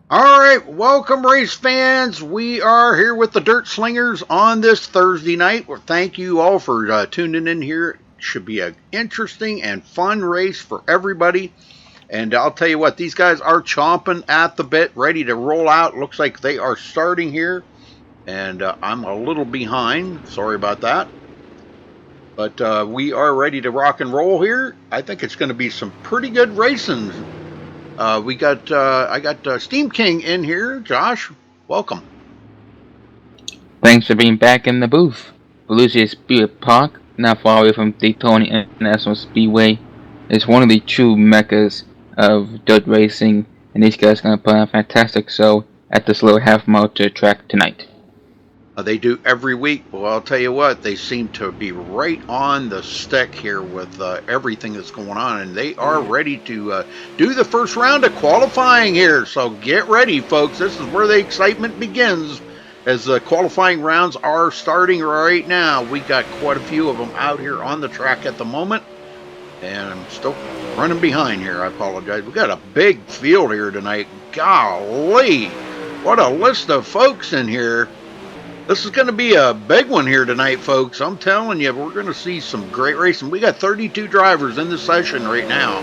All right, welcome race fans. We are here with the Dirt Slingers on this Thursday night. Well, thank you all for tuning in here. It should be an interesting and fun race for everybody. And I'll tell you what, these guys are chomping at the bit, ready to roll out. Looks like they are starting here. And I'm a little behind. Sorry about that. But we are ready to rock and roll here. I think it's going to be some pretty good racing. I got Steam King in here. Josh, welcome. Thanks for being back in the booth. Volusia Spirit Park, not far away from Daytona International Speedway, is one of the true meccas of dirt racing, and these guys are going to put on a fantastic show at this little half-mile track tonight. They do every week. Well, I'll tell you what, they seem to be right on the stick here with everything that's going on, and they are ready to do the first round of qualifying here. So get ready, folks. This is where the excitement begins as the qualifying rounds are starting right now. We got quite a few of them out here on the track at the moment, and I'm still running behind here. I apologize. We got a big field here tonight. Golly, what a list of folks in here. This is going to be a big one here tonight, folks. I'm telling you, we're going to see some great racing. We got 32 drivers in the session right now.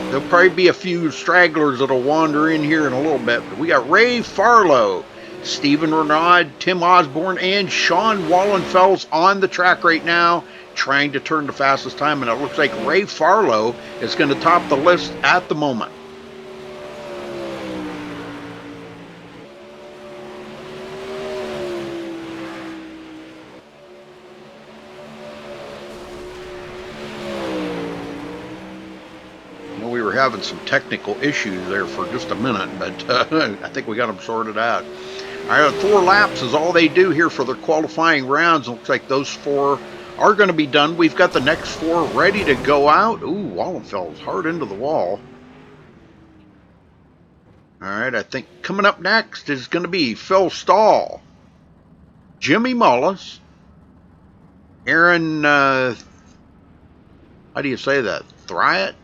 There'll probably be a few stragglers that'll wander in here in a little bit. But we got Ray Farlow, Stephen Renaud, Tim Osborne, and Sean Wallenfels on the track right now, trying to turn the fastest time. And it looks like Ray Farlow is going to top the list at the moment. We were having some technical issues there for just a minute, but I think we got them sorted out. All right, 4 laps is all they do here for their qualifying rounds. Looks like those 4 are going to be done. We've got the next 4 ready to go out. Ooh, Wallenfels hard into the wall. All right, I think coming up next is going to be Phil Stahl, Jimmy Mullis, Aaron, how do you say that? Thriot,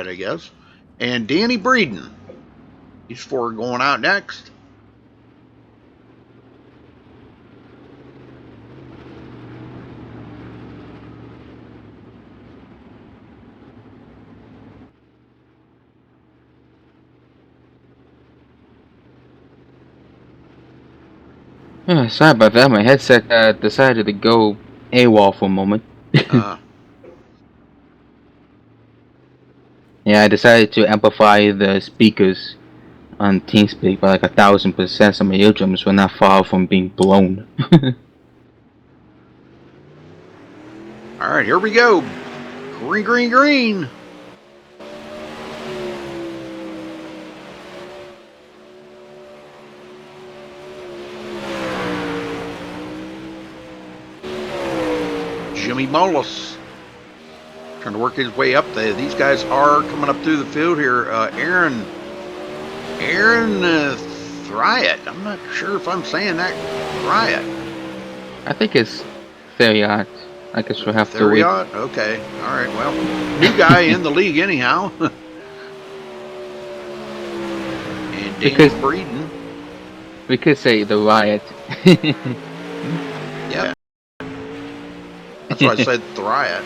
I guess, and Danny Breeden. These 4 are going out next. Sorry about that. My headset decided to go AWOL for a moment. Yeah, I decided to amplify the speakers on TeamSpeak by like 1,000%, so my eardrums were not far from being blown. All right, here we go. Green, green, green. Jimmy Mullis trying to work his way up there. These guys are coming up through the field here. Aaron Thriot. I'm not sure if I'm saying that Thriot. I think it's Theriot. I guess we'll have to wait. Okay. All right. Well, new guy in the league anyhow. And Danny Breeden. We could say the Riot. Yeah. That's why I said Thriot.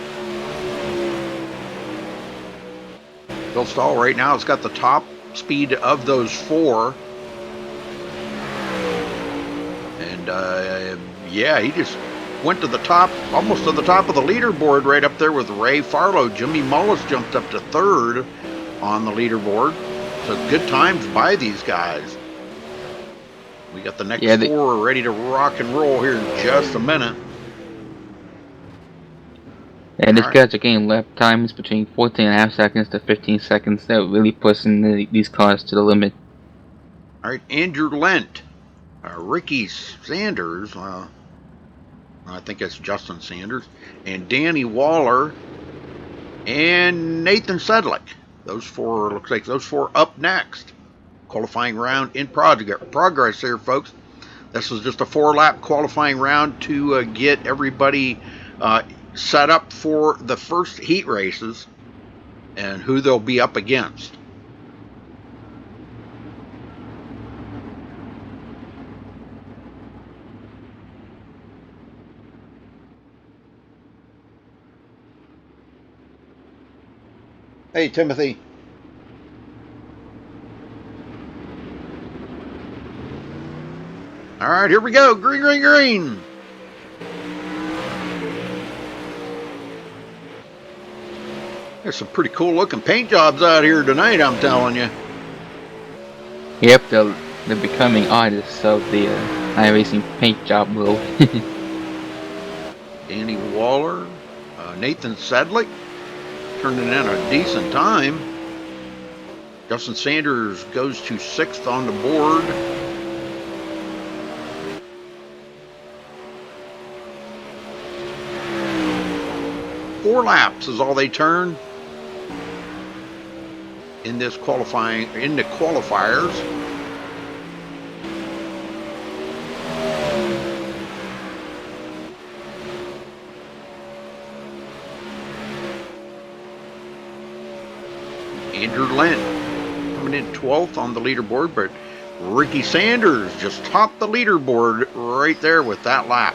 Phil Stahl right now has got the top speed of those 4. And yeah, he just went to the top, almost to the top of the leaderboard right up there with Ray Farlow. Jimmy Mullis jumped up to 3rd on the leaderboard. So good times by these guys. We got the next 4 ready to rock and roll here in just a minute. And these guys are getting lap times between 14.5 seconds to 15 seconds. They're really pushing these cars to the limit. All right, Andrew Lent, Ricky Sanders, I think that's Justin Sanders, and Danny Waller, and Nathan Sedlick. Those 4, looks like those 4 up next. Qualifying round in progress here, folks. This is just a 4-lap qualifying round to get everybody set up for the first heat races and who they'll be up against. Hey, Timothy. All right, here we go. Green, green, green. There's some pretty cool looking paint jobs out here tonight, I'm telling you. Yep, they're becoming artists of the iRacing paint job world. Danny Waller, Nathan Sedlick turning in a decent time. Justin Sanders goes to 6th on the board. Four laps is all they turn in the qualifiers. Andrew Lent coming in 12th on the leaderboard, but Ricky Sanders just topped the leaderboard right there with that lap.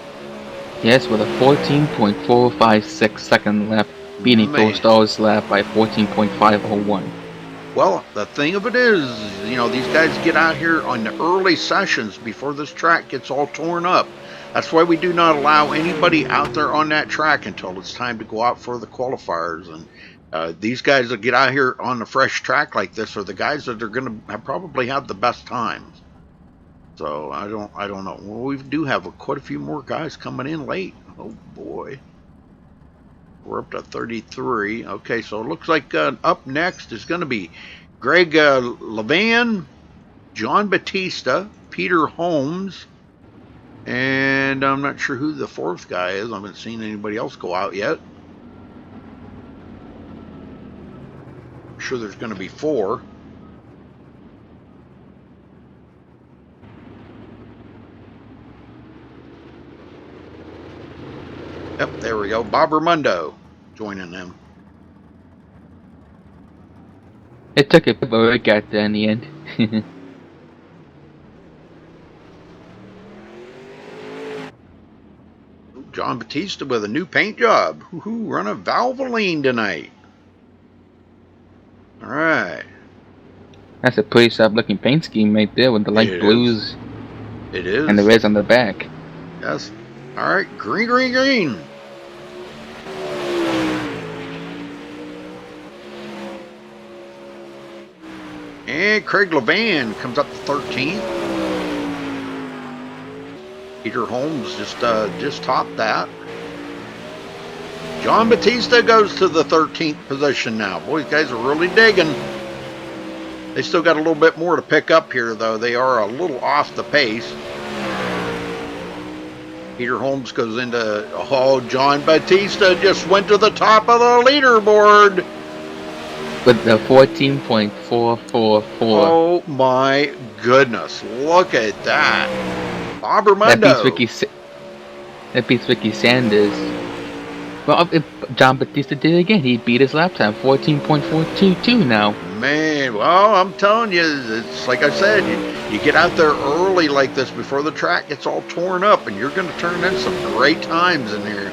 Yes, with a 14.456 second lap, beating Phil Stall's lap by 14.501. Well, the thing of it is, these guys get out here on the early sessions before this track gets all torn up. That's why we do not allow anybody out there on that track until it's time to go out for the qualifiers. And these guys that get out here on a fresh track like this are the guys that are going to probably have the best times. So I don't know. Well, we do have quite a few more guys coming in late. Oh boy. We're up to 33. Okay, so it looks like up next is going to be Greg Levan, John Batista, Peter Holmes, and I'm not sure who the fourth guy is. I haven't seen anybody else go out yet. I'm sure there's going to be 4. Yep, there we go. Bob Ramundo joining them. It took a bit, but we got there in the end. John Batista with a new paint job. Woohoo, run a Valvoline tonight. All right. That's a pretty sharp looking paint scheme right there with the light blues. It is. And the reds on the back. Yes. All right, green, green, green. And Craig Levan comes up to 13th. Peter Holmes just topped that. John Batista goes to the 13th position now. Boy, these guys are really digging. They still got a little bit more to pick up here, though. They are a little off the pace. Peter Holmes goes into, John Batista just went to the top of the leaderboard. With the 14.444. Oh my goodness. Look at that. Bob Ramundo. That beats Ricky Sanders. Well, if John Batista did it again, he beat his lap time, 14.422 now. Man, well, I'm telling you, it's like I said, you get out there early like this before the track gets all torn up, and you're going to turn in some great times in here.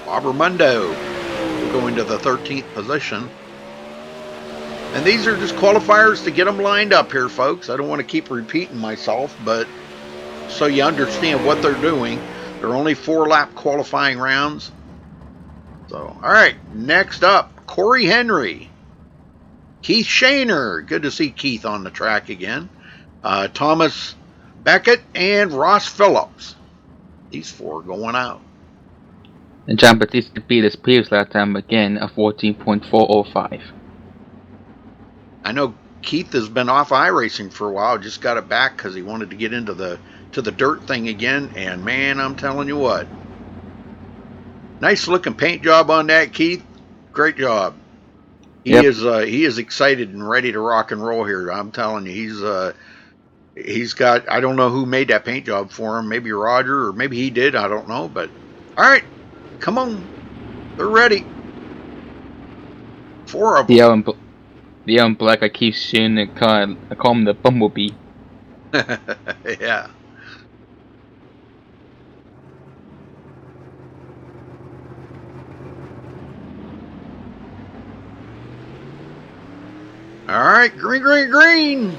Bob Ramundo will go into the 13th position. And these are just qualifiers to get them lined up here, folks. I don't want to keep repeating myself, but so you understand what they're doing. They're only 4-lap qualifying rounds. So, all right, next up, Corey Henry, Keith Shaner. Good to see Keith on the track again. Thomas Beckett and Ross Phillips. These 4 going out. And John Batista beat his previous lap time again, a 14.405. I know Keith has been off iRacing for a while. Just got it back because he wanted to get into the dirt thing again. And man, I'm telling you what, nice looking paint job on that, Keith. Great job. He is excited and ready to rock and roll here. I'm telling you, he's got, I don't know who made that paint job for him. Maybe Roger, or maybe he did. I don't know. But all right, come on, they're ready. 4 of them. The young black, I keep seeing the car. I call him the Bumblebee. Yeah. All right, green, green, green.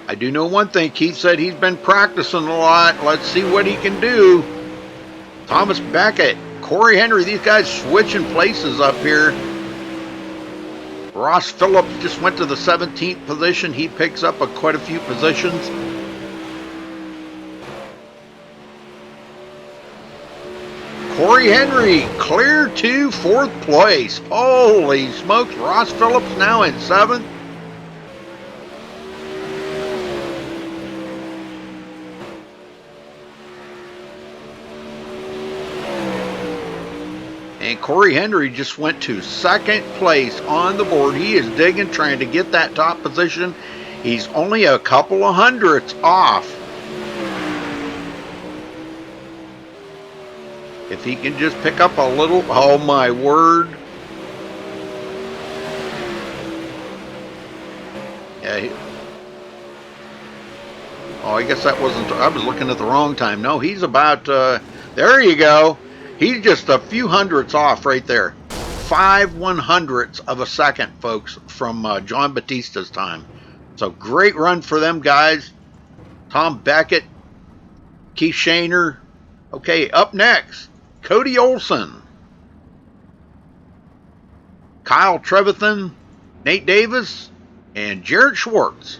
I do know one thing. Keith said he's been practicing a lot. Let's see what he can do. Thomas Beckett, Corey Henry, these guys switching places up here. Ross Phillips just went to the 17th position. He picks up quite a few positions. Corey Henry clear to 4th place. Holy smokes, Ross Phillips now in 7th. And Corey Henry just went to 2nd place on the board. He is digging, trying to get that top position. He's only a couple of hundredths off. If he can just pick up a little, oh my word. Yeah. Oh, I guess that wasn't, I was looking at the wrong time. No, he's about, there you go. He's just a few hundredths off right there. 5/100ths of a second, folks, from John Batista's time. So great run for them guys. Tom Beckett, Keith Shaner. Okay, up next, Cody Olson, Kyle Trevathan, Nate Davis, and Jared Schwartz.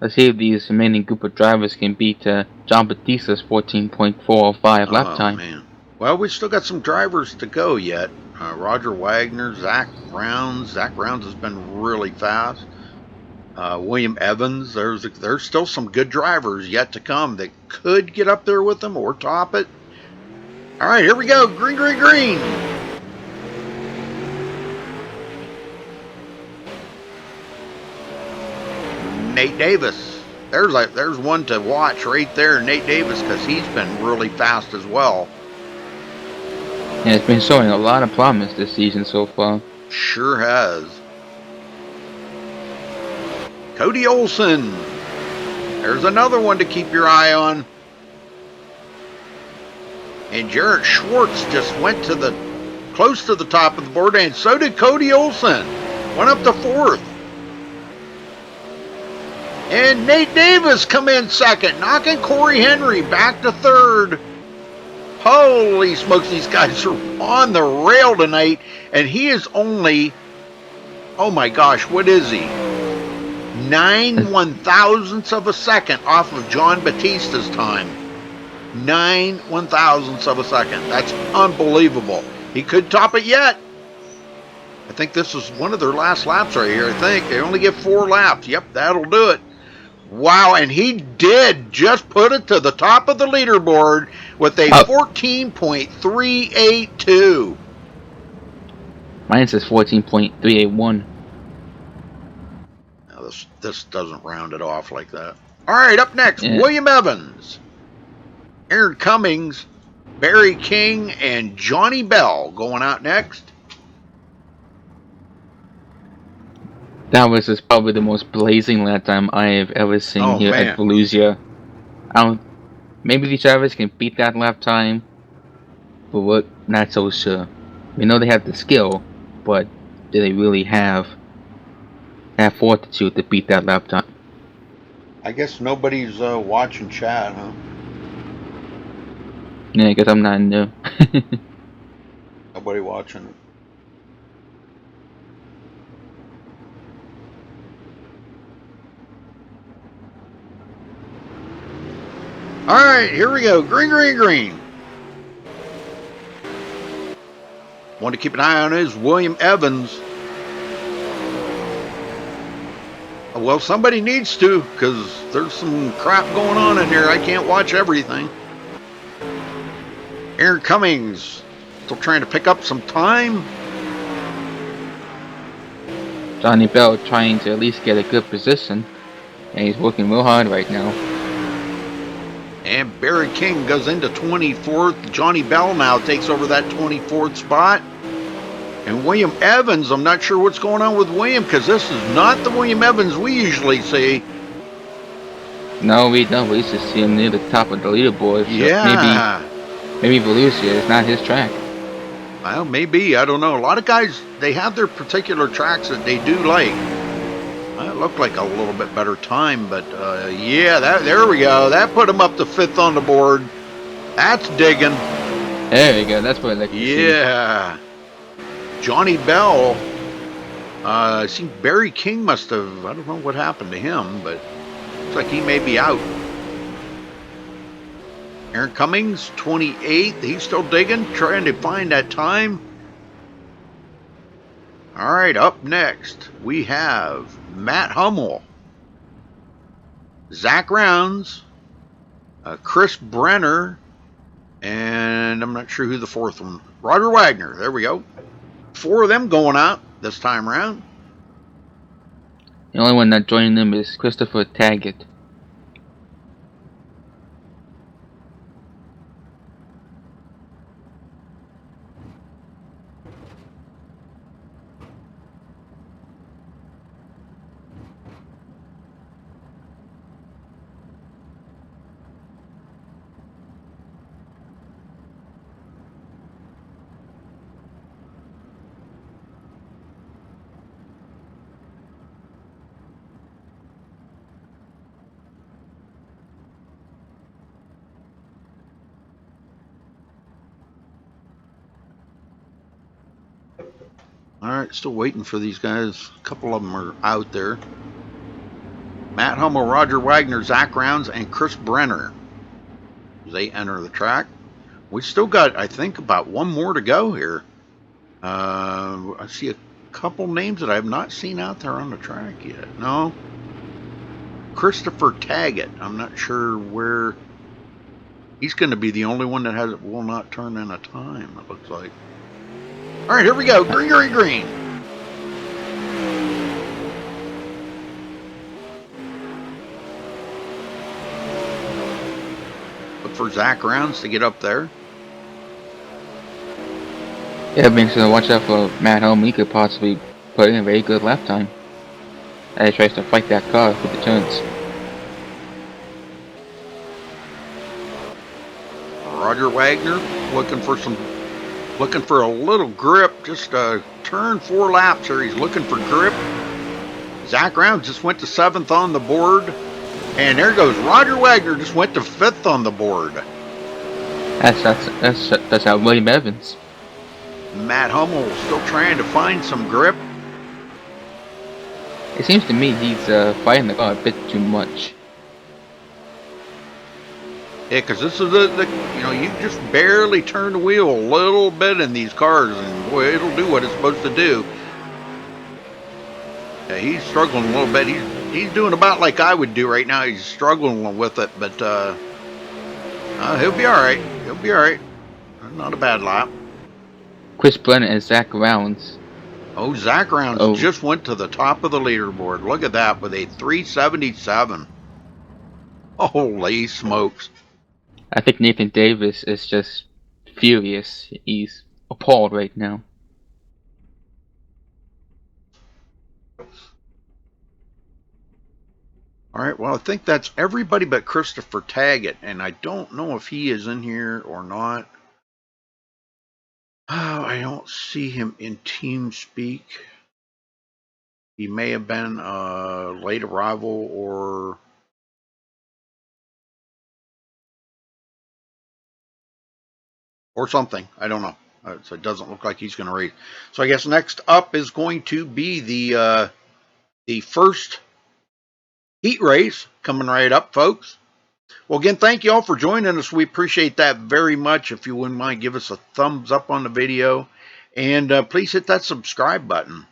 Let's see if these remaining group of drivers can beat John Batista's 14.405 lap time. Man. Well, we still got some drivers to go yet. Roger Wagner, Zach Rounds. Zach Rounds has been really fast. William Evans. There's still some good drivers yet to come that could get up there with them or top it. All right, here we go. Green, green, green. Nate Davis. There's one to watch right there, Nate Davis, because he's been really fast as well. And it's been showing a lot of promise this season so far. Sure has. Cody Olson. There's another one to keep your eye on. And Jared Schwartz just went to close to the top of the board, and so did Cody Olson. Went up to 4th. And Nate Davis come in 2nd, knocking Corey Henry back to 3rd. Holy smokes, these guys are on the rail tonight, and he is only, oh my gosh, what is he? 9/1000ths of a second off of John Batista's time. 9/1000ths of a second. That's unbelievable. He could top it yet. I think this is one of their last laps right here. I think they only get 4 laps. Yep, that'll do it. Wow, and he did just put it to the top of the leaderboard with a 14.382. Mine says 14.381. Now this doesn't round it off like that. All right, up next, William Evans, Aaron Cummings, Barry King, and Johnny Bell going out next. That was just probably the most blazing lap time I have ever seen here at Volusia. Maybe these drivers can beat that lap time, but we're not so sure. We know they have the skill, but do they really have that fortitude to beat that lap time? I guess nobody's watching chat, huh? Yeah, I guess I'm not new. Nobody watching it. All right, here we go. Green, green, green. One to keep an eye on is William Evans. Well, somebody needs to, because there's some crap going on in here. I can't watch everything. Aaron Cummings still trying to pick up some time. Johnny Bell trying to at least get a good position, and he's working real hard right now. And Barry King goes into 24th. Johnny Bell now takes over that 24th spot. And William Evans, I'm not sure what's going on with William, because this is not the William Evans we usually see. No, we don't. We used to see him near the top of the leaderboard. So Yeah. maybe Volusia is not his track. Well, maybe. I don't know. A lot of guys, they have their particular tracks that they do like. That looked like a little bit better time, but yeah, there we go. That put him up to 5th on the board. That's digging. There we go. That's what I like to see. Yeah. Johnny Bell. I think Barry King must have, I don't know what happened to him, but looks like he may be out. Aaron Cummings, 28th. He's still digging, trying to find that time. All right, up next, we have Matt Hummel, Zach Rounds, Chris Brenner, and I'm not sure who the 4th one, Roger Wagner. There we go. 4 of them going out this time around. The only one not joining them is Christopher Taggett. All right, still waiting for these guys. A couple of them are out there. Matt Hummel, Roger Wagner, Zach Rounds, and Chris Brenner. They enter the track. We still got, I think, about one more to go here. I see a couple names that I have not seen out there on the track yet. No. Christopher Taggett. I'm not sure where. He's going to be the only one that will not turn in a time, it looks like. All right, here we go. Green, green, green. Look for Zach Rounds to get up there. Yeah, make sure to watch out for Matt Hummel. He could possibly put in a very good lap time as he tries to fight that car with the turns. Roger Wagner looking for a little grip. Just turn 4 laps here. He's looking for grip. Zach Rounds just went to 7th on the board. And there goes Roger Wagner, just went to 5th on the board. That's how William Evans. Matt Hummel still trying to find some grip. It seems to me he's fighting the car a bit too much. Yeah, because this is you just barely turn the wheel a little bit in these cars, and boy, it'll do what it's supposed to do. Yeah, he's struggling a little bit. He's doing about like I would do right now. He's struggling with it, but he'll be all right. He'll be all right. Not a bad lap. Chris Brenner and Zach Rounds. Oh, Zach Rounds just went to the top of the leaderboard. Look at that with a 377. Holy smokes. I think Nathan Davis is just furious. He's appalled right now. All right, well, I think that's everybody but Christopher Taggett, and I don't know if he is in here or not. Oh, I don't see him in TeamSpeak. He may have been a late arrival or something. I don't know. So it doesn't look like he's going to race. So I guess next up is going to be the first heat race coming right up, folks. Well, again, thank you all for joining us. We appreciate that very much. If you wouldn't mind, give us a thumbs up on the video. And please hit that subscribe button.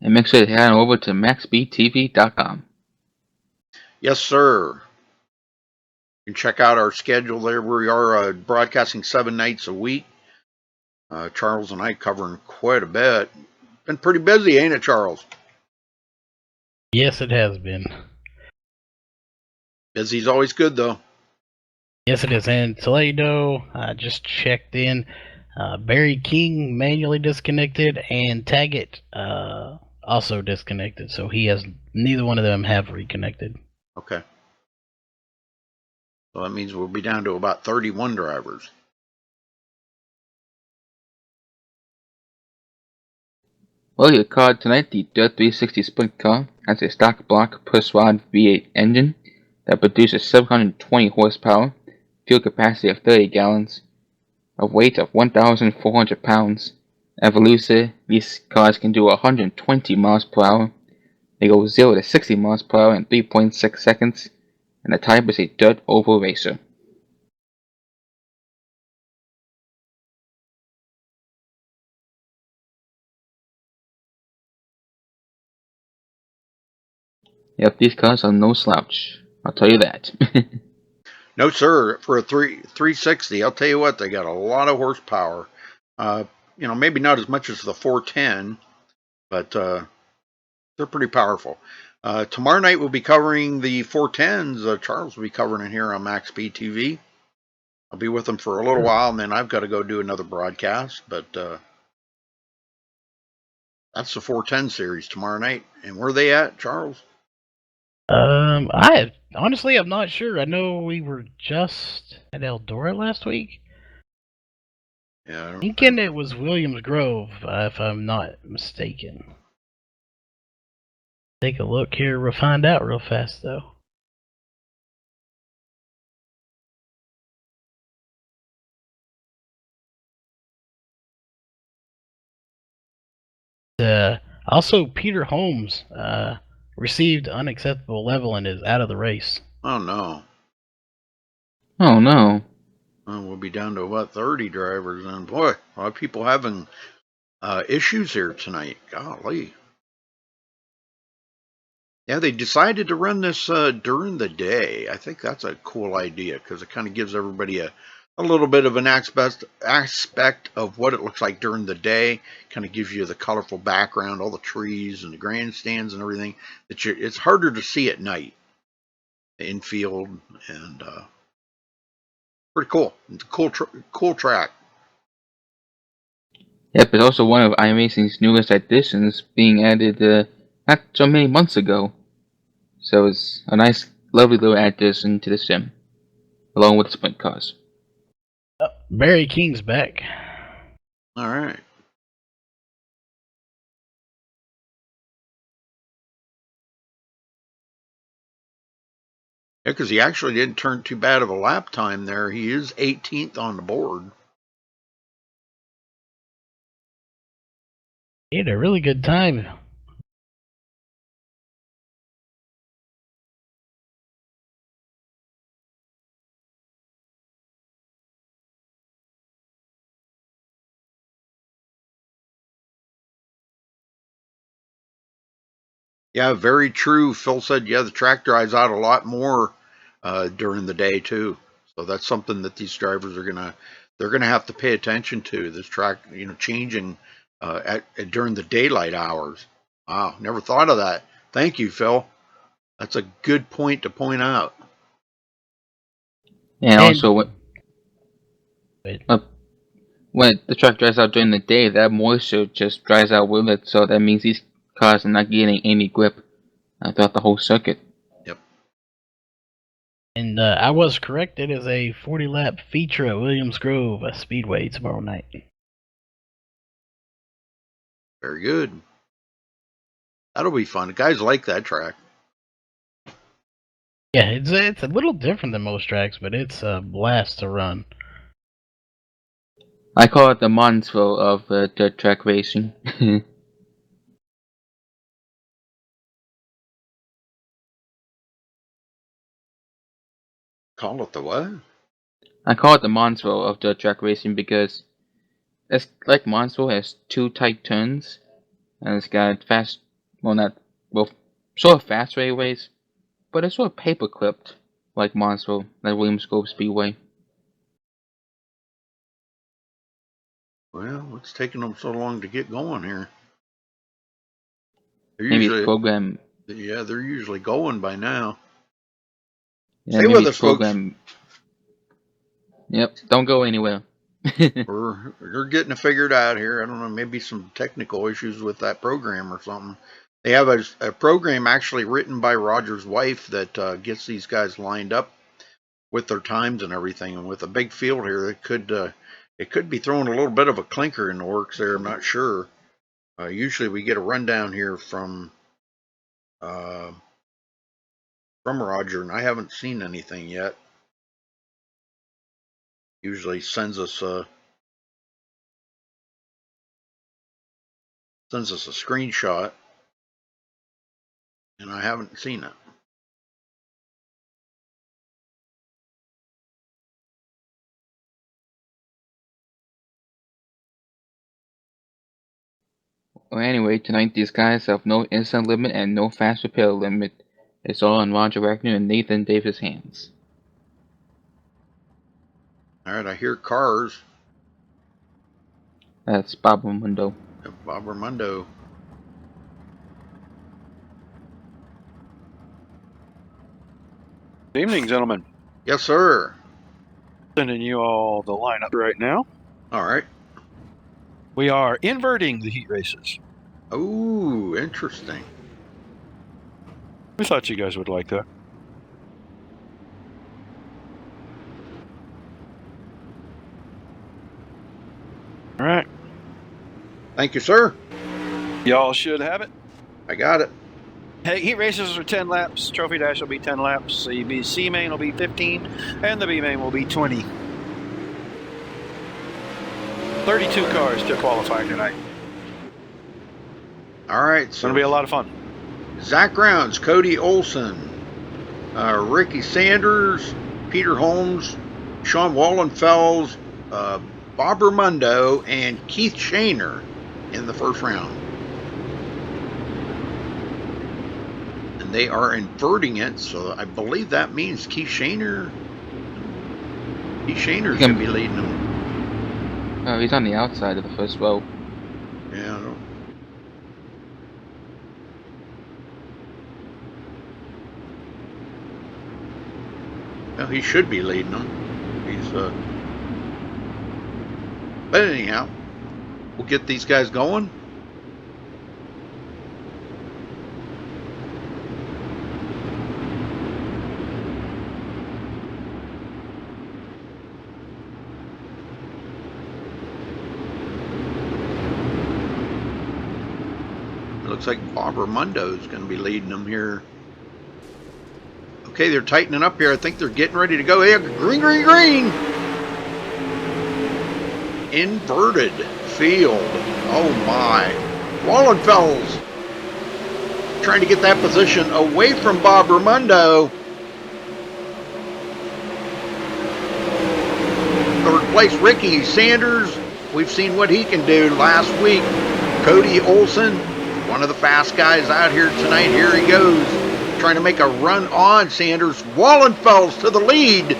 And make sure to head on over to MaxSpeedTV.com. Yes, sir. You can check out our schedule there. We are broadcasting 7 nights a week. Charles and I covering quite a bit. been pretty busy, ain't it, Charles? Yes, it has been. Busy's always good, though. Yes, it is. And Toledo, I just checked in. Barry King manually disconnected, and Taggett also disconnected. So neither one of them have reconnected. Okay. So that means we'll be down to about 31 drivers. Well, your car tonight, the Dirt 360 Sprint car, has a stock block push-rod V8 engine that produces 720 horsepower, fuel capacity of 30 gallons, a weight of 1,400 pounds. At Volusia, these cars can do 120 miles per hour. They go 0 to 60 miles per hour in 3.6 seconds, and the type is a dirt oval racer. Yep, these cars are no slouch. I'll tell you that. No, sir. For a 360, I'll tell you what, they got a lot of horsepower. Maybe not as much as the 410, but they're pretty powerful. Tomorrow night we'll be covering the 410s. Charles will be covering it here on MaxSpeedTV. I'll be with them for a little while, and then I've got to go do another broadcast. But that's the 410 series tomorrow night. And where are they at, Charles? I'm not sure. I know we were just at Eldora last week. Yeah, Thinking it was Williams Grove, if I'm not mistaken. Take a look here. We'll find out real fast, though. Also, Peter Holmes received unacceptable level and is out of the race. Oh, no. Oh no. Well, we'll be down to about 30 drivers. And boy, a lot of people having issues here tonight. Golly. Yeah, they decided to run this during the day. I think that's a cool idea because it kind of gives everybody a little bit of an aspect of what it looks like during the day. Kind of gives you the colorful background, all the trees and the grandstands and everything. It's harder to see at night, the infield, and pretty cool. It's a cool track. Yep, it's also one of iRacing's newest additions, being added not so many months ago. So it's a nice, lovely little addition to the sim, along with sprint cars. Barry King's back. All right. Yeah, because he actually didn't turn too bad of a lap time there. He is 18th on the board. He had a really good time. Yeah, very true. Phil said, yeah, the track dries out a lot more during the day too. So that's something that these drivers they're gonna have to pay attention to. This track, changing during the daylight hours. Wow, never thought of that. Thank you, Phil. That's a good point to point out. And also, when the track dries out during the day, that moisture just dries out with it. So that means these cars are not getting any grip throughout the whole circuit. Yep. And I was correct. It is a 40-lap feature at Williams Grove Speedway tomorrow night. Very good. That'll be fun. Guys like that track. Yeah, it's a little different than most tracks, but it's a blast to run. I call it the Montville of dirt track racing. Call it the what? I call it the Montville of dirt track racing because it's like Montville has two tight turns, and it's got sort of fast straightaways, but it's sort of paper clipped like Montville, like Williams Grove Speedway. Well, what's taking them so long to get going here? They're Maybe it's usually, program. yeah, they're usually going by now. Yeah, Stay maybe with it's us, folks. program. Yep, don't go anywhere. We're getting it figured out here. I don't know, maybe some technical issues with that program or something. They have a program actually written by Roger's wife that gets these guys lined up with their times and everything. And with a big field here, it could be throwing a little bit of a clinker in the works there. I'm not sure. Usually we get a rundown here uh, from Roger, and I haven't seen anything yet. Usually sends us a screenshot, and I haven't seen it. Well, anyway, tonight these guys have no instant limit and no fast repair limit. It's all in Roger Wagner and Nathan Davis' hands. All right, I hear cars. That's Bob Ramundo. Bob Armando. Good evening, gentlemen. Yes, sir. Sending you all the lineup right now. All right. We are inverting the heat races. Oh, interesting. We thought you guys would like that. All right. Thank you, sir. Y'all should have it. I got it. Hey, heat races are 10 laps. Trophy dash will be 10 laps. The C main will be 15, and the B main will be 20. 32 cars to qualify tonight. All right. It's So going to be a lot of fun. Zach Rounds, Cody Olson, Ricky Sanders, Peter Holmes, Sean Wallenfels, Bob Ramundo, and Keith Shaner in the first round. And they are inverting it, so I believe that means Keith Shaner's going to be leading them. Oh, he's on the outside of the first row. Yeah, I don't. Well, he should be leading them. But anyhow, we'll get these guys going. Looks like Bob Ramundo is going to be leading them here. Okay, they're tightening up here. I think they're getting ready to go. Hey, green, green, green. Inverted field. Oh my. Wallenfels trying to get that position away from Bob Ramundo. Third place, Ricky Sanders. We've seen what he can do last week. Cody Olson, one of the fast guys out here tonight. Here he goes, trying to make a run on Sanders. Wallenfels to the lead.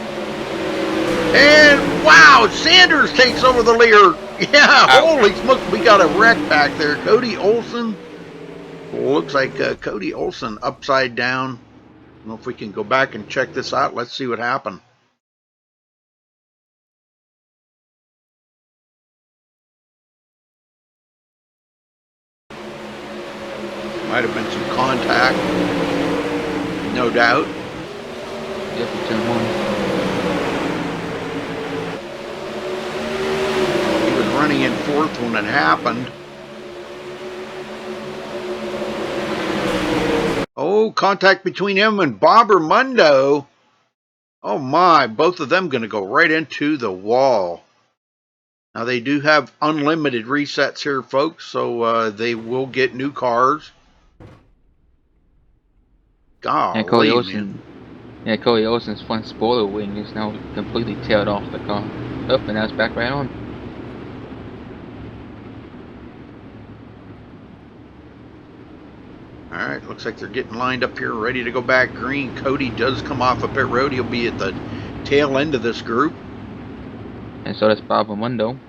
And wow, Sanders takes over the leader. Yeah, holy smokes, we got a wreck back there. Cody Olson. Looks like Cody Olson upside down. I don't know if we can go back and check this out. Let's see what happened. Might have been some contact, no doubt. Yep, it's in one. He was running in fourth when it happened. Oh, contact between him and Bob Ramundo. Oh my, both of them going to go right into the wall. Now they do have unlimited resets here, folks, so they will get new cars. And Cody Golly, Olsen. man. Yeah, Cody Olsen's front spoiler wing is now completely teared off the car. Oh, and now it's back right on. All right, looks like they're getting lined up here, ready to go back green. Cody does come off a pit road. He'll be at the tail end of this group. And so does Bob Ramundo.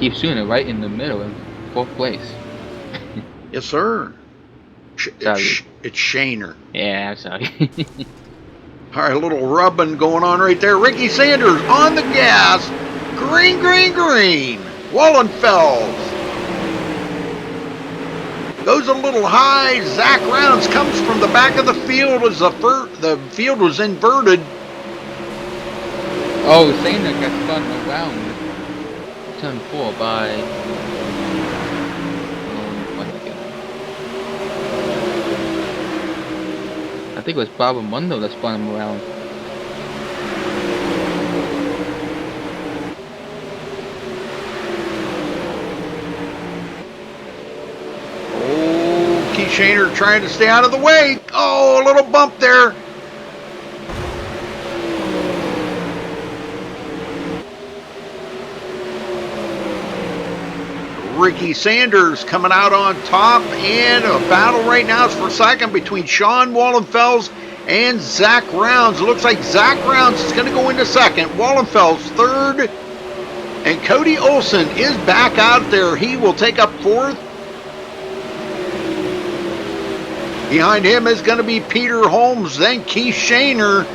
keeps doing it right in the middle in 4th place. Yes, sir. Sorry. It's Shaner. Yeah, I'm sorry. All right, a little rubbing going on right there. Ricky Sanders on the gas. Green, green, green. Wallenfels goes a little high. Zach Rounds comes from the back of the field as the field was inverted. Oh, saying that got spun around turn 4 by. I think it was Bob Mundo that spun him around. Oh, Keith Shaner trying to stay out of the way. Oh, a little bump there. Ricky Sanders coming out on top, and a battle right now is for second between Sean Wallenfels and Zach Rounds. Looks like Zach Rounds is going to go into second. Wallenfels third, and Cody Olson is back out there. He will take up fourth. Behind him is going to be Peter Holmes, then Keith Shaner.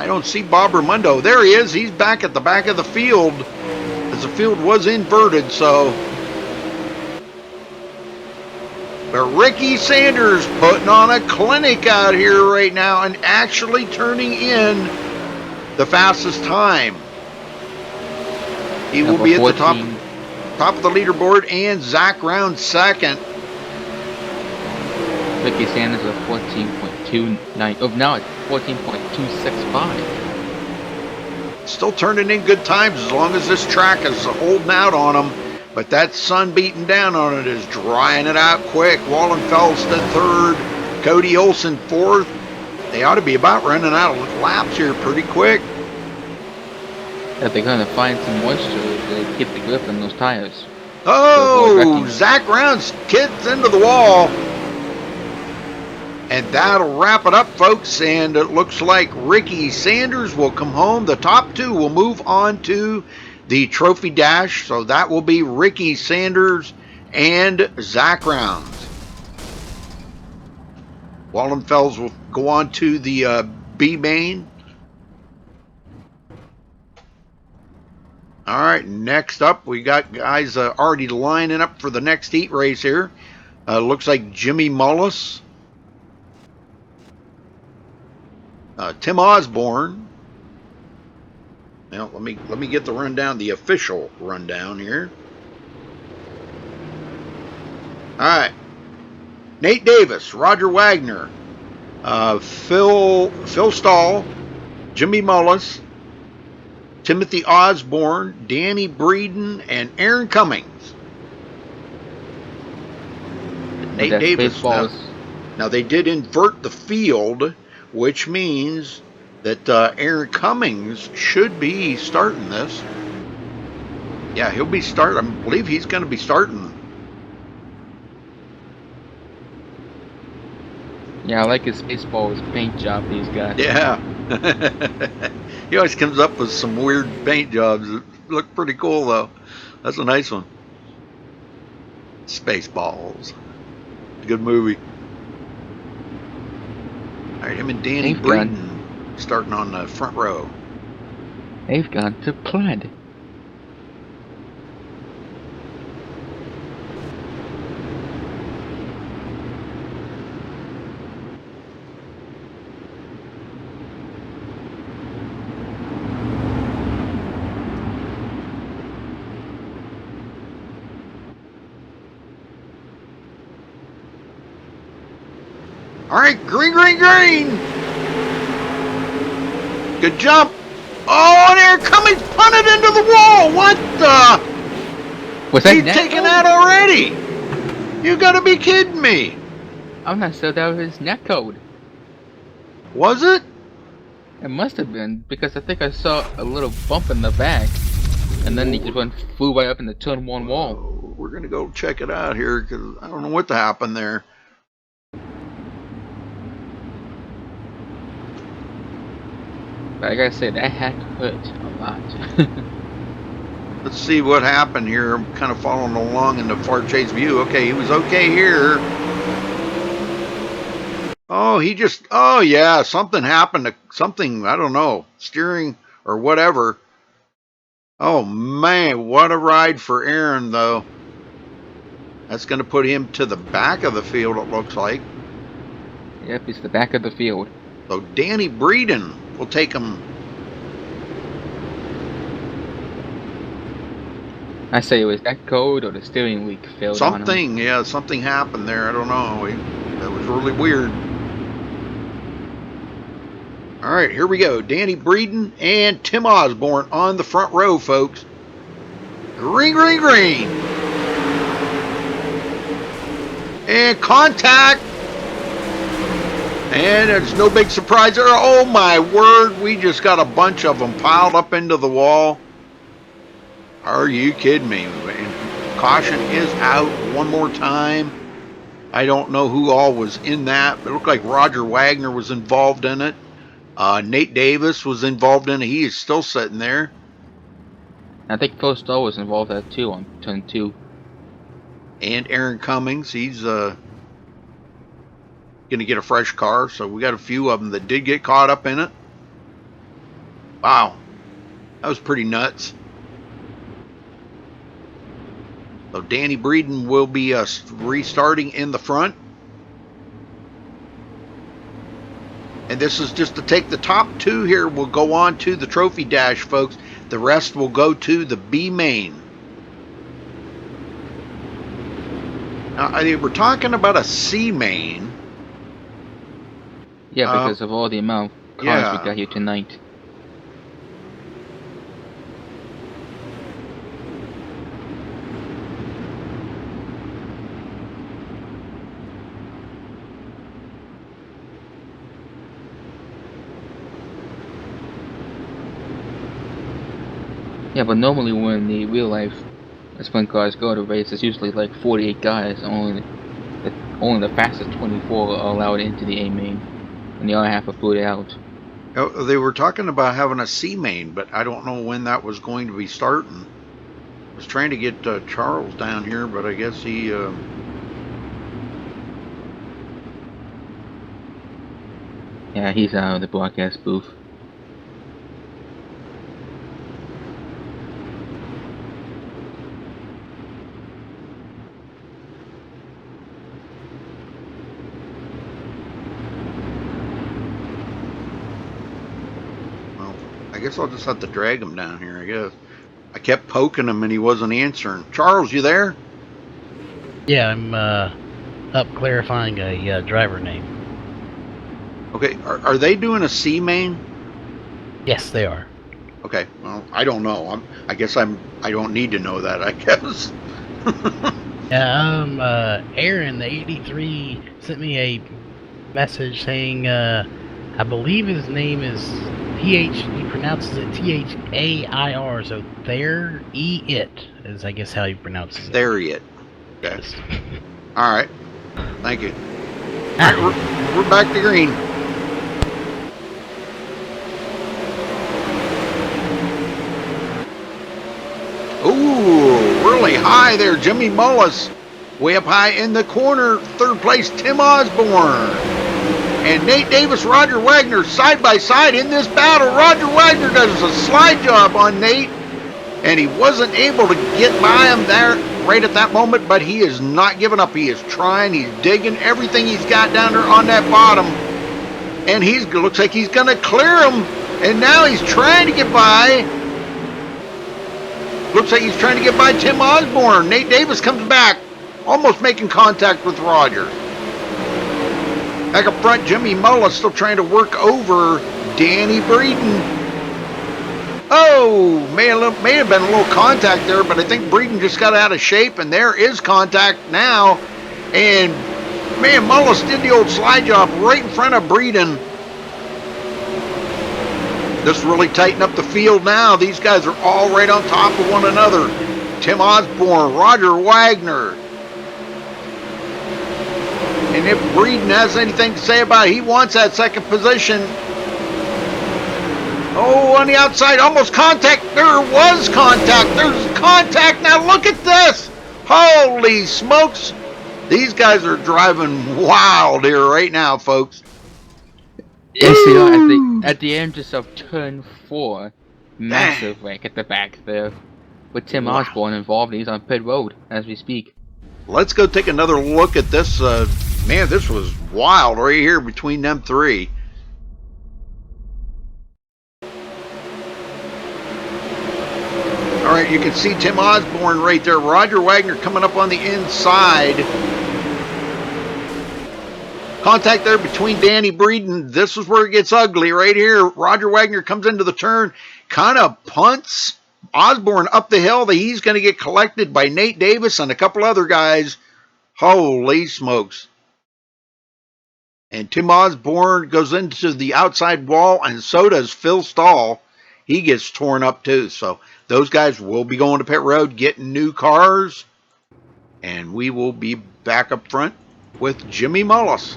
I don't see Bob Ramundo. There he is. He's back at the back of the field as the field was inverted. So, but Ricky Sanders putting on a clinic out here right now and actually turning in the fastest time. He will be at the top of the leaderboard, and Zach Rounds second. Ricky Sanders at 14.29. Oh, now it's 14.265. Still turning in good times as long as this track is holding out on him. But that sun beating down on it is drying it out quick. Wallenfels to third. Cody Olson fourth. They ought to be about running out of laps here pretty quick. If they're going to find some moisture to keep the grip on those tires. Oh, Zach Rounds kicks into the wall. And that'll wrap it up, folks. And it looks like Ricky Sanders will come home. The top two will move on to the Trophy Dash. So that will be Ricky Sanders and Zach Rounds. Wallenfels will go on to the B main. All right, next up, we got guys already lining up for the next heat race here. Looks like Jimmy Mullis. Tim Osborne. Now let me get the rundown, the official rundown here. All right, Nate Davis, Roger Wagner, Phil Stahl, Jimmy Mullis, Timothy Osborne, Danny Breeden, and Aaron Cummings. Nate Davis. Now they did invert the field, which means that Aaron Cummings should be starting this. Yeah, he'll be starting. I believe he's going to be starting. Yeah, I like his Spaceballs paint job he's got. Yeah. He always comes up with some weird paint jobs that look pretty cool, though. That's a nice one. Spaceballs. Good movie. All right, him and Danny Breeden starting on the front row. They've gone to plaid. All right, green, green, green. Good jump. Oh, and Aaron Cummings punted into the wall. What the? Was that He's taken out already. You got to be kidding me. I'm not sure that was his net code. Was it? It must have been, because I think I saw a little bump in the back, and then he just flew right up in the turn one wall. We're going to go check it out here, because I don't know what happened there. But like I said, that had to hurt a lot. Let's see what happened here. I'm kind of following along in the far chase view. Okay, he was okay here. Oh, oh yeah, something happened to something, I don't know, steering or whatever. Oh man, what a ride for Aaron though. That's going to put him to the back of the field, it looks like. Yep, it's the back of the field. So Danny Breeden will take him. I say it was that code or the steering wheel failed on him. Something, yeah, something happened there. I don't know. That was really weird. All right, here we go. Danny Breeden and Tim Osborne on the front row, folks. Green, green, green. And contact. And it's no big surprise there. Oh my word, we just got a bunch of them piled up into the wall. Are you kidding me? Caution is out one more time. I don't know who all was in that, but it looked like Roger Wagner was involved in it. Nate Davis was involved in it. He is still sitting there. I think Phil Stoll was involved in that too on turn 2. And Aaron Cummings, he's going to get a fresh car. So we got a few of them that did get caught up in it. Wow, that was pretty nuts. So Danny Breeden will be restarting in the front. And this is just to take the top 2 here. Will go on to the trophy dash, folks. The rest will go to the B main. Now, they were talking about a C main. Yeah, because of all the amount of cars we got here tonight. Yeah, but normally when the real life sprint cars go to race, it's usually like 48 guys. Only the fastest 24 are allowed into the A main, and the other half are booted out. Oh, they were talking about having a C main, but I don't know when that was going to be starting. I was trying to get Charles down here, but I guess he... Yeah, he's out of the broadcast booth. I guess I'll just have to drag him down here, I guess. I kept poking him and he wasn't answering. Charles, you there? Yeah, I'm up clarifying a driver name. Okay, are they doing a C main? Yes, they are. Okay, well, I don't know. I guess I don't need to know that, I guess. Yeah, Aaron, the 83, sent me a message saying, I believe his name is he pronounces it T-H-A-I-R, so There-E-It is, I guess, how he pronounces it. There-E-It. Okay. Yes. All right. Thank you. All right, we're back to green. Ooh, really high there, Jimmy Mullis. Way up high in the corner, third place, Tim Osborne. And Nate Davis, Roger Wagner, side by side in this battle. Roger Wagner does a slide job on Nate, and he wasn't able to get by him there right at that moment, but he is not giving up. He is trying. He's digging everything he's got down there on that bottom, and looks like he's going to clear him, and now he's trying to get by. Looks like he's trying to get by Tim Osborne. Nate Davis comes back, almost making contact with Roger. Back up front, Jimmy Mullis still trying to work over Danny Breeden. Oh, may have been a little contact there, but I think Breeden just got out of shape, and there is contact now. And, man, Mullis did the old slide job right in front of Breeden. This really tightened up the field now. These guys are all right on top of one another. Tim Osborne, Roger Wagner. And if Breeden has anything to say about it, he wants that second position. Oh, on the outside, almost contact. There was contact. There's contact. Now look at this. Holy smokes. These guys are driving wild here right now, folks. Yes, they are Woo! at the entrance of turn 4. Dang. Massive wreck at the back there. With Tim Wow. Osborne involved, he's on pit road as we speak. Let's go take another look at this. Man, this was wild right here between them three. All right, you can see Tim Osborne right there. Roger Wagner coming up on the inside. Contact there between Danny Breeden. This is where it gets ugly right here. Roger Wagner comes into the turn, kind of punts Osborne up the hill. He's going to get collected by Nate Davis and a couple other guys. Holy smokes. And Tim Osborne goes into the outside wall, and so does Phil Stahl. He gets torn up too. So those guys will be going to pit road, getting new cars, and we will be back up front with Jimmy Mullis.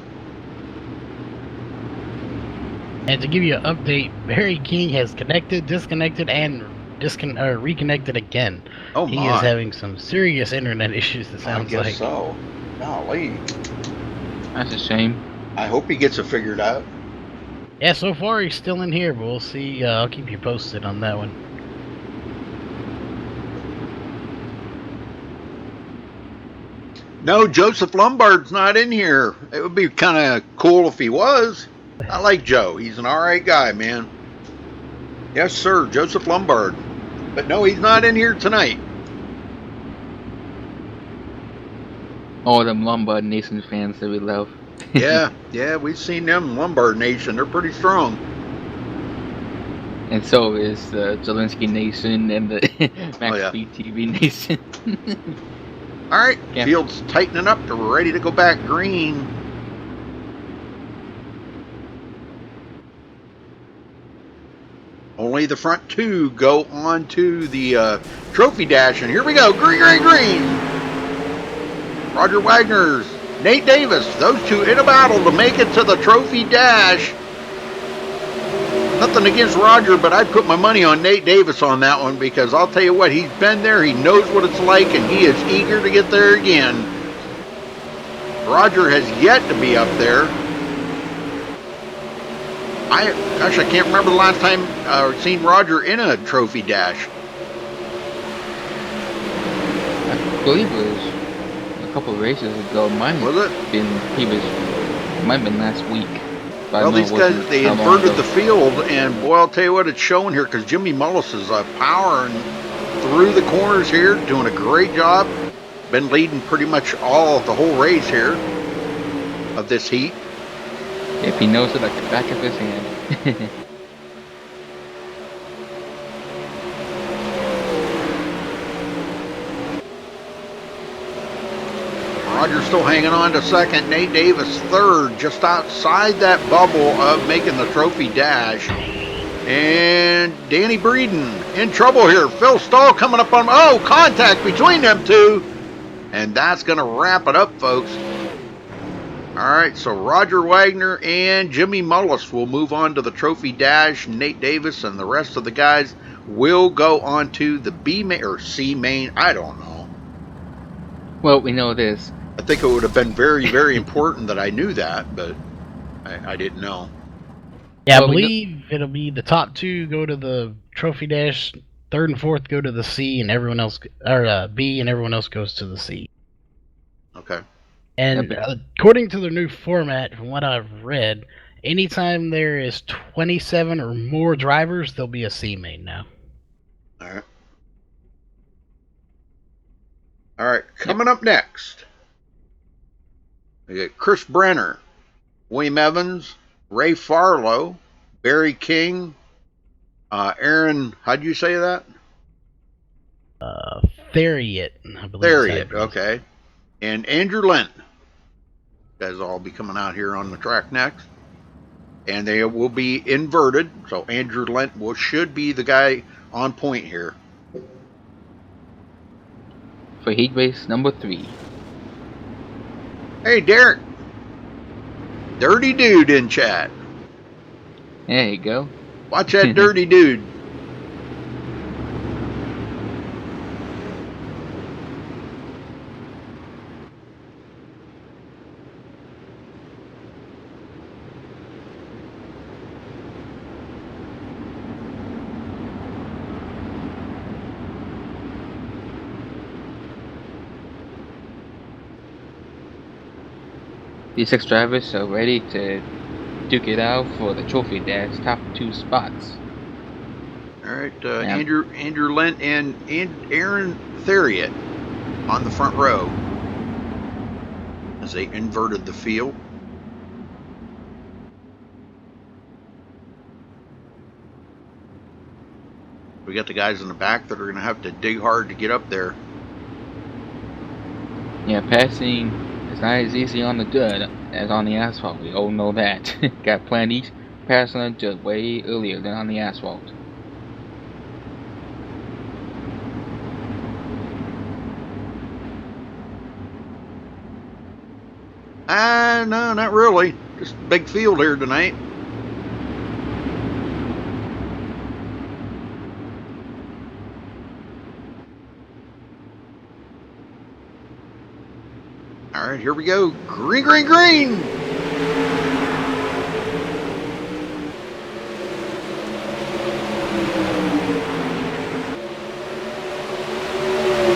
And to give you an update, Barry King has connected, disconnected, and reconnected again. Oh He my. is having some serious internet issues, it I sounds guess like. so. Golly. That's a shame. I hope he gets it figured out. Yeah, so far he's still in here, but we'll see. I'll keep you posted on that one. No, Joseph Lombard's not in here. It would be kind of cool if he was. I like Joe. He's an alright guy, man. Yes, sir, Joseph Lombard. But no, he's not in here tonight. All them Lombard Nation fans that we love. Yeah, we've seen them Lombard Nation. They're pretty strong. And so is the Zelensky Nation and the MaxSpeedTV Nation. All right, Yeah. field's tightening up. They're ready to go back green. Only the front two go on to the trophy dash, and here we go. Green, green, green. Roger Wagner's, Nate Davis, those two in a battle to make it to the trophy dash. Nothing against Roger, but I'd put my money on Nate Davis on that one, because I'll tell you what, he's been there, he knows what it's like, and he is eager to get there again. Roger has yet to be up there. Gosh, I can't remember the last time I've seen Roger in a trophy dash. I believe it was a couple of races ago. Mine Was it? might have been last week. But Well, I know these it guys, wasn't they how long inverted ago. the field, and boy, I'll tell you what, it's showing here, because Jimmy Mullis is powering through the corners here, doing a great job. Been leading pretty much the whole race here of this heat. If he knows it like the back of his hand. Roger's still hanging on to second. Nate Davis third, just outside that bubble of making the trophy dash. And Danny Breeden in trouble here. Phil Stahl coming up on, contact between them two. And that's going to wrap it up, folks. All right, so Roger Wagner and Jimmy Mullis will move on to the trophy dash. Nate Davis and the rest of the guys will go on to the B main or C main. I don't know. Well, we know this. I think it would have been very, very important that I knew that, but I didn't know. Yeah, Well, I believe it'll be the top two go to the trophy dash, third and fourth go to the C, and everyone else, or B, and everyone else goes to the C. Okay. And Okay. according to the new format, from what I've read, anytime there is 27 or more drivers, there'll be a C main now. All right. All right. Coming up next, we got Chris Brenner, William Evans, Ray Farlow, Barry King, Aaron. How'd you say that? Theriot, I believe. There is he how is. it goes. Okay. And Andrew Lent. Guys will all be coming out here on the track next. And they will be inverted. So Andrew Lent should be the guy on point here. For heat race number 3. Hey, Derek. Dirty dude in chat. There you go. Watch that dirty dude. These 6 drivers are ready to duke it out for the trophy dash top 2 spots. All right, Andrew Lent and Aaron Theriot on the front row as they inverted the field. We got the guys in the back that are going to have to dig hard to get up there. Yeah, passing is not as easy on the dirt as on the asphalt. We all know that. Got plenty passing on the dirt way earlier than on the asphalt. No, not really. Just a big field here tonight. All right, here we go. Green, green, green.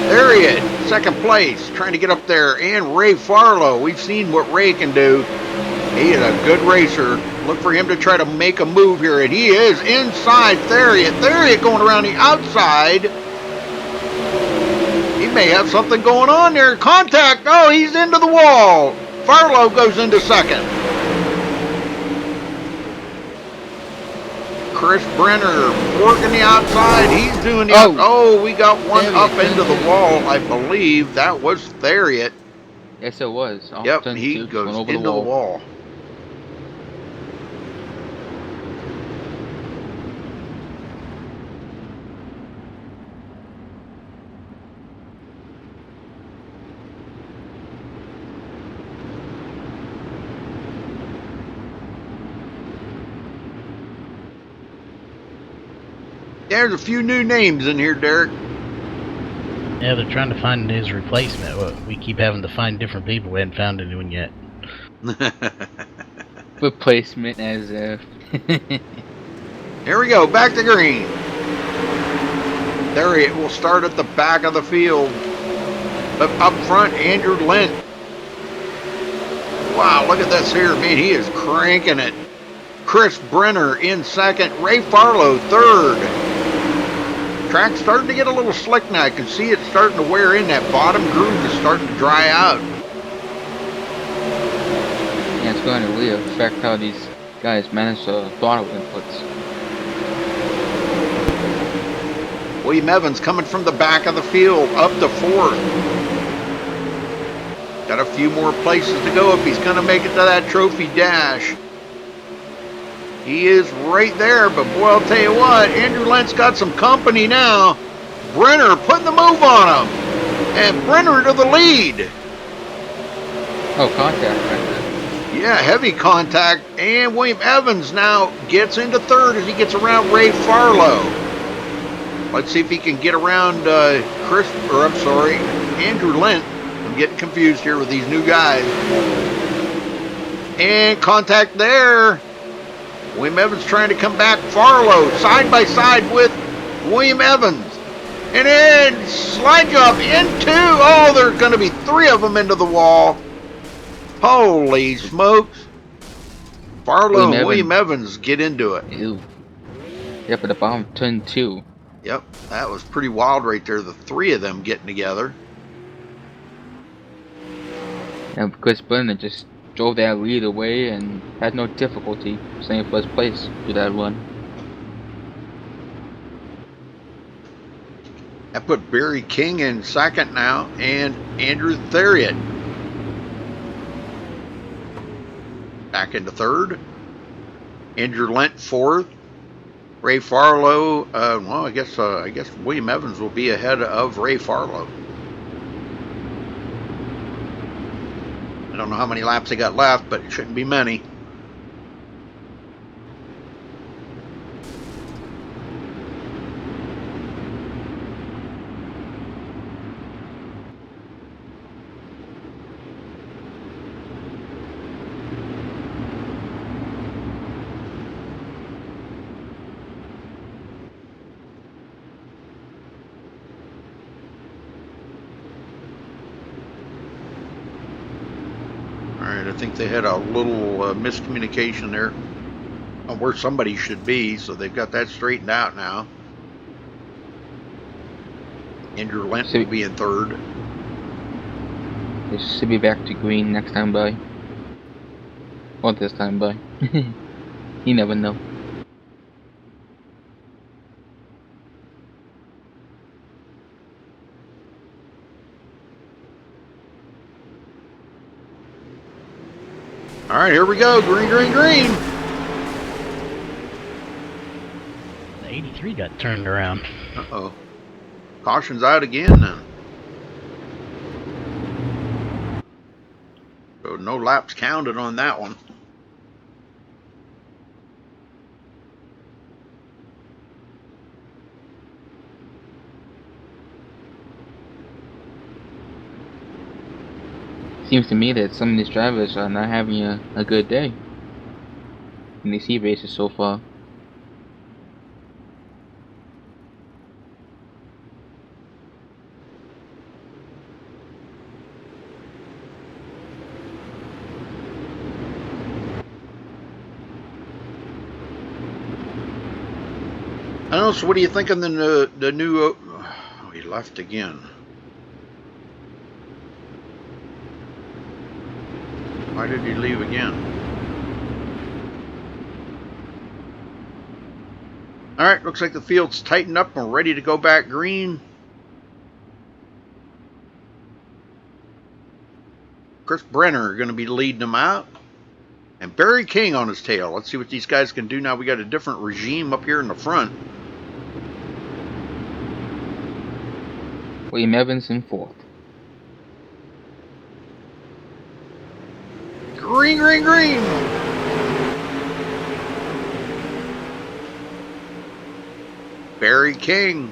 There he is, second place, trying to get up there. And Ray Farlow, we've seen what Ray can do. He is a good racer. Look for him to try to make a move here, and he is inside Theriot. Theriot going around the outside. He may have something going on there. Contact. Oh, he's into the wall. Farlow goes into second. Chris Brenner working the outside. He's doing the oh, we got one up into the wall, I believe. That was Theriot. Yes, it was. Yep, he goes into the wall. There's a few new names in here, Derek. Yeah, they're trying to find his replacement. Well, we keep having to find different people. We haven't found anyone yet. Replacement as if. Here we go, back to green. There it will start at the back of the field. Up front, Andrew Lent. Wow, look at this here, man. He is cranking it. Chris Brenner in second. Ray Farlow third. Track's starting to get a little slick now. I can see it starting to wear in. That bottom groove is starting to dry out. Yeah, it's going to really affect how these guys manage the throttle inputs. William Evans coming from the back of the field up to fourth. Got a few more places to go if he's going to make it to that trophy dash. He is right there, but boy, I'll tell you what, Andrew Lent's got some company now. Brenner putting the move on him. And Brenner to the lead. Oh, contact right there. Yeah, heavy contact. And William Evans now gets into third as he gets around Ray Farlow. Let's see if he can get around Andrew Lent. I'm getting confused here with these new guys. And contact there. William Evans trying to come back. Farlow side by side with William Evans. And then slide job into. Oh, there's going to be three of them into the wall. Holy smokes. Farlow and William Evans get into it. Ew. Yep, at the bottom, turn 2. Yep, that was pretty wild right there. The three of them getting together. And Chris Brennan just drove that lead away and had no difficulty staying first place through that run. I put Barry King in second now and Andrew Theriot back into third. Andrew Lent fourth. Ray Farlow, well, I guess William Evans will be ahead of Ray Farlow. I don't know how many laps they got left, but it shouldn't be many. think they had a little miscommunication there on where somebody should be, so they've got that straightened out now. Andrew Lent will be in third. They should be back to green next time by. Or this time by. You never know. All right, here we go. Green, green, green. The 83 got turned around. Uh-oh. Caution's out again then. So no laps counted on that one. Seems to me that some of these drivers are not having a good day in these heat races so far. I don't know, so what do you think of the new... Oh, he left again. Why did he leave again? Alright, looks like the field's tightened up and ready to go back green. Chris Brenner going to be leading them out. And Barry King on his tail. Let's see what these guys can do now. We got a different regime up here in the front. William Evans in fourth. Green, green, green. Barry King.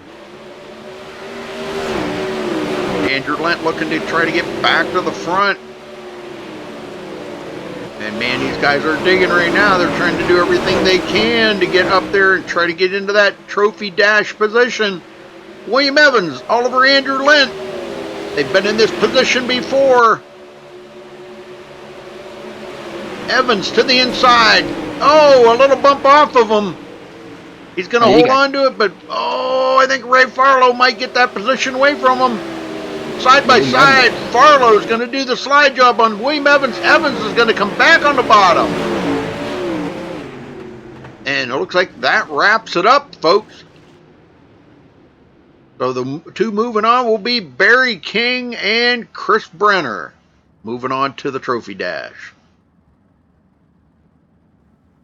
Andrew Lent looking to try to get back to the front. And man, these guys are digging right now. They're trying to do everything they can to get up there and try to get into that trophy dash position. William Evans, Oliver Andrew Lent. They've been in this position before. Evans to the inside. Oh, a little bump off of him. He's going to hold on to it, but oh, I think Ray Farlow might get that position away from him. Side by side, Farlow's going to do the slide job on William Evans. Evans is going to come back on the bottom. And it looks like that wraps it up, folks. So the two moving on will be Barry King and Chris Brenner. Moving on to the trophy dash.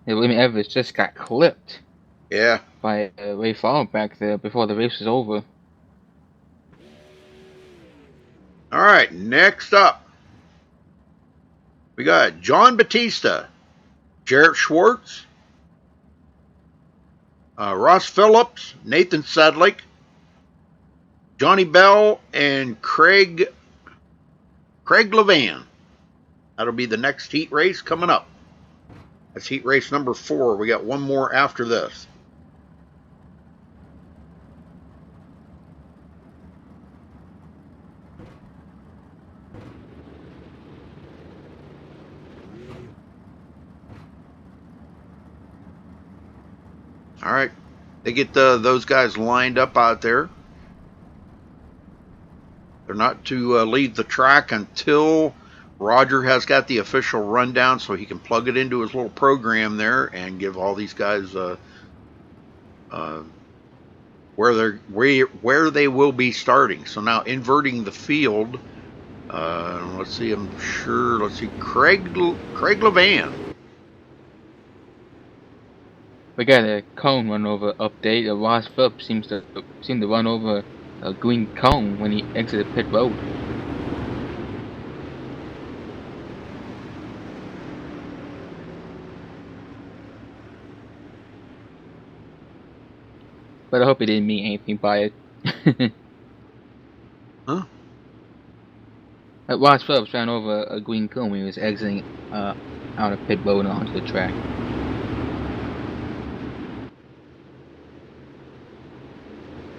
Yeah, William Evans just got clipped. Yeah. By Ray Farlow back there before the race was over. All right, next up, we got John Batista, Jarrett Schwartz, Ross Phillips, Nathan Sedlick, Johnny Bell, and Craig Levan. That'll be the next heat race coming up. That's heat race number 4. We got one more after this. All right, they get those guys lined up out there. They're not to leave the track until Roger has got the official rundown, so he can plug it into his little program there and give all these guys where they will be starting. So now inverting the field. Let's see. I'm sure. Let's see. Craig Levan. We got a cone run over update. Ross Phillips seemed to run over a green cone when he exited pit road. But I hope he didn't mean anything by it. Huh? Ross Phillips ran over a green cone when he was exiting out of pit road and onto the track.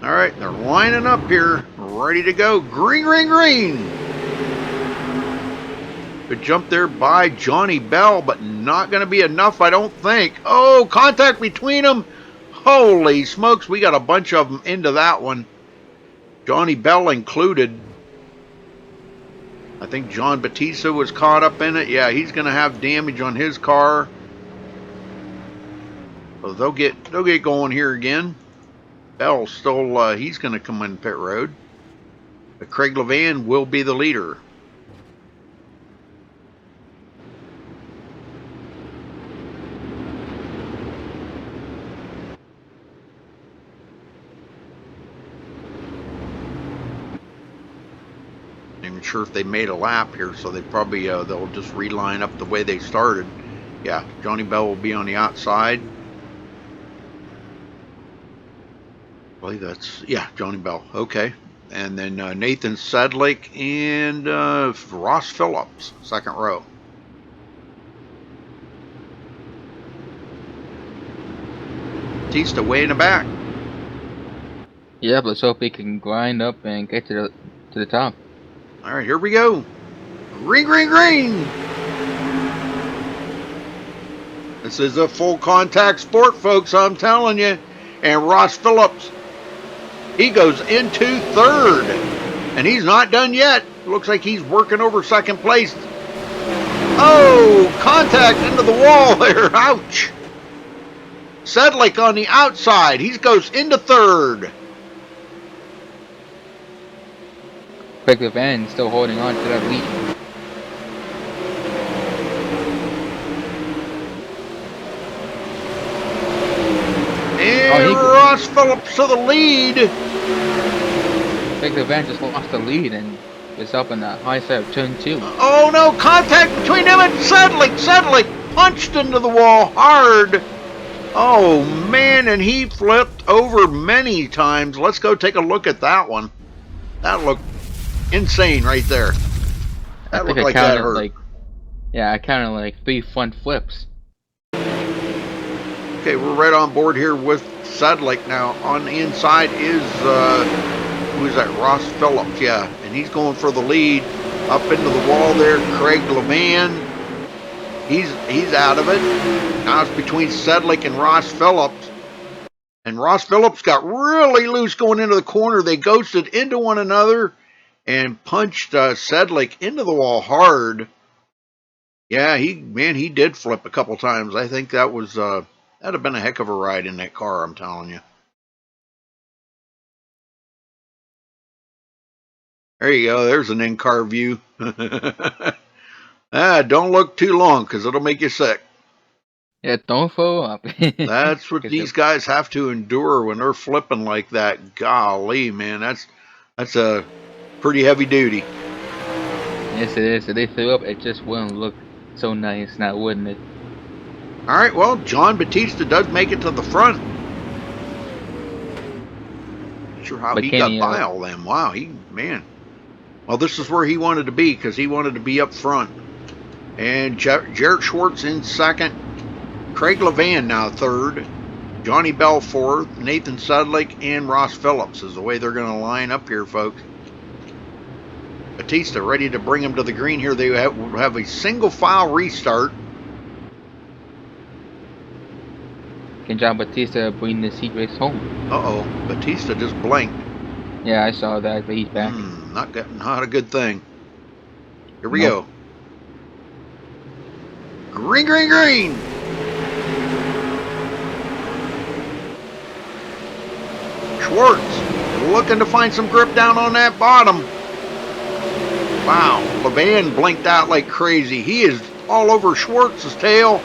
All right, they're lining up here, ready to go. Green, green, green. Good jump there by Johnny Bell, but not going to be enough, I don't think. Oh, contact between them. Holy smokes, we got a bunch of them into that one. Johnny Bell included. I think John Batista was caught up in it. Yeah, he's going to have damage on his car. So they'll get going here again. Bell still, he's going to come in pit road. But Craig Levan will be the leader. Not even sure if they made a lap here, so they probably they'll just reline up the way they started. Yeah, Johnny Bell will be on the outside. I believe that's, yeah, Johnny Bell. Okay. And then Nathan Sedlick and Ross Phillips, second row. Batista way in the back. Yeah, but let's hope he can grind up and get to the top. All right, here we go. Green, green, green. This is a full contact sport, folks, I'm telling you. And Ross Phillips, he goes into third. And he's not done yet. Looks like he's working over second place. Oh, contact into the wall there. Ouch. Sedlick on the outside. He goes into third. Craig Levan still holding on to that lead. And Ross Phillips to the lead. Craig Levan just lost the lead and is up in the high side of turn 2. Oh no, contact between him and Sedlick. Sedlick punched into the wall hard. Oh man, and he flipped over many times. Let's go take a look at that one. That looked insane right there. That looked like that hurt. I counted like 3 front flips. Okay, we're right on board here with Sedlick now. On the inside is, who is that? Ross Phillips, yeah. And he's going for the lead. Up into the wall there, Craig Levan. He's out of it. Now it's between Sedlick and Ross Phillips. And Ross Phillips got really loose going into the corner. They ghosted into one another and punched Sedlick into the wall hard. Yeah, he did flip a couple times. I think that was that'd have been a heck of a ride in that car, I'm telling you. There you go. There's an in-car view. Don't look too long because it'll make you sick. Yeah, don't throw up. That's what these guys have to endure when they're flipping like that. Golly, man, that's a pretty heavy duty. Yes, it is. If they threw up, it just wouldn't look so nice now, wouldn't it? All right, well, John Batista does make it to the front. Not sure how he got by all them. Wow, man. Well, this is where he wanted to be because he wanted to be up front. And Jarrett Schwartz in second. Craig Levan now third. Johnny Bell fourth. Nathan Sedlick and Ross Phillips is the way they're going to line up here, folks. Batista ready to bring him to the green here. They have a single file restart. Can John Batista bring this heat race home? Uh-oh. Batista just blinked. Yeah, I saw that, but he's back. Not a good thing. Here we go. Green, green, green. Schwartz looking to find some grip down on that bottom. Wow, Levan blinked out like crazy. He is all over Schwartz's tail.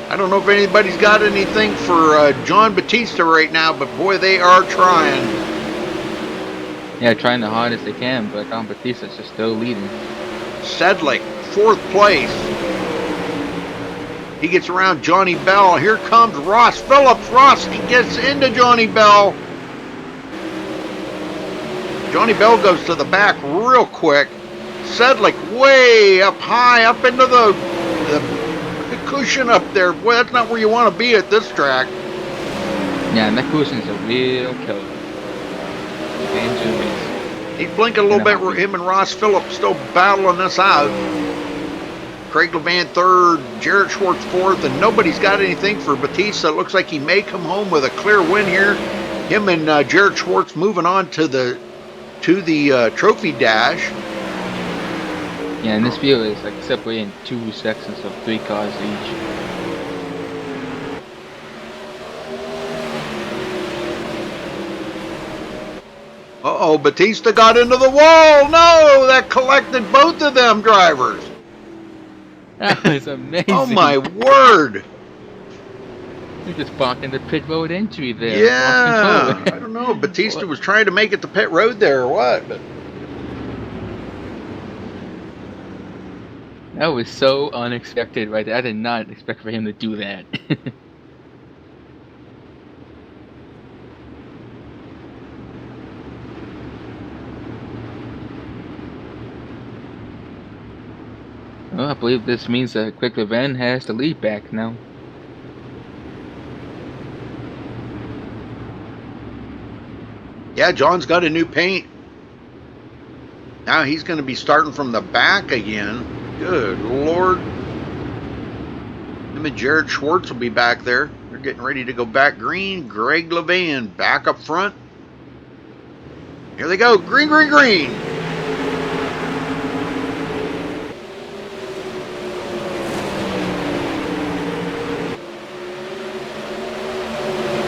I don't know if anybody's got anything for John Batista right now, but boy, they are trying. Yeah, trying the hardest they can, but John Batista's just still leading. Sedlick, fourth place. He gets around Johnny Bell. Here comes Ross Phillips. Ross, he gets into Johnny Bell. Johnny Bell goes to the back real quick. Sedlick way up high, up into the cushion up there. Boy, that's not where you want to be at this track. Yeah, and that cushion's a real killer. He's blinking a little bit. Where him and Ross Phillips still battling this out. Craig Levan third, Jared Schwartz fourth, and nobody's got anything for Batista. It looks like he may come home with a clear win here. Him and Jared Schwartz moving on to the trophy dash. Yeah, and this field is like separated in 2 sections of 3 cars each. Uh-oh, Batista got into the wall. No, that collected both of them drivers. That was amazing. Oh my word. You just blocked in the pit road entry there. Yeah, I don't know. Batista was trying to make it to pit road there or what, but that was so unexpected right there. I did not expect for him to do that. Well, I believe this means that Quick Levan has the lead back now. yeah, John's got a new paint. Now he's going to be starting from the back again. Good Lord. Him and Jared Schwartz will be back there. They're getting ready to go back green. Greg Levan back up front. Here they go. Green, green, green.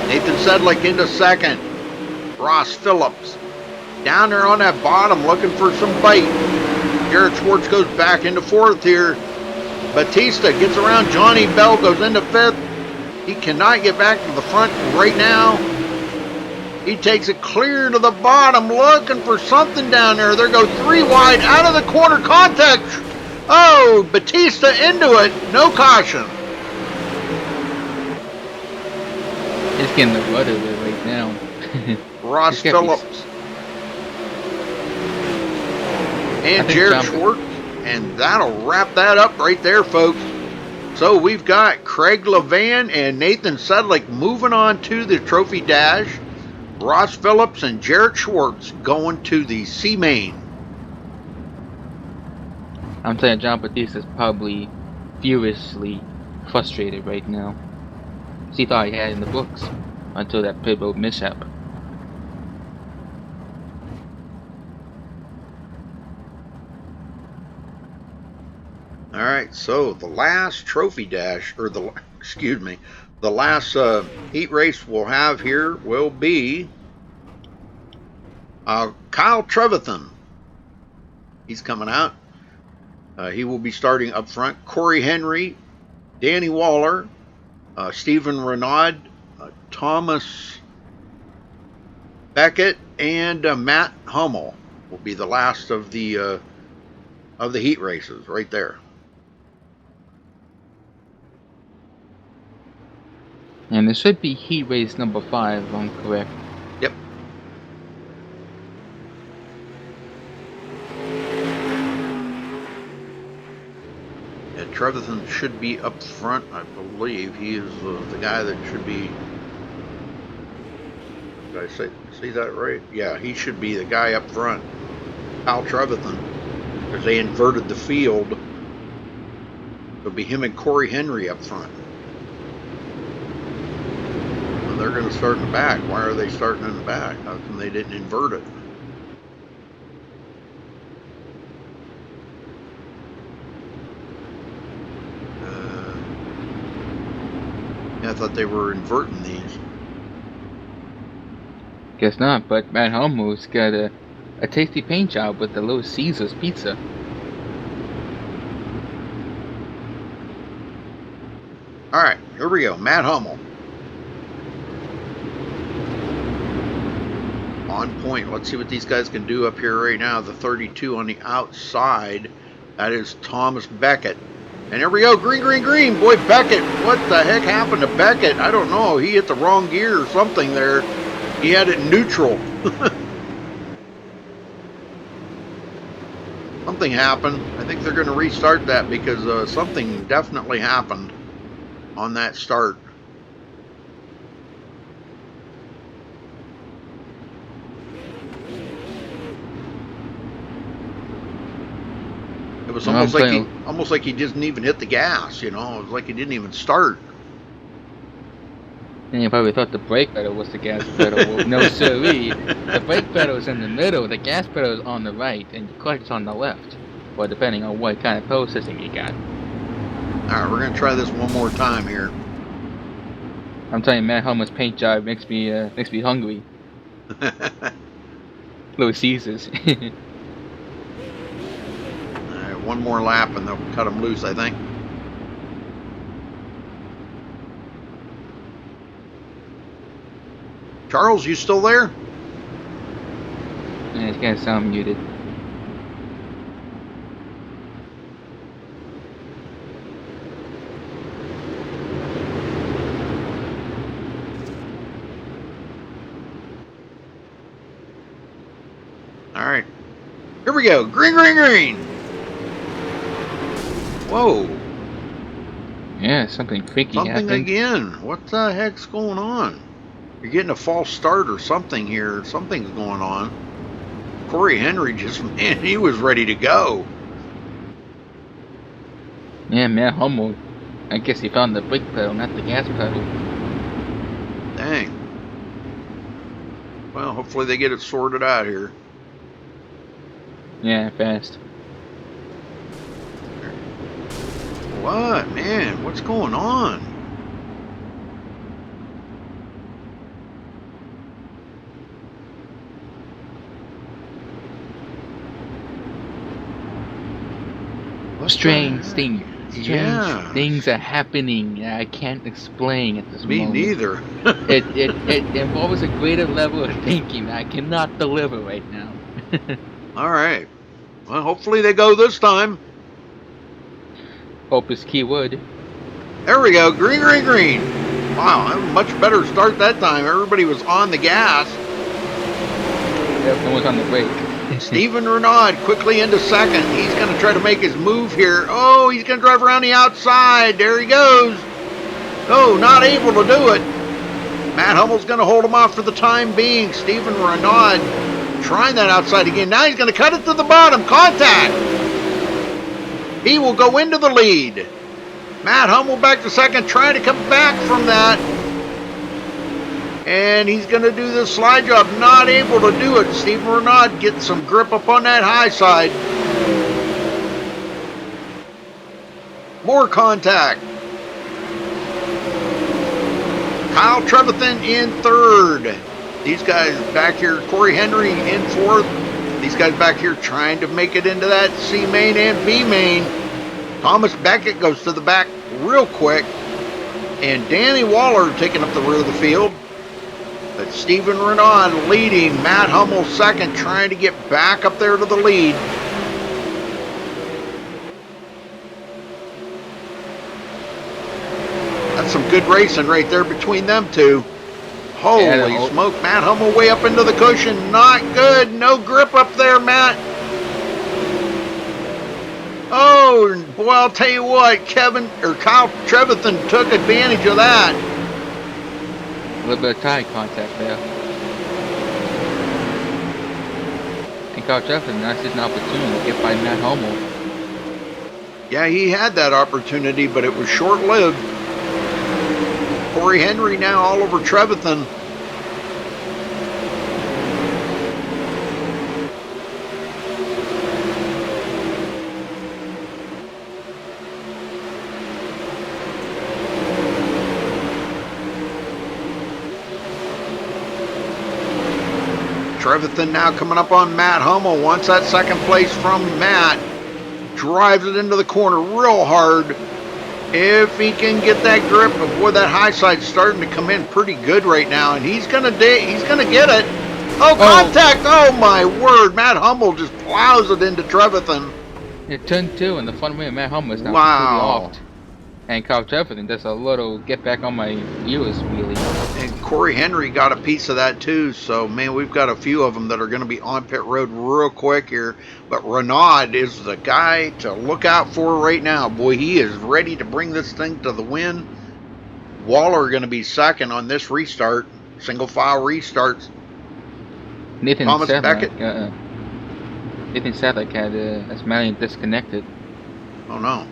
Nathan Sedlick into second. Ross Phillips down there on that bottom looking for some bite. Jared Schwartz goes back into fourth here. Batista gets around. Johnny Bell goes into fifth. He cannot get back to the front right now. He takes it clear to the bottom looking for something down there. There goes 3 wide out of the corner contact. Oh, Batista into it. No caution. He's getting the rudder of it right now. Ross Phillips and Jared Schwartz, and that'll wrap that up right there, folks. So we've got Craig Levan and Nathan Sedlick moving on to the trophy dash. Ross Phillips and Jared Schwartz going to the C-Main. I'm telling you, John Batista's probably furiously frustrated right now. He thought he had it in the books until that pit road mishap. All right, so the last trophy dash, or the last heat race we'll have here will be Kyle Trevathan. He's coming out. He will be starting up front. Corey Henry, Danny Waller, Stephen Renaud, Thomas Beckett, and Matt Hummel will be the last of the heat races right there. And this should be heat race number 5, if I'm correct. Yep. Yeah, Trevathan should be up front, I believe. He is the guy that should be. Did I see that right? Yeah, he should be the guy up front. Kyle Trevathan. Because they inverted the field. It'll be him and Corey Henry up front. They're going to start in the back. Why are they starting in the back? How come they didn't invert it? Yeah, I thought they were inverting these. Guess not, but Matt Hummel's got a tasty paint job with the Little Caesars pizza. Alright, here we go. Matt Hummel. On point. Let's see what these guys can do up here right now. The 32 on the outside. That is Thomas Beckett. And here we go. Green, green, green. Boy, Beckett. What the heck happened to Beckett? I don't know. He hit the wrong gear or something there. He had it neutral. Something happened. I think they're going to restart that because something definitely happened on that start. was No, almost I'm like playing. he didn't even hit the gas. You know, it was like he didn't even start. And you probably thought the brake pedal was the gas pedal. Well, no siree. The brake pedal is in the middle, the gas pedal is on the right, and the clutch is on the left. Well, depending on what kind of processing you got. Alright, we're going to try this one more time here. I'm telling you, Matt Hummer's paint job makes me hungry. Little Caesars. Alright, one more lap and they'll cut him loose, I think. Charles, you still there? Yeah, it's gonna sound muted. Alright. Here we go. Green, green, green. Whoa. Yeah, something freaky Something happened. again. What the heck's going on? You're getting a false start or something here. Something's going on. Corey Henry just, man, he was ready to go. Yeah, Matt Hummel. I guess he found the brake pedal, not the gas pedal. Dang. Well, hopefully they get it sorted out here. Yeah, fast. What, man? What's going on? Strange Yeah. things are happening. I can't explain at this Me moment. neither. It involves a greater level of thinking I cannot deliver right now. All right. Well, hopefully they go this time. Hope is keyword. There we go. Green, green, green. Wow, that was a much better start that time. Everybody was on the gas. Yep, someone's on the brake. Stephen Renaud quickly into second. He's going to try to make his move here. Oh, he's going to drive around the outside. There he goes. Oh, not able to do it. Matt Hummel's going to hold him off for the time being. Stephen Renaud trying that outside again. Now he's going to cut it to the bottom. Contact. He will go into the lead. Matt Hummel back to second, trying to come back from that. And he's going to do the slide job. Not able to do it. Stephen Renaud getting some grip up on that high side. More contact. Kyle Trevethan in third. These guys back here, Corey Henry in fourth. These guys back here trying to make it into that C main and B main. Thomas Beckett goes to the back real quick. And Danny Waller taking up the rear of the field. But Stephen Renaud leading, Matt Hummel second, trying to get back up there to the lead. That's some good racing right there between them two. Holy smoke, Matt Hummel way up into the cushion. Not good, no grip up there, Matt. Oh, boy, I'll tell you what, Kyle Trevethan took advantage of that. A little bit of tire contact there. And Kyle Jefferson, that's just an opportunity to get by Matt Hummel. Yeah, he had that opportunity, but it was short-lived. Corey Henry now all over Trevethan. Trevethan now coming up on Matt Hummel. Wants that second place from Matt. Drives it into the corner real hard. If he can get that grip, boy, that high side's starting to come in pretty good right now, and he's gonna get it. Oh, contact! Oh my word! Matt Hummel just plows it into Trevethan. Yeah, turn two, and the front wheel of Matt Hummel is now Wow. completely off. And Kyle Jefferson does a little get back on my viewers wheelie. And Corey Henry got a piece of that too. So, man, we've got a few of them that are going to be on pit road real quick here. But Renaud is the guy to look out for right now. Boy, he is ready to bring this thing to the win. Waller going to be second on this restart. Single file restarts. Nathan Thomas Beckett. Nathan Sadek had as Marion disconnected. Oh no.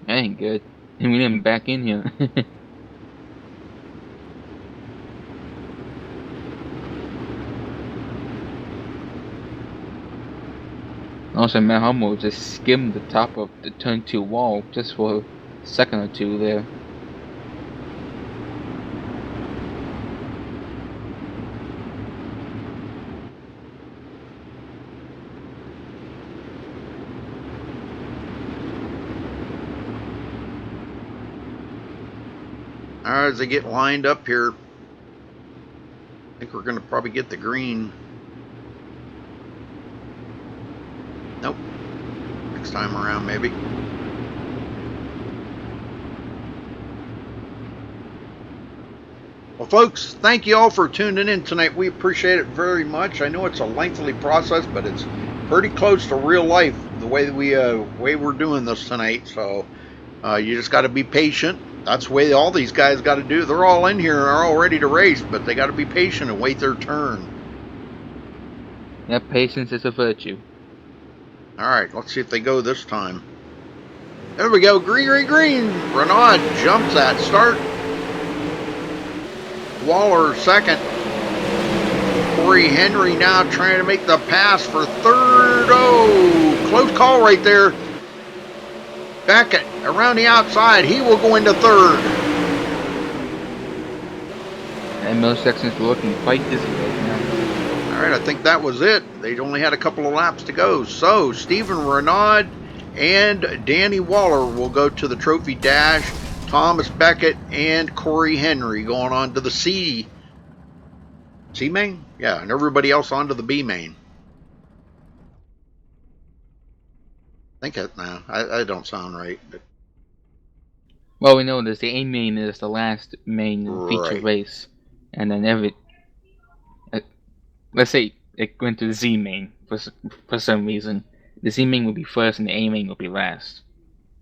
That ain't good. And we didn't back in here. Also, Matt Hummel just skimmed the top of the turn 2 wall just for a second or two there. All right, as they get lined up here, I think we're going to probably get the green. Nope. Next time around, maybe. Well, folks, thank you all for tuning in tonight. We appreciate it very much. I know it's a lengthy process, but it's pretty close to real life the way we're doing this tonight. So you just got to be patient. That's the way all these guys got to do. They're all in here and are all ready to race, but they got to be patient and wait their turn. Yeah, patience is a virtue. All right, let's see if they go this time. There we go. Green, green, green. Renaud jumps at start. Waller second. Corey Henry now trying to make the pass for third. Oh, close call right there. Beckett around the outside. He will go into third. And Miller section's looking quite dizzy right now. All right, I think that was it. They only had a couple of laps to go. So Stephen Renaud and Danny Waller will go to the Trophy Dash. Thomas Beckett and Corey Henry going on to the C main? Yeah, and everybody else onto the B main. I think I don't sound right. But... Well, we know this. The A main is the last main feature Right. race. And then let's say it went to the Z main for some reason. The Z main will be first and the A main will be last.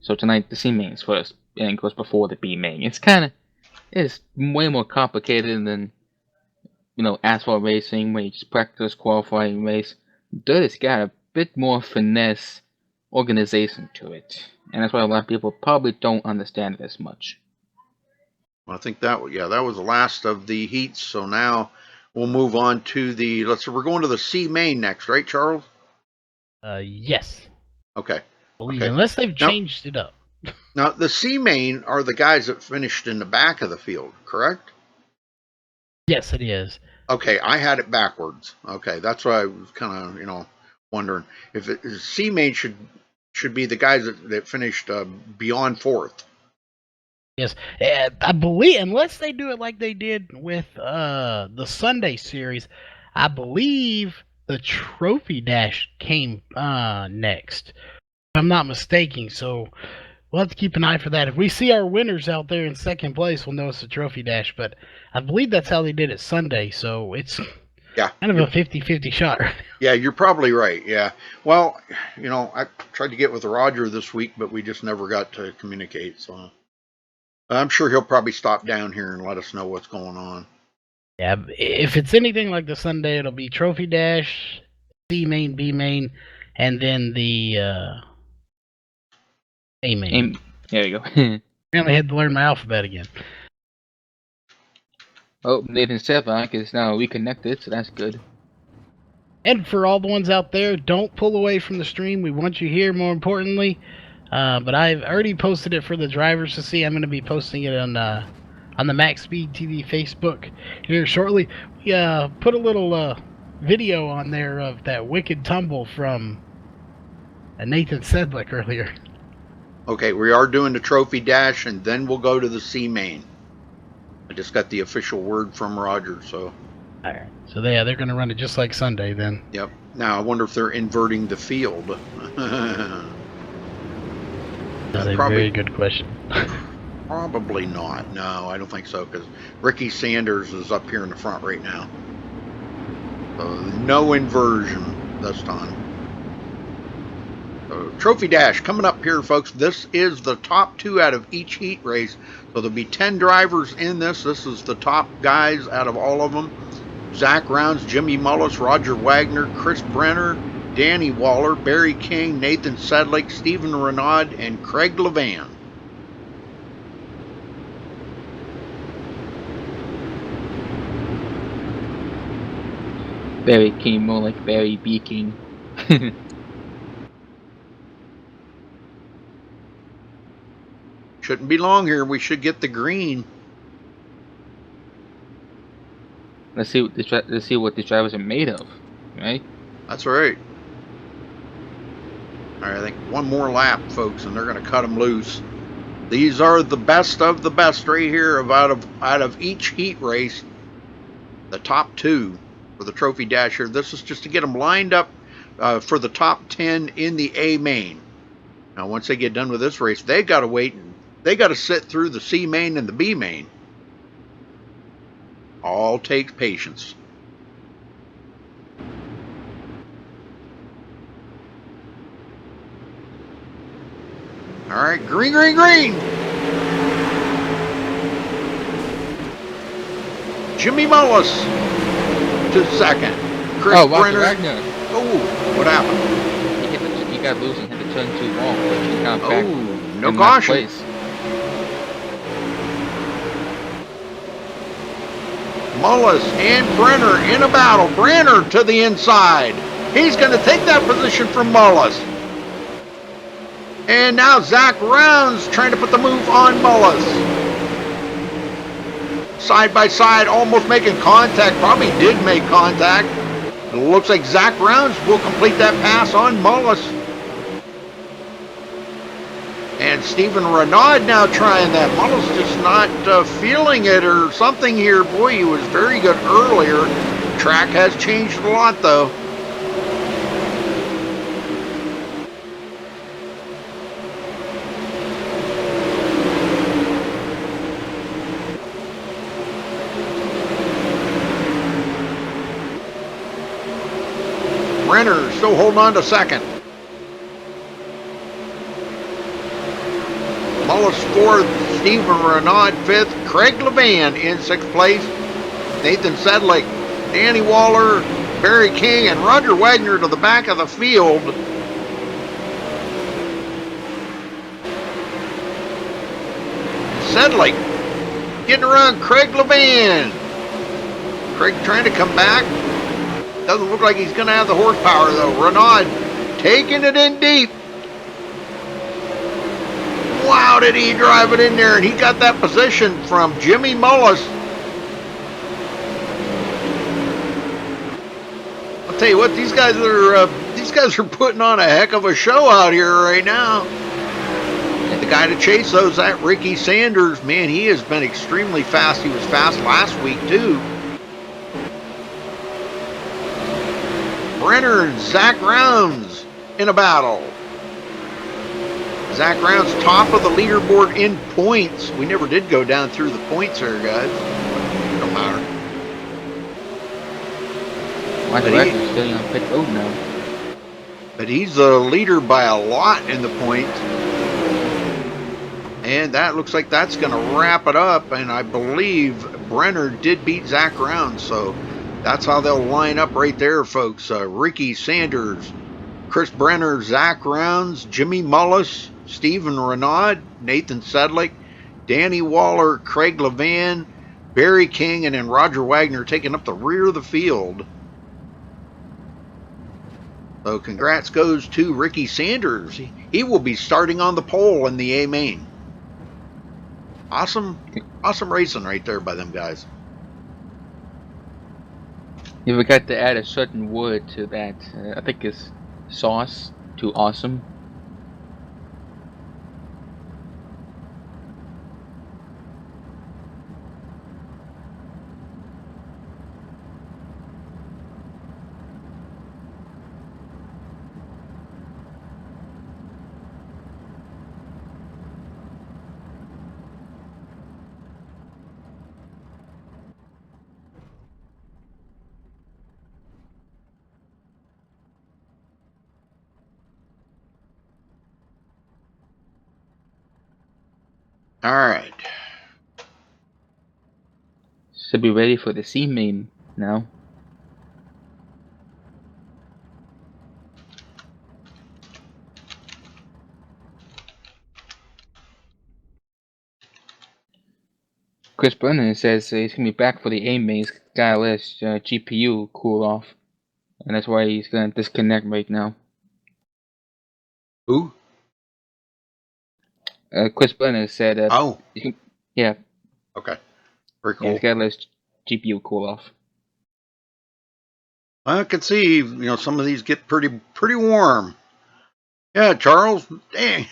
So tonight the C main is first and it goes before the B main. It's way more complicated than, asphalt racing where you just practice, qualify, and race. Dirt has got a bit more finesse organization to it. And that's why a lot of people probably don't understand it as much. Well, I think that was the last of the heats. So now we'll move on to we're going to the C main next, right, Charles? Yes. Okay. Unless they've changed it up. Now, the C main are the guys that finished in the back of the field, correct? Yes, it is. Okay, I had it backwards. Okay, that's why I was kind of, wondering if C main should be the guys that finished beyond fourth. Yes, I believe, unless they do it like they did with the Sunday series, I believe the Trophy Dash came next. If I'm not mistaken, so we'll have to keep an eye for that. If we see our winners out there in second place, we'll know it's the Trophy Dash, but I believe that's how they did it Sunday, so it's kind of a 50-50 shot. Yeah, you're probably right, yeah. Well, I tried to get with Roger this week, but we just never got to communicate, so I'm sure he'll probably stop down here and let us know what's going on. Yeah, if it's anything like the Sunday, it'll be Trophy Dash, C main, B main, and then the A main. There you go. Apparently had to learn my alphabet again. Oh, Nathan Sevak is now reconnected, so that's good. And for all the ones out there, don't pull away from the stream. We want you here, more importantly. But I've already posted it for the drivers to see. I'm going to be posting it on the MaxSpeedTV Facebook here shortly. We put a little video on there of that wicked tumble from Nathan Sedlick earlier. Okay, we are doing the Trophy Dash, and then we'll go to the C main. I just got the official word from Roger, so. All right. So they're going to run it just like Sunday then. Yep. Now I wonder if they're inverting the field. That's a very good question. Probably not. No, I don't think so, because Ricky Sanders is up here in the front right now. So no inversion this time. Trophy Dash coming up here, folks. This is the top two out of each heat race. So there'll be 10 drivers in this. This is the top guys out of all of them. Zach Rounds, Jimmy Mullis, Roger Wagner, Chris Brenner, Danny Waller, Barry King, Nathan Sedlick, Stephen Renaud, and Craig Levan. Barry King, more like Barry B. King. Shouldn't be long here. We should get the green. Let's see what these drivers are made of, right? That's right. All right, I think one more lap, folks, and they're going to cut them loose. These are the best of the best right here out of each heat race. The top 2 for the Trophy Dash here. This is just to get them lined up for the top 10 in the A main. Now, once they get done with this race, they got to wait. They got to sit through the C main and the B main. All takes patience. All right, green, green, green. Jimmy Mullis to second. Chris Roger Brenner. Wagner. Oh, what happened? He got loose and had to turn 2 long, but he got back No in last caution. place. Mullis and Brenner in a battle. Brenner to the inside. He's going to take that position from Mullis. And now Zach Rounds trying to put the move on Mullis. Side by side, almost making contact. Probably did make contact. It looks like Zach Rounds will complete that pass on Mullis. And Stephen Renaud now trying that. Mullis just not feeling it or something here. Boy, he was very good earlier. Track has changed a lot, though. Brenner still holding on to second. Mullis fourth, Stephen Renaud fifth, Craig Levan in sixth place, Nathan Sedlick, Danny Waller, Barry King, and Roger Wagner to the back of the field. Sedlick getting around Craig Levan. Craig trying to come back. Doesn't look like he's going to have the horsepower, though. Renaud taking it in deep. Wow, did he drive it in there, and he got that position from Jimmy Mullis. I'll tell you what, these guys are putting on a heck of a show out here right now. And the guy to chase those, that Ricky Sanders, man, he has been extremely fast. He was fast last week too. Brenner and Zach Rounds in a battle. Zach Rounds top of the leaderboard in points. We never did go down through the points there, guys. Don't matter. Michael Wagner's still on pit road now. But he's the leader by a lot in the points. And that looks like that's going to wrap it up. And I believe Brenner did beat Zach Rounds. So that's how they'll line up right there, folks. Ricky Sanders, Chris Brenner, Zach Rounds, Jimmy Mullis, Stephen Renaud, Nathan Sedlick, Danny Waller, Craig Levan, Barry King, and then Roger Wagner taking up the rear of the field. So congrats goes to Ricky Sanders. He will be starting on the pole in the A main. Awesome racing right there by them guys. You forgot to add a certain word to that. I think it's sauce to awesome. All right. Should be ready for the C main now. Chris Brennan says he's gonna be back for the A main. He's gotta let his GPU cool off, and that's why he's gonna disconnect right now. Who? Chris Brennan said, Oh, yeah, okay. Very yeah, he's cool. gotta let his GPU cool off. I can see, some of these get pretty warm. Yeah, Charles, dang.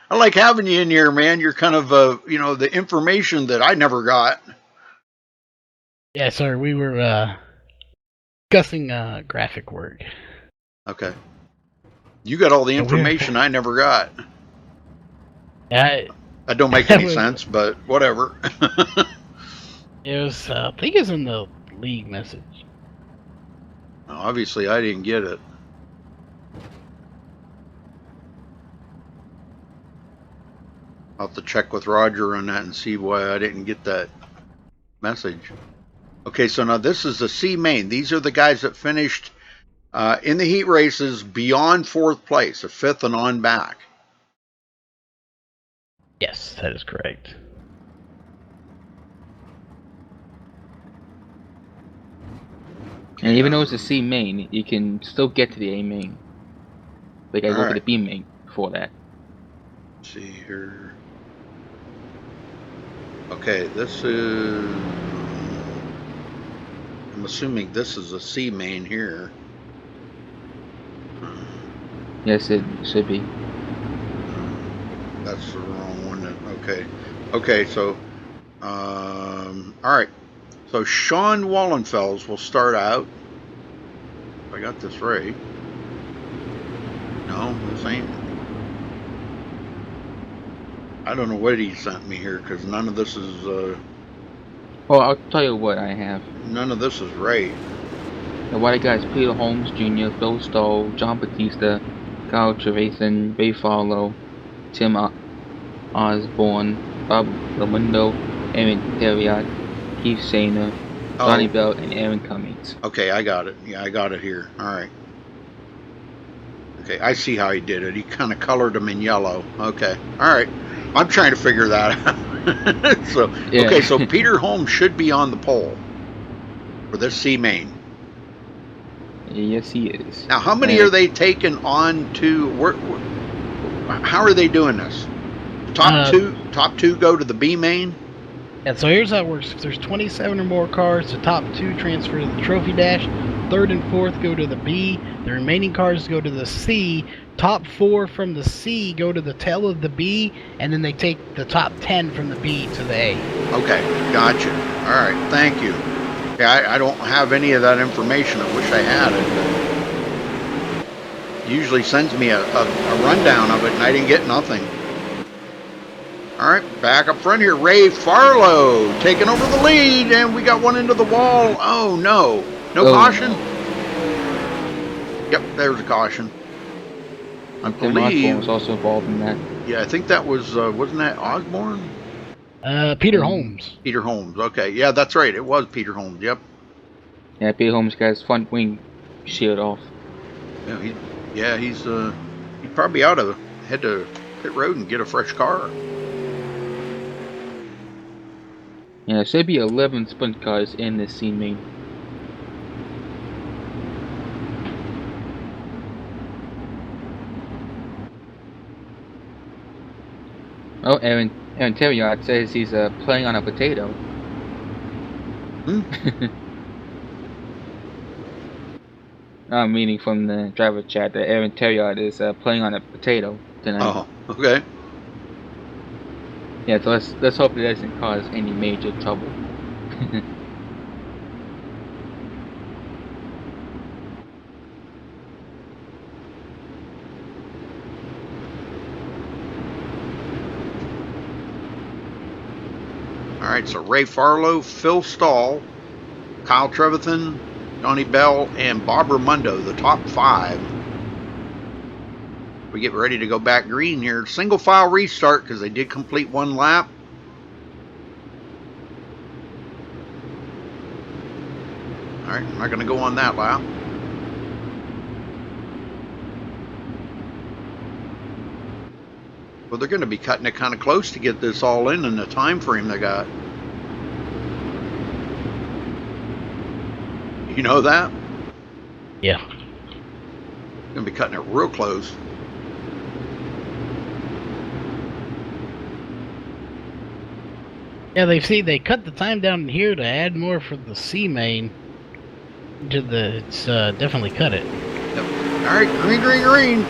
I like having you in here, man. You're kind of, the information that I never got. Yeah, sorry, we were discussing graphic work. Okay. You got all the Yeah, information I never got. Yeah, That don't make any sense, but whatever. it was, I think it was in the league message. Obviously, I didn't get it. I'll have to check with Roger on that and see why I didn't get that message. Okay, so now this is the C main. These are the guys that finished in the heat races beyond 4th place, a 5th and on back. Yes, that is correct. And even though it's a C main, you can still get to the A main. They gotta go to the B main before that. Let's see here. Okay, this is... I'm assuming this is a C main here. Yes, it should be. That's the wrong one. Okay. Okay, so... alright. So Sean Wallenfels will start out. If I got this right. No, this ain't. I don't know what he sent me here because none of this is. Well, I'll tell you what I have. None of this is right. The white guys: Peter Holmes Jr., Bill Stoll, John Batista, Kyle Trevathan, Ray Farlow, Tim Osborne, Bob Lamundo, Aaron Terriot, Keith Sainer, Johnny Bell, and Aaron Cummings. Okay, I got it. Yeah, I got it here. All right. Okay, I see how he did it. He kind of colored them in yellow. Okay. All right. I'm trying to figure that out. So, yeah. Okay, so Peter Holmes should be on the pole for this C main. Yes, he is. Now, how many are they taking on to? How are they doing this? Top two go to the B main. And so here's how it works. If there's 27 or more cars, the top 2 transfer to the trophy dash. 3rd and 4th go to the B. The remaining cars go to the C. Top 4 from the C go to the tail of the B, and then they take the top 10 from the B to the A. Okay, gotcha. All right, thank you. Yeah, I don't have any of that information. I wish I had it. It usually sends me a rundown of it, and I didn't get nothing. All right, back up front here, Ray Farlow taking over the lead, and we got one into the wall. Oh, no. No caution? Yep, there's a caution. I believe... Osborne was also involved in that. Yeah, I think that was, wasn't that Osborne? Peter Holmes. Peter Holmes, okay. Yeah, that's right. It was Peter Holmes, yep. Yeah, Peter Holmes got his front wing sheared off. Yeah, he's probably ought to head to pit road and get a fresh car. Yeah, there should be 11 sprint cars in this C main. Oh, Aaron Terriot says he's playing on a potato. Meaning from the driver chat that Aaron Terriot is playing on a potato tonight. Oh, okay. Yeah, so let's hope it doesn't cause any major trouble. All right, so Ray Farlow, Phil Stahl, Kyle Trevathan, Johnny Bell, and Bob Ramundo, the top 5. We get ready to go back green here. Single file restart because they did complete 1 lap. All right, I'm not going to go on that lap. Well, they're going to be cutting it kind of close to get this all in the time frame they got. You know that? Yeah. Going to be cutting it real close. Yeah, they cut the time down here to add more for the C main. It's definitely cut it. Yep. All right, green, green, green.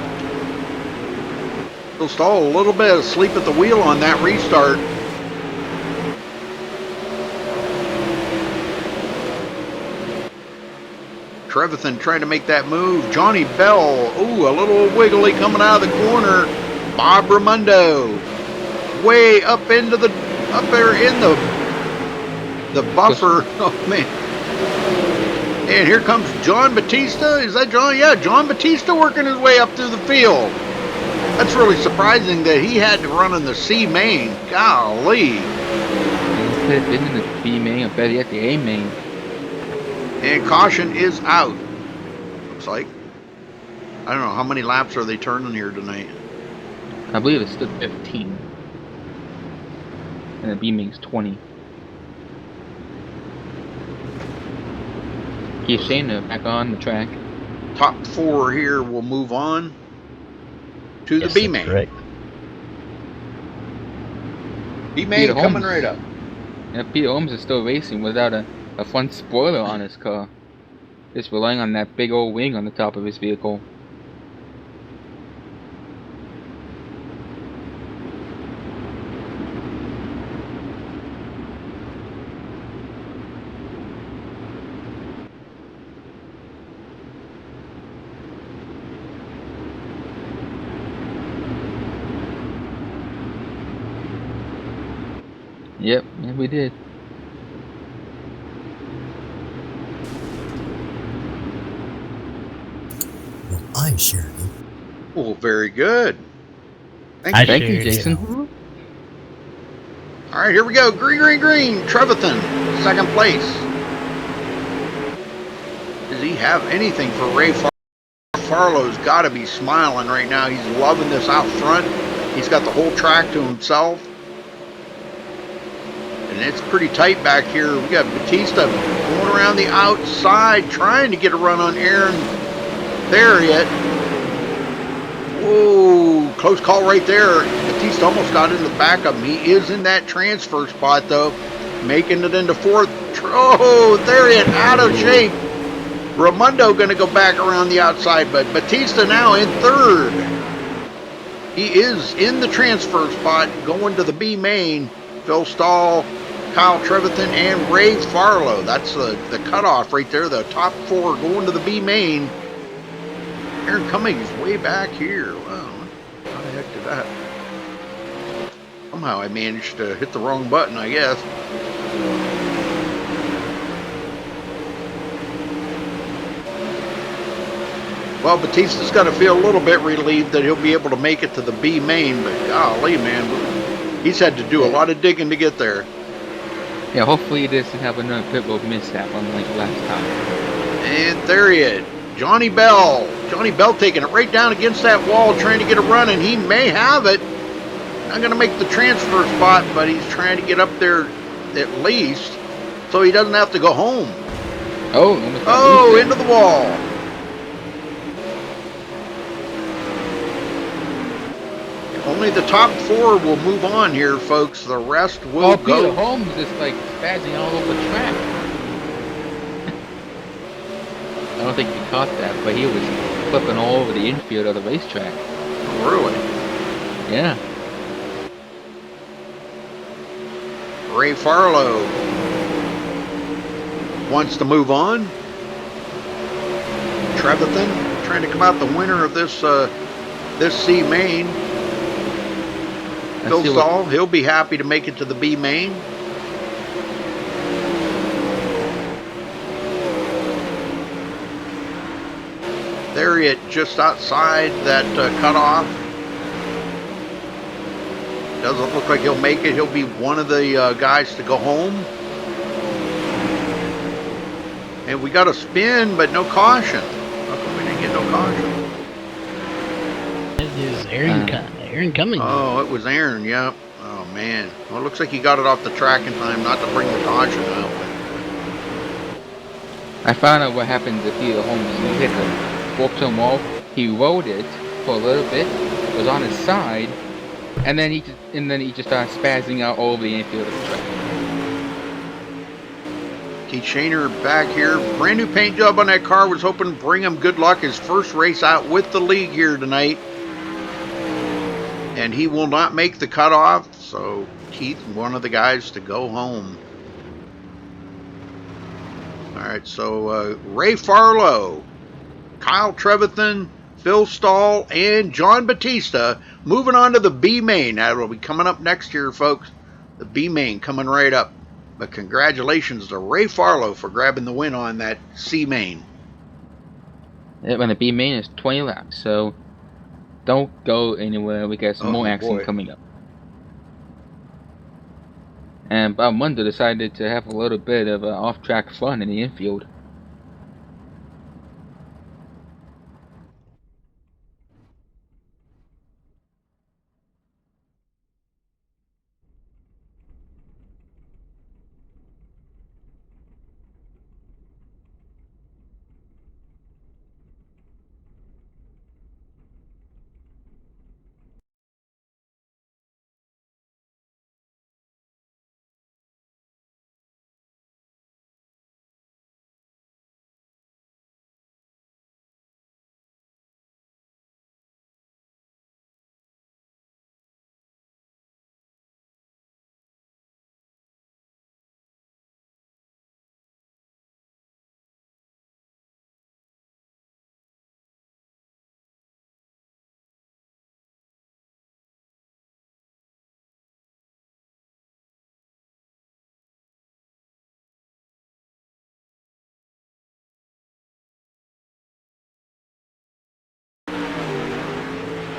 He'll stall a little bit, asleep at the wheel on that restart. Trevathan trying to make that move. Johnny Bell, ooh, a little wiggly coming out of the corner. Bob Raimondo, way up there in the buffer. Oh man! And here comes John Batista. Is that John? Yeah, John Batista working his way up through the field. That's really surprising that he had to run in the C main. Golly! He could have been in the B main or better yet the A main. And caution is out. Looks like. I don't know, how many laps are they turning here tonight? I believe it stood 15. And the B main's 20. Keep saying they're back on the track. Top 4 here will move on to the B main. Correct. B main Peter coming Holmes. right up. Yeah, Peter Holmes is still racing without a front spoiler on his car. Just relying on that big old wing on the top of his vehicle. Yep, yeah, we did. Well, I shared it. Oh, very good. Thank I you. Thank you, shared it. Jason. All right, here we go. Green, green, green. Trevathan, second place. Does he have anything for Ray Farlow's got to be smiling right now. He's loving this out front. He's got the whole track to himself. And it's pretty tight back here. We got Batista going around the outside, trying to get a run on Aaron Theriot. Whoa, close call right there. Batista almost got in the back of him. He is in that transfer spot, though, making it into 4th. Oh, Theriot out of shape. Raimondo going to go back around the outside, but Batista now in 3rd. He is in the transfer spot, going to the B main. Phil Stahl, Kyle Trevathan, and Ray Farlow. That's the cutoff right there. The top 4 going to the B main. Aaron Cummings way back here. Wow, how the heck did that? Somehow I managed to hit the wrong button, I guess. Well, Batista's got to feel a little bit relieved that he'll be able to make it to the B main, but golly, man, he's had to do a lot of digging to get there. Yeah, hopefully he doesn't have another pit road mishap unlike last time. And there he is. Johnny Bell. Johnny Bell taking it right down against that wall, trying to get a run, and he may have it. Not going to make the transfer spot, but he's trying to get up there at least, so he doesn't have to go home. Oh, into the wall. Only the top 4 will move on here, folks. The rest will Peter go. Holmes is like spazzing all over the track. I don't think he caught that, but he was flipping all over the infield of the racetrack. Really? Yeah. Ray Farlow wants to move on. Trevathan trying to come out the winner of this C main. Phil Stahl, he'll be happy to make it to the B main. There he is, just outside that cutoff. Doesn't look like he'll make it. He'll be one of the guys to go home. And we got a spin, but no caution. How come we didn't get no caution? It is Aaron, Aaron Cummings. Oh, it was Aaron, yep. Oh, man. Well, it looks like he got it off the track in time not to bring the caution out. I found out what happens if he Holmes hit the fourth term wall. He rode it for a little bit, was on his side, and then he just started spazzing out all over the infield of the track. Keith Shaner back here. Brand new paint job on that car. Was hoping to bring him good luck. His first race out with the league here tonight. And he will not make the cutoff. So Keith, one of the guys to go home. All right, so Ray Farlow, Kyle Trevathan, Phil Stahl, and John Batista moving on to the B main. That will be coming up next year, folks. The B main coming right up. But congratulations to Ray Farlow for grabbing the win on that C main. When the B main is 20 laps, so don't go anywhere. We got some more action coming up. And Bob Munder decided to have a little bit of off-track fun in the infield.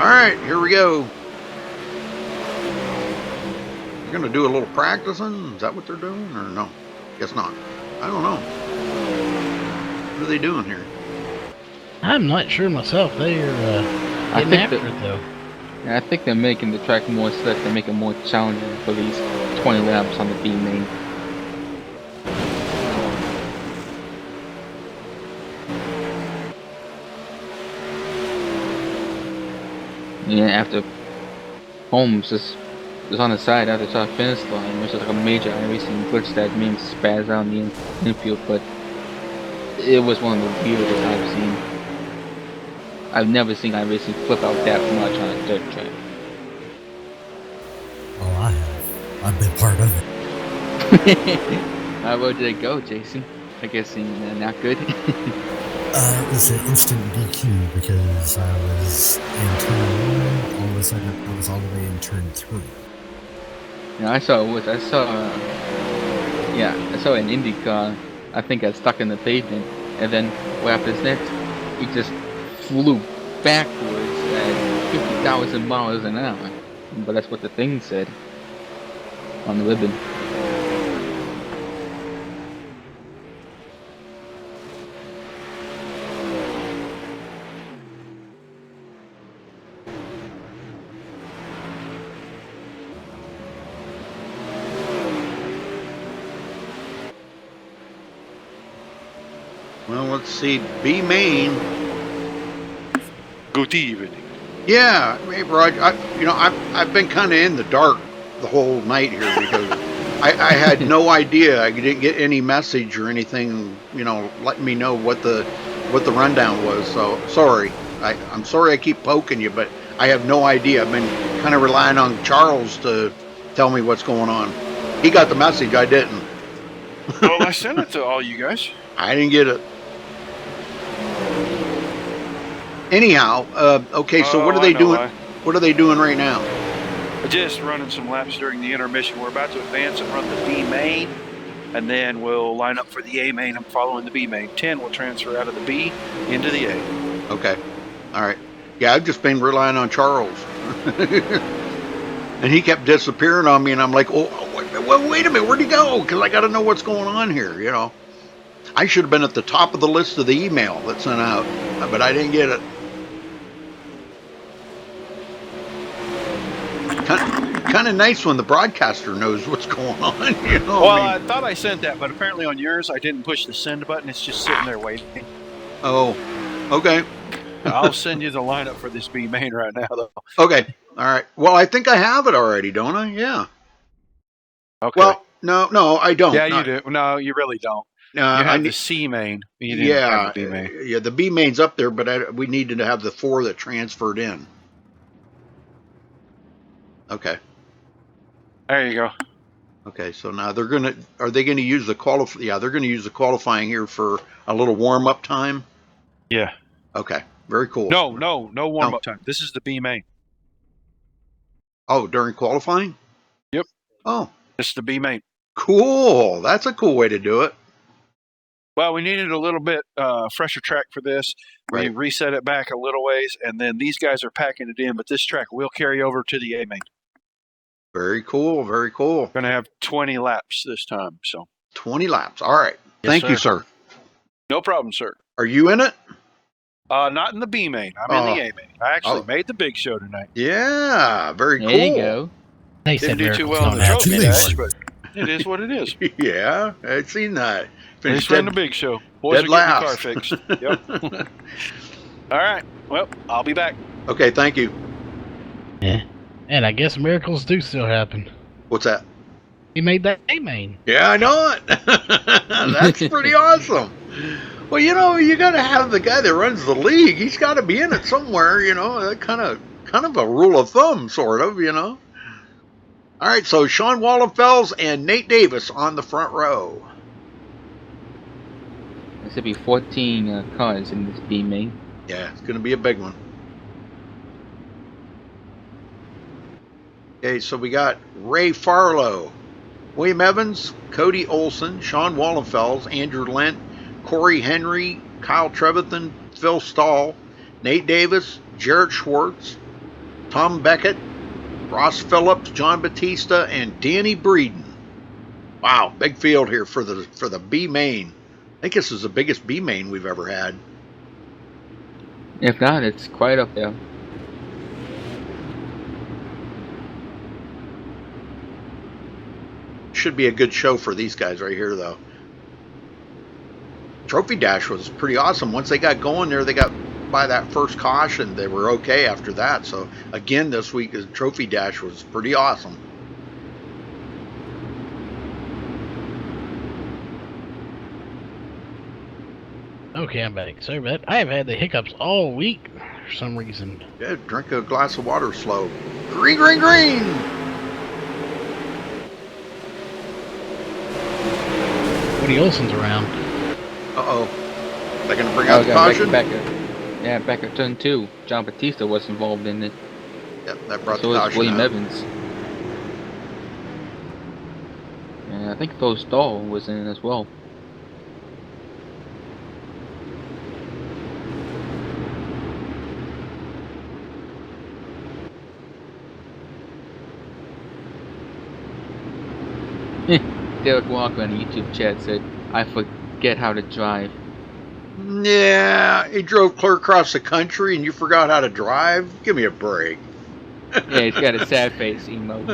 All right, here we go. You're going to do a little practicing? Is that what they're doing? Or no? Guess not. I don't know. What are they doing here? I'm not sure myself. They're getting after it, though. Yeah, I think they're making the track more slick. They're making it more challenging for these 20 laps on the B main. Yeah, after Holmes is on the side after the finish line, which is like a major iRacing glitch that made him spaz out in the infield, but it was one of the weirdest I've seen. I've never seen iRacing flip out that much on a dirt track. Oh, I have. I've been part of it. How did it go, Jason? I guess not good. It was an instant DQ because I was in turn 1. All of a sudden, I was all the way in turn 3. Yeah, I saw an Indy car. I think got stuck in the pavement, and then what happens next? He just flew backwards at 50,000 miles an hour. But that's what the thing said on the ribbon. Well, let's see. B main. Good evening. Yeah, hey, Rod. I've been kind of in the dark the whole night here because I had no idea. I didn't get any message or anything, letting me know what the rundown was. So sorry. I'm sorry I keep poking you, but I have no idea. I've been kind of relying on Charles to tell me what's going on. He got the message. I didn't. Well, I sent it to all you guys. I didn't get it. Anyhow, okay, so what are they doing? What are they doing right now? Just running some laps during the intermission. We're about to advance and run the B main, and then we'll line up for the A main. I'm following the B main. 10 will transfer out of the B into the A. Okay. All right. Yeah, I've just been relying on Charles. And he kept disappearing on me, and I'm like, oh, wait a minute, where'd he go? Because I got to know what's going on here, I should have been at the top of the list of the email that's sent out, but I didn't get it. Kind of nice when the broadcaster knows what's going on. You know. Well, I I mean, thought I sent that, but apparently on yours I didn't push the send button. It's just sitting there waiting. oh, okay, I'll send you the lineup for this B main right now, though. okay, all right. Well, I think I have it already, don't I? Yeah. Okay. Well, no, I don't. Yeah, you do. No, you really don't. You I have the need. C main. You didn't have the B main. Yeah. The B main's up there, but we need to have the 4 that transferred in. Okay. There you go. Okay. So now are they gonna use the qualify? Yeah, they're gonna use the qualifying here for a little warm up time. Yeah. Okay. Very cool. No warm up time. This is the B main. Oh, during qualifying? Yep. Oh, This is the B main. cool. That's a cool way to do it. Well, we needed a little bit fresher track for this. We Right. reset it back a little ways, and then these guys are packing it in, but this track will carry over to the A main. Very cool. Very cool. Going to have 20 laps this time. So 20 laps. All right. Yes, Thank you, sir. sir. No problem, sir. Are you in it? Not in the B main. I'm in the A main. I actually made the big show tonight. Yeah. Very cool. There you go. They Didn't said do too miracles well in don't the happen. trophy Congratulations. dash, but it is what it is. Yeah, I've seen that. Just ran the big show. Boys dead are getting the car last. fixed. Yep. All right. Well, I'll be back. Okay, thank you. Yeah. And I guess miracles do still happen. What's that? He made that A main. Yeah, I know it. That's pretty awesome. Well, you got to have the guy that runs the league. He's got to be in it somewhere. Kind of a rule of thumb, sort of. All right, so Sean Wallenfels and Nate Davis on the front row. There should be 14 cars in this B main. Yeah, it's going to be a big one. Okay, so we got Ray Farlow, William Evans, Cody Olson, Sean Wallenfels, Andrew Lent, Corey Henry, Kyle Trevathan, Phil Stahl, Nate Davis, Jared Schwartz, Tom Beckett, Ross Phillips, John Batista, and Danny Breeden. Wow, big field here for the B main. I think this is the biggest B main we've ever had. If not, it's quite up there. Should be a good show for these guys right here, though. Trophy Dash was pretty awesome. Once they got going there, they got by that first caution. They were okay after that. So again, this week, the Trophy Dash was pretty awesome. Okay, I'm back. Sorry about that. I have had the hiccups all week for some reason. Yeah, drink a glass of water slow. Green, green, green! Woody Olson's around. Uh-oh. They're going to bring out the caution? Back at turn 2. John Batista was involved in it. Yep, that brought So the was caution William out. Evans. And I think Phil Stahl was in it as well. Derek Walker on the YouTube chat said, "I forget how to drive." Yeah, he drove clear across the country and you forgot how to drive? Give me a break. Yeah, he's got a sad face emote.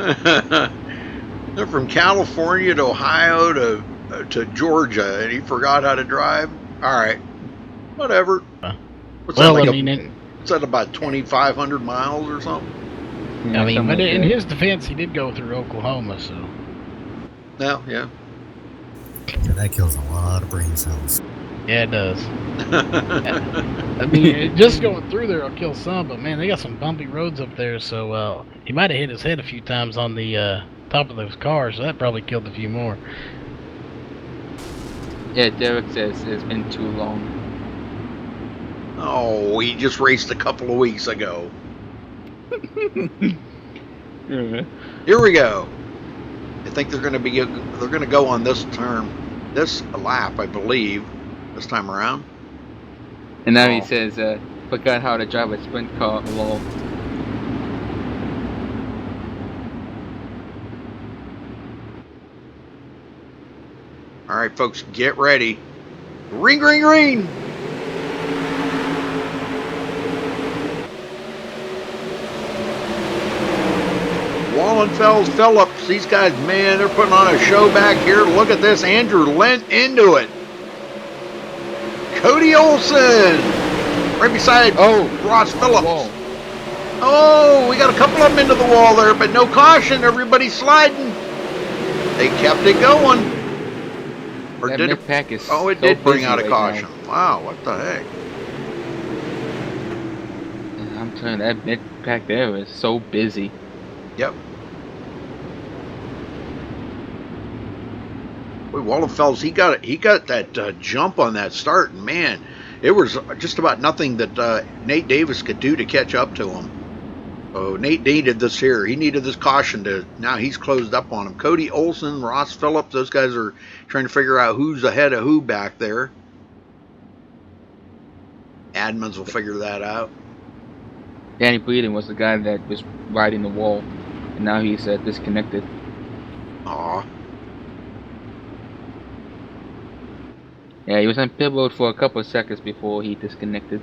They're from California to Ohio to Georgia, and he forgot how to drive? All right. Whatever. What's Well, that, I like mean, is that about 2,500 miles or something? Yeah, but something like in that. his defense, he did go through Oklahoma, so. No, yeah. Yeah, that kills a lot of brain cells. Yeah, it does. I mean, just going through there will kill some, but man, they got some bumpy roads up there, so he might have hit his head a few times on the top of those cars, so that probably killed a few more. Yeah, Derek says it's been too long. Oh, he just raced a couple of weeks ago. Here we go. I think they're going to go on this lap, I believe, this time around. And now he says, forgot how to drive a sprint car lol. All right, folks, get ready. Ring, ring, ring. Wallenfels, Phillips. These guys, man, they're putting on a show back here. Look at this. Andrew Lent into it. Cody Olson right beside Ross Phillips. Whoa. Oh, we got a couple of them into the wall there, but no caution. Everybody's sliding. They kept it going. Or That did it? mid-pack is Oh, it so did bring busy out a right caution. now. Wow, what the heck? I'm telling you, that mid-pack there is so busy. Yep. Boy, Wallenfels, he got that jump on that start, and man, it was just about nothing that Nate Davis could do to catch up to him. Oh, Nate needed this here. He needed this caution to. Now he's closed up on him. Cody Olson, Ross Phillips, those guys are trying to figure out who's ahead of who back there. Admins will figure that out. Danny Breeden was the guy that was riding the wall, and now he's disconnected. Aw. Yeah, he was on pit road for a couple of seconds before he disconnected.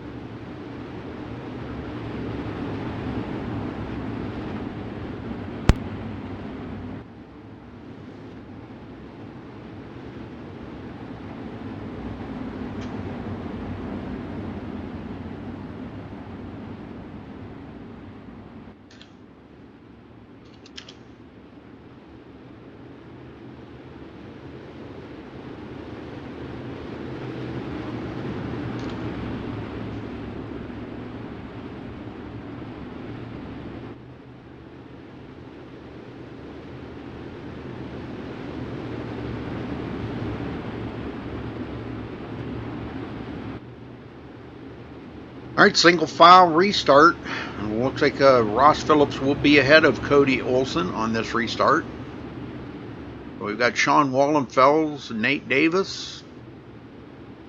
All right, single file restart. And it looks like Ross Phillips will be ahead of Cody Olson on this restart. We've got Sean Wallenfels, Nate Davis,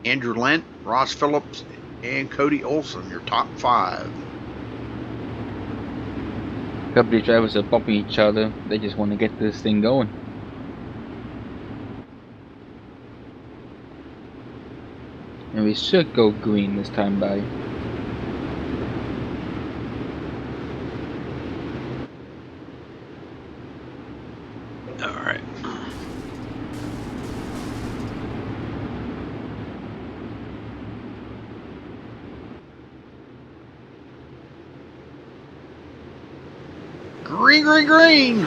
Andrew Lent, Ross Phillips, and Cody Olson, your top 5. A couple of drivers are bumping each other. They just want to get this thing going. And we should go green this time, buddy. All right. Green, green, green.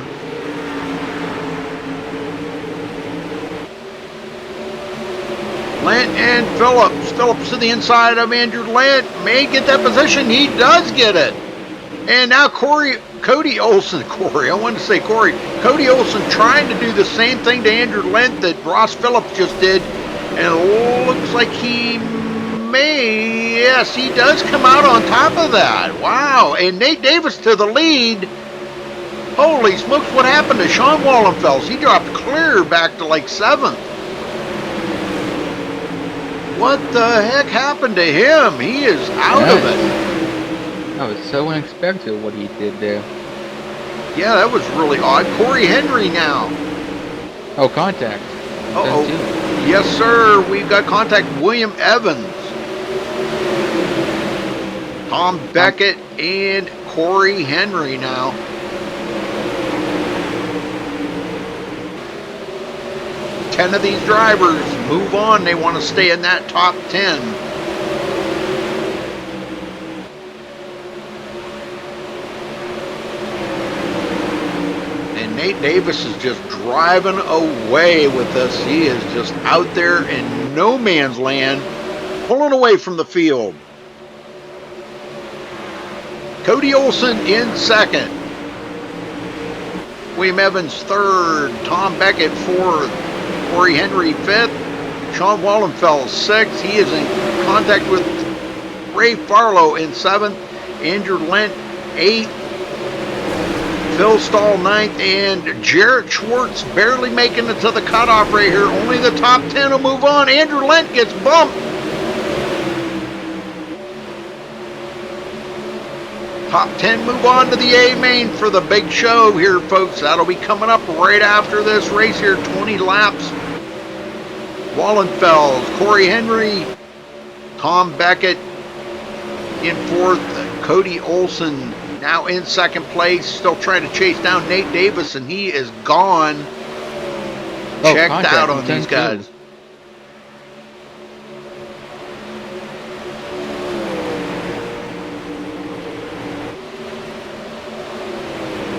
Lent and Phillips. Phillips to the inside of Andrew Lent. May get that position. He does get it. And now Cody Olson. I wanted to say Corey. Cody Olson trying to do the same thing to Andrew Lent that Ross Phillips just did. And it looks like he may. Yes, he does come out on top of that. Wow. And Nate Davis to the lead. Holy smokes, what happened to Sean Wallenfels? He dropped clear back to like 7th. What the heck happened to him? He is out of it. That was so unexpected what he did there. Yeah, that was really odd. Corey Henry now. Oh, contact. Uh-oh. Yes, sir. We've got contact. William Evans. Tom Beckett and Corey Henry now. Ten of these drivers move on. They want to stay in that top 10. And Nate Davis is just driving away with this. He is just out there in no man's land, pulling away from the field. Cody Olson in 2nd. William Evans 3rd. Tom Beckett 4th. Corey Henry 5th. Sean Wallenfels 6th. He is in contact with Ray Farlow in 7th. Andrew Lent 8th. Phil Stahl 9th. And Jarrett Schwartz barely making it to the cutoff right here. Only the top 10 will move on. Andrew Lent gets bumped. Top 10 move on to the A main for the big show here, folks. That'll be coming up right after this race here, 20 laps. Wallenfels, Corey Henry, Tom Beckett in 4th, Cody Olson now in second place, still trying to chase down Nate Davis, and he is gone. Oh, Checked contact out in on these turn two. guys.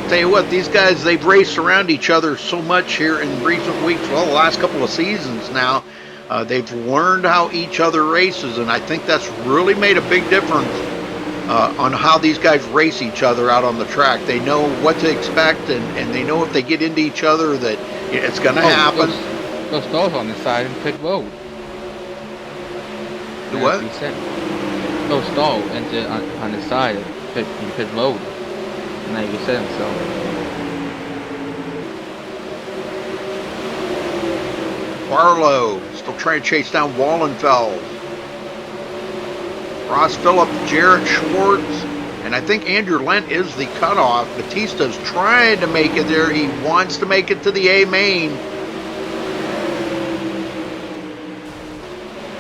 Tell you what, these guys, they've raced around each other so much here in recent weeks, well, the last couple of seasons now. They've learned how each other races, and I think that's really made a big difference on how these guys race each other out on the track. They know what to expect, and they know if they get into each other that it's going to happen. Those stalls on the side and pit road. The what? Those stall on the side of pit road. Now you said so. Barlow still trying to chase down Wallenfeld. Ross Phillip, Jarrett Schwartz, and I think Andrew Lent is the cutoff. Batista's trying to make it there. He wants to make it to the A main.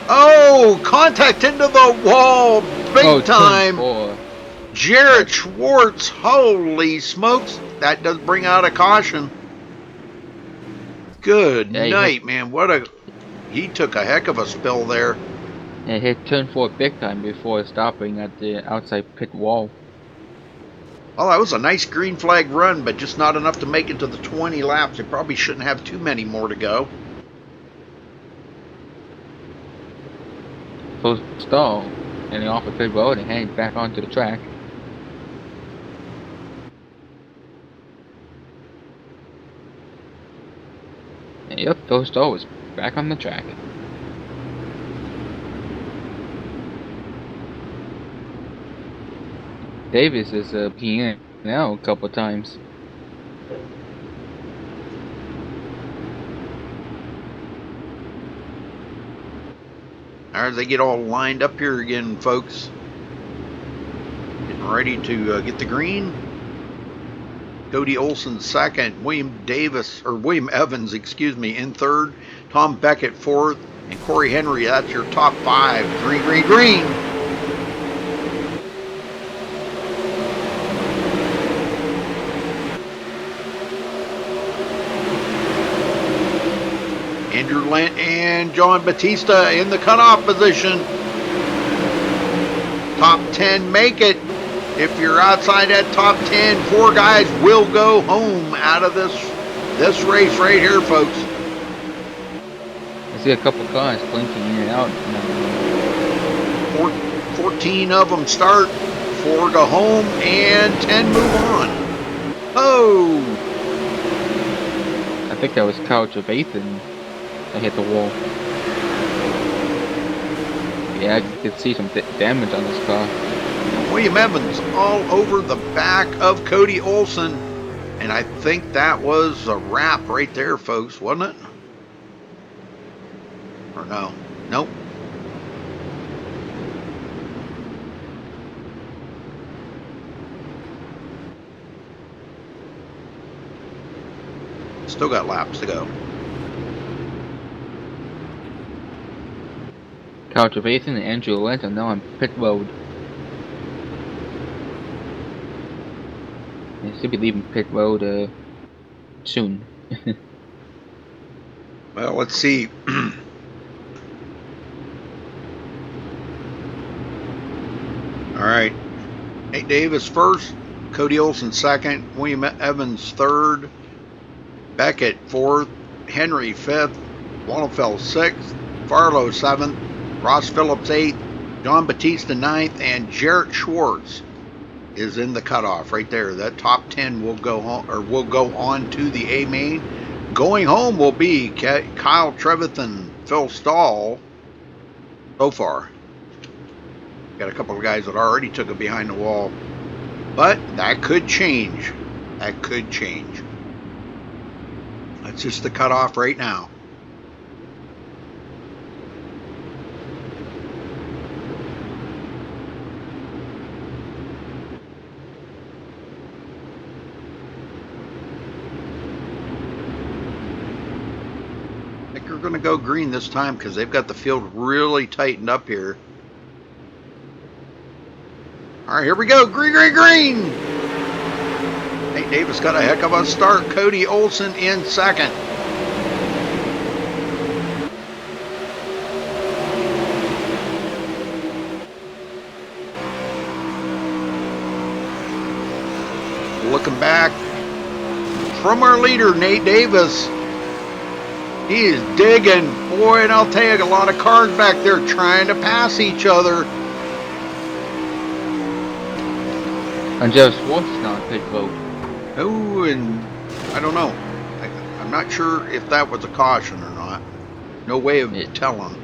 Oh, contact into the wall, big time. Jarrett Schwartz, holy smokes. That does bring out a caution. Good night, man. He took a heck of a spill there. Yeah, he hit turn 4 big time before stopping at the outside pit wall. Well, that was a nice green flag run, but just not enough to make it to the 20 laps. They probably shouldn't have too many more to go. Full stall, and they off the pit road and heading back onto the track. And yep, full stall was back on the track. Davis is peeing now a couple times. All right, they get all lined up here again, folks. Getting ready to get the green. Cody Olson second, William Evans, in third, Tom Beckett fourth, and Corey Henry. That's your top 5. Green, green, green. Andrew Lent and John Batista in the cutoff position. Top 10 make it. If you're outside that top 10, 4 guys will go home out of this race right here, folks. I see a couple cars blinking in and out. 14 of them start, 4 go home, and 10 move on. Oh! I think that was Kyle Trevathan that hit the wall. Yeah, I could see some damage on this car. William Evans all over the back of Cody Olson. And I think that was a wrap right there, folks, wasn't it? Or no? Nope. Still got laps to go. Kyle Trevathan and Andrew Lent are now on pit road. They should be leaving pit road soon. Well, let's see. All right. Nate Davis first, Cody Olson second, William Evans third, Beckett fourth, Henry fifth, Wallenfeld sixth, Farlow seventh, Ross Phillips eighth, John Batista ninth, and Jarrett Schwartz is in the cutoff right there. That top 10 will go home, or will go on to the A main. Going home will be Kyle Trevathan, Phil Stahl. So far, got a couple of guys that already took it behind the wall, but that could change. That could change. That's just the cutoff right now. They're going to go green this time because they've got the field really tightened up here. All right, here we go. Green, green, green. Nate Davis got a heck of a start. Cody Olson in second. Looking back from our leader, Nate Davis. He is digging. Boy, and I'll tell you, a lot of cars back there trying to pass each other. And Jeff Schwartz is now on pit road. Oh, and I don't know. I'm not sure if that was a caution or not. No way of telling.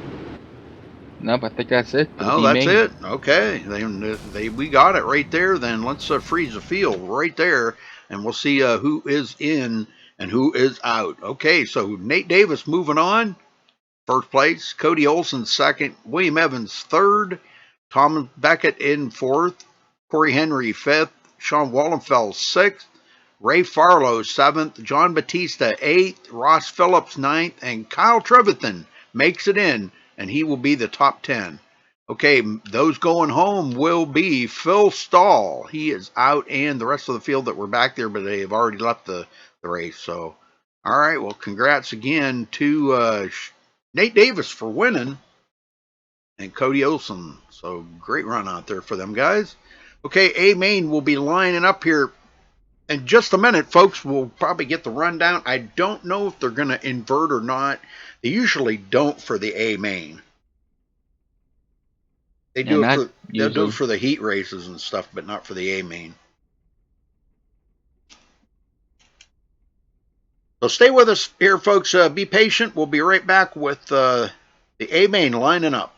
Nope, I think that's it. Oh, that's it. Okay, we got it right there. Then let's freeze the field right there, and we'll see who is in and who is out. Okay, so Nate Davis moving on, first place. Cody Olson second. William Evans third. Tom Beckett in fourth. Corey Henry fifth. Sean Wallenfeld sixth. Ray Farlow seventh. John Batista eighth. Ross Phillips ninth, and Kyle Trevethan makes it in, and he will be the top 10. Okay, those going home will be Phil Stahl. He is out, and the rest of the field that were back there, but they have already left the race. So, all right, well, congrats again to Nate Davis for winning, and Cody Olson. So, great run out there for them guys. Okay, A-Main will be lining up here in just a minute, folks. We'll probably get the rundown. I don't know if they're going to invert or not. They usually don't for the A-Main. They'll do it for the heat races and stuff, but not for the A-Main. So stay with us here, folks. Be patient. We'll be right back with the A-Main lining up.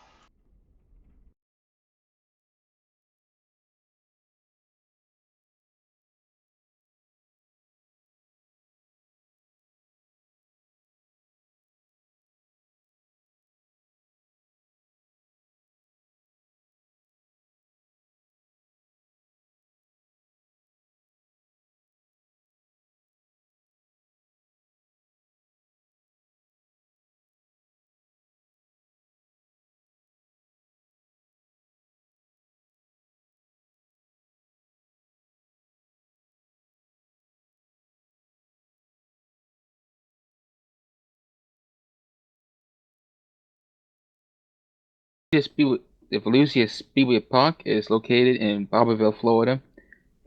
The Volusia Speedway Park is located in Barberville, Florida.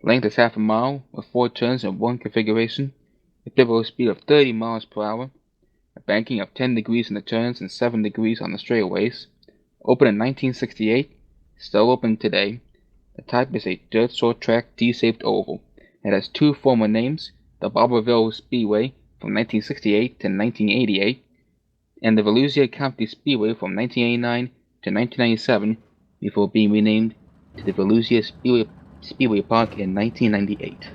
Length is half a mile, with 4 turns in one configuration, a typical speed of 30 miles per hour, a banking of 10 degrees in the turns and 7 degrees on the straightaways. Opened in 1968, still open today. The type is a dirt short track T-shaped oval. It has 2 former names, the Barberville Speedway from 1968 to 1988, and the Volusia County Speedway from 1989 to 1997 before being renamed to the Volusia Speedway Park in 1998.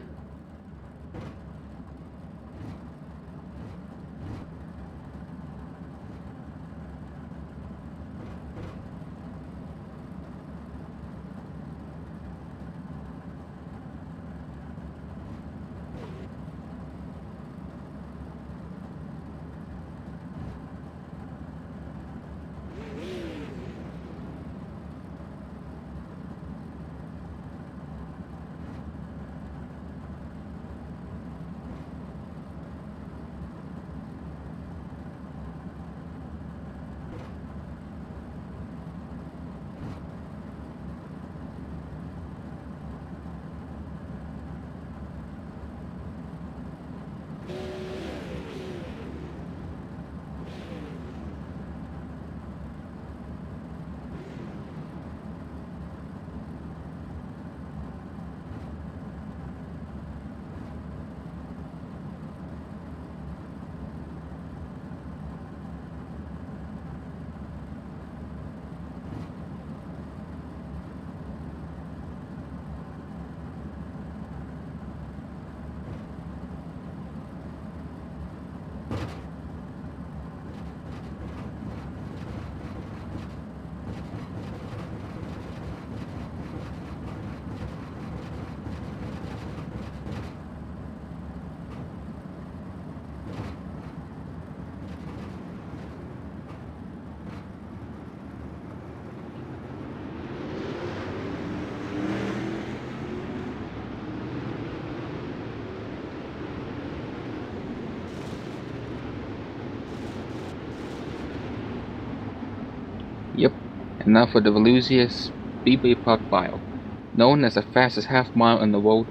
And now for the Volusia Speedway Park Mile. Known as the fastest half mile in the world,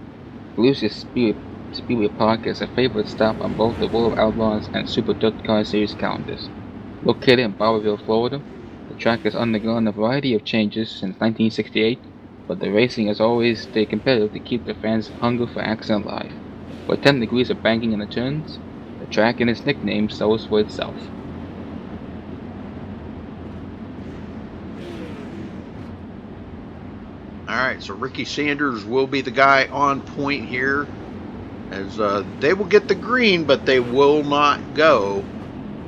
Volusia Speedway Park is a favorite stop on both the World of Outlaws and Super Dirt Car Series calendars. Located in Bowerville, Florida, the track has undergone a variety of changes since 1968, but the racing has always stayed competitive to keep the fans' hunger for action alive. With 10 degrees of banking in the turns, the track and its nickname sells for itself. Alright, so Ricky Sanders will be the guy on point here, as they will get the green, but they will not go.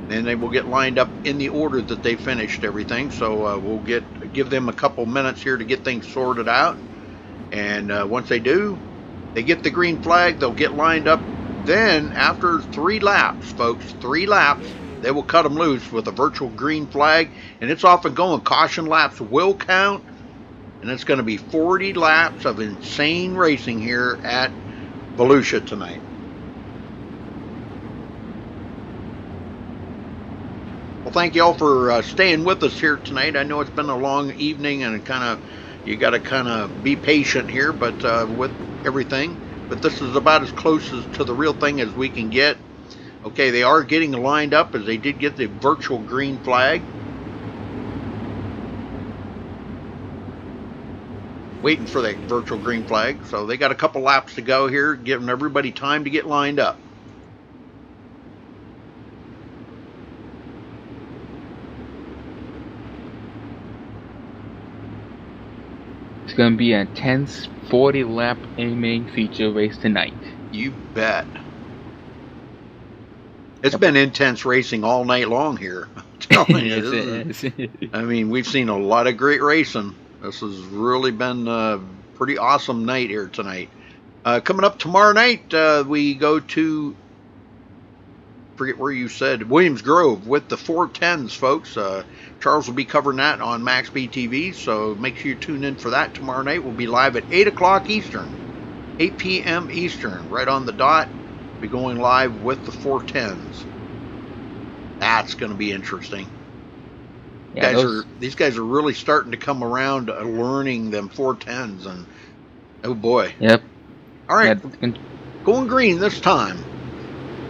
And they will get lined up in the order that they finished everything. So we'll give them a couple minutes here to get things sorted out. And once they do, they get the green flag, they'll get lined up. Then after 3 laps, folks, 3 laps, they will cut them loose with a virtual green flag. And it's off and going. Caution laps will count. And it's going to be 40 laps of insane racing here at Volusia tonight. Well, thank you all for staying with us here tonight. I know it's been a long evening and you got to kind of be patient here, but with everything. But this is about as close to the real thing as we can get. Okay, they are getting lined up as they did get the virtual green flag. Waiting for that virtual green flag. So they got a couple laps to go here, giving everybody time to get lined up. It's going to be an intense 40-lap A-main feature race tonight. You bet. It's been intense racing all night long here. I'm telling you, I mean, we've seen a lot of great racing. This has really been a pretty awesome night here tonight. Coming up tomorrow night, we go to, forget where you said, Williams Grove with the 410s, folks. Charles will be covering that on MaxSpeedTV, so make sure you tune in for that tomorrow night. We'll be live at 8 o'clock Eastern, 8 p.m. Eastern, right on the dot. We'll be going live with the 410s. That's going to be interesting. Yeah, these guys are really starting to come around to learning them 410s, and oh boy. Yep. All right, going green this time.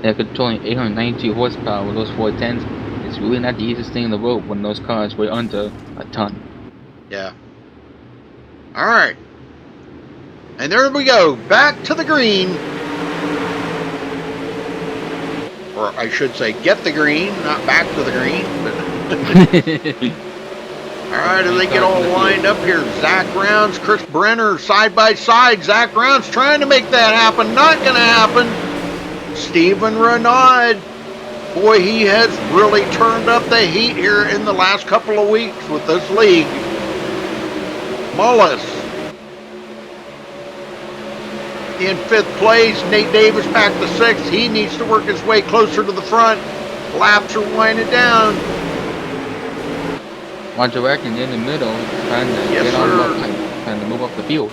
Yeah, controlling 892 horsepower with those 410s. It's really not the easiest thing in the world when those cars weigh under a ton. Yeah. All right. And there we go. Back to the green. Or I should say, get the green, not back to the green. But all right, as they get all lined up here, Zach Rounds, Chris Brenner, side by side. Zach Rounds trying to make that happen. Not going to happen. Stephen Renaud. Boy, he has really turned up the heat here in the last couple of weeks with this league. Mullis in 5th place. Nate Davis back to 6th. He needs to work his way closer to the front. Laps are winding down. Roger Wagner in the middle, trying to get on trying to move up the field.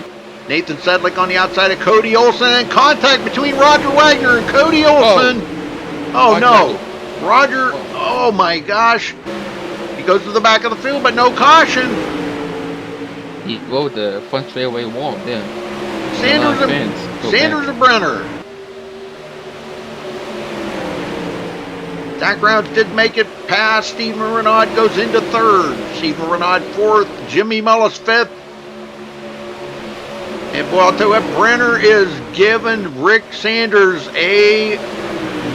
Nathan Sedlick on the outside of Cody Olson, and contact between Roger Wagner and Cody Olson. Oh no. Roger, oh my gosh. He goes to the back of the field, but no caution. He rode the front straightaway wall there. Sanders and Brenner. Zach Rounds did make it past. Stephen Renaud goes into 3rd. Stephen Renaud 4th. Jimmy Mullis 5th. And boy, I'll tell you what, Brenner is giving Rick Sanders a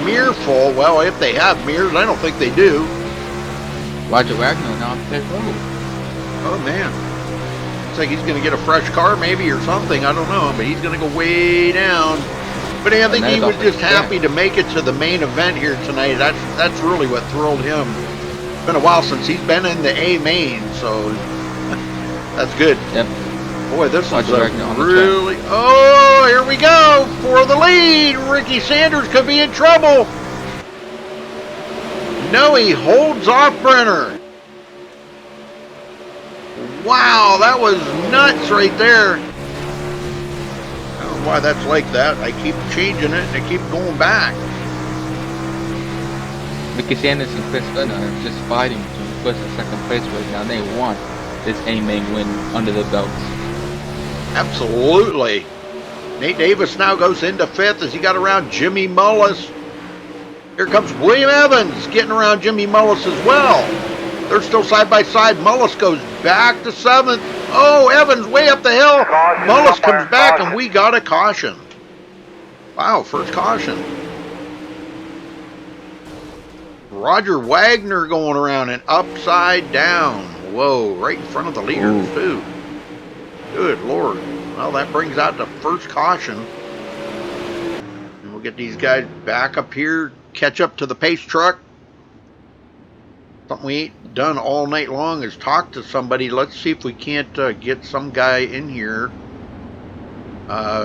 mirrorful. Well, if they have mirrors, I don't think they do. Roger Wagner now on pit road. Oh man, looks like he's going to get a fresh car maybe or something. I don't know, but he's going to go way down. But I think he was just happy to make it to the main event here tonight. That's really what thrilled him. It's been a while since he's been in the A main, so that's good. Yep. Boy, this is really... Oh, here we go for the lead. Ricky Sanders could be in trouble. No, he holds off Brenner. Wow, that was nuts right there. I don't know why that's like that. I keep changing it and I keep going back. Ricky Sanders and Chris Brenner are just fighting between 1st and 2nd place right now. They won. this A-main win under the belts. Absolutely. Nate Davis now goes into 5th as he got around Jimmy Mullis. Here comes William Evans getting around Jimmy Mullis as well. They're still side by side. Mullis goes back to 7th. Oh, Evans way up the hill. Mullis comes back and we got a caution. Wow, first caution. Roger Wagner going around and upside down. Whoa, right in front of the leaders too. Good Lord. Well, that brings out the first caution. And we'll get these guys back up here, catch up to the pace truck. Something we ain't done all night long is talk to somebody. Let's see if we can't get some guy in here.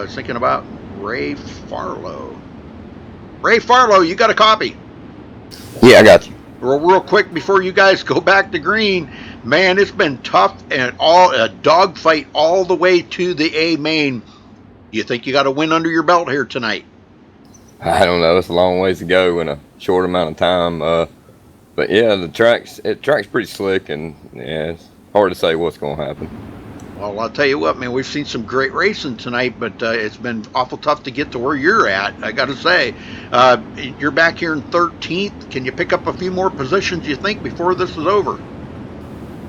Thinking about Ray Farlow. Ray Farlow, you got a copy? Yeah, I got you. Real quick before you guys go back to green, man, it's been tough and a dogfight all the way to the A main. You think you got a win under your belt here tonight? I don't know. It's a long ways to go in a short amount of time. But yeah, the track's pretty slick, and yeah, it's hard to say what's going to happen. Well, I'll tell you what, man, we've seen some great racing tonight, but it's been awful tough to get to where you're at, I got to say. You're back here in 13th. Can you pick up a few more positions, you think, before this is over?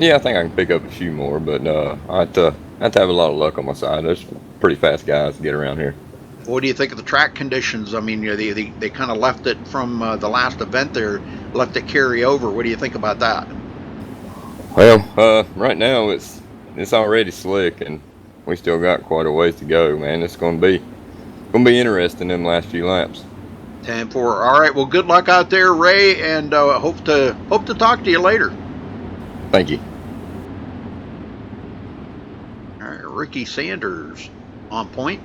Yeah, I think I can pick up a few more, but I have to have a lot of luck on my side. There's pretty fast guys to get around here. What do you think of the track conditions? I mean, they kind of left it from the last event there, left it carry over. What do you think about that? Well, right now it's already slick, and we still got quite a ways to go, man. It's going to be interesting in the last few laps. 10-4. All right. Well, good luck out there, Ray, and hope to talk to you later. Thank you. All right, Ricky Sanders on point.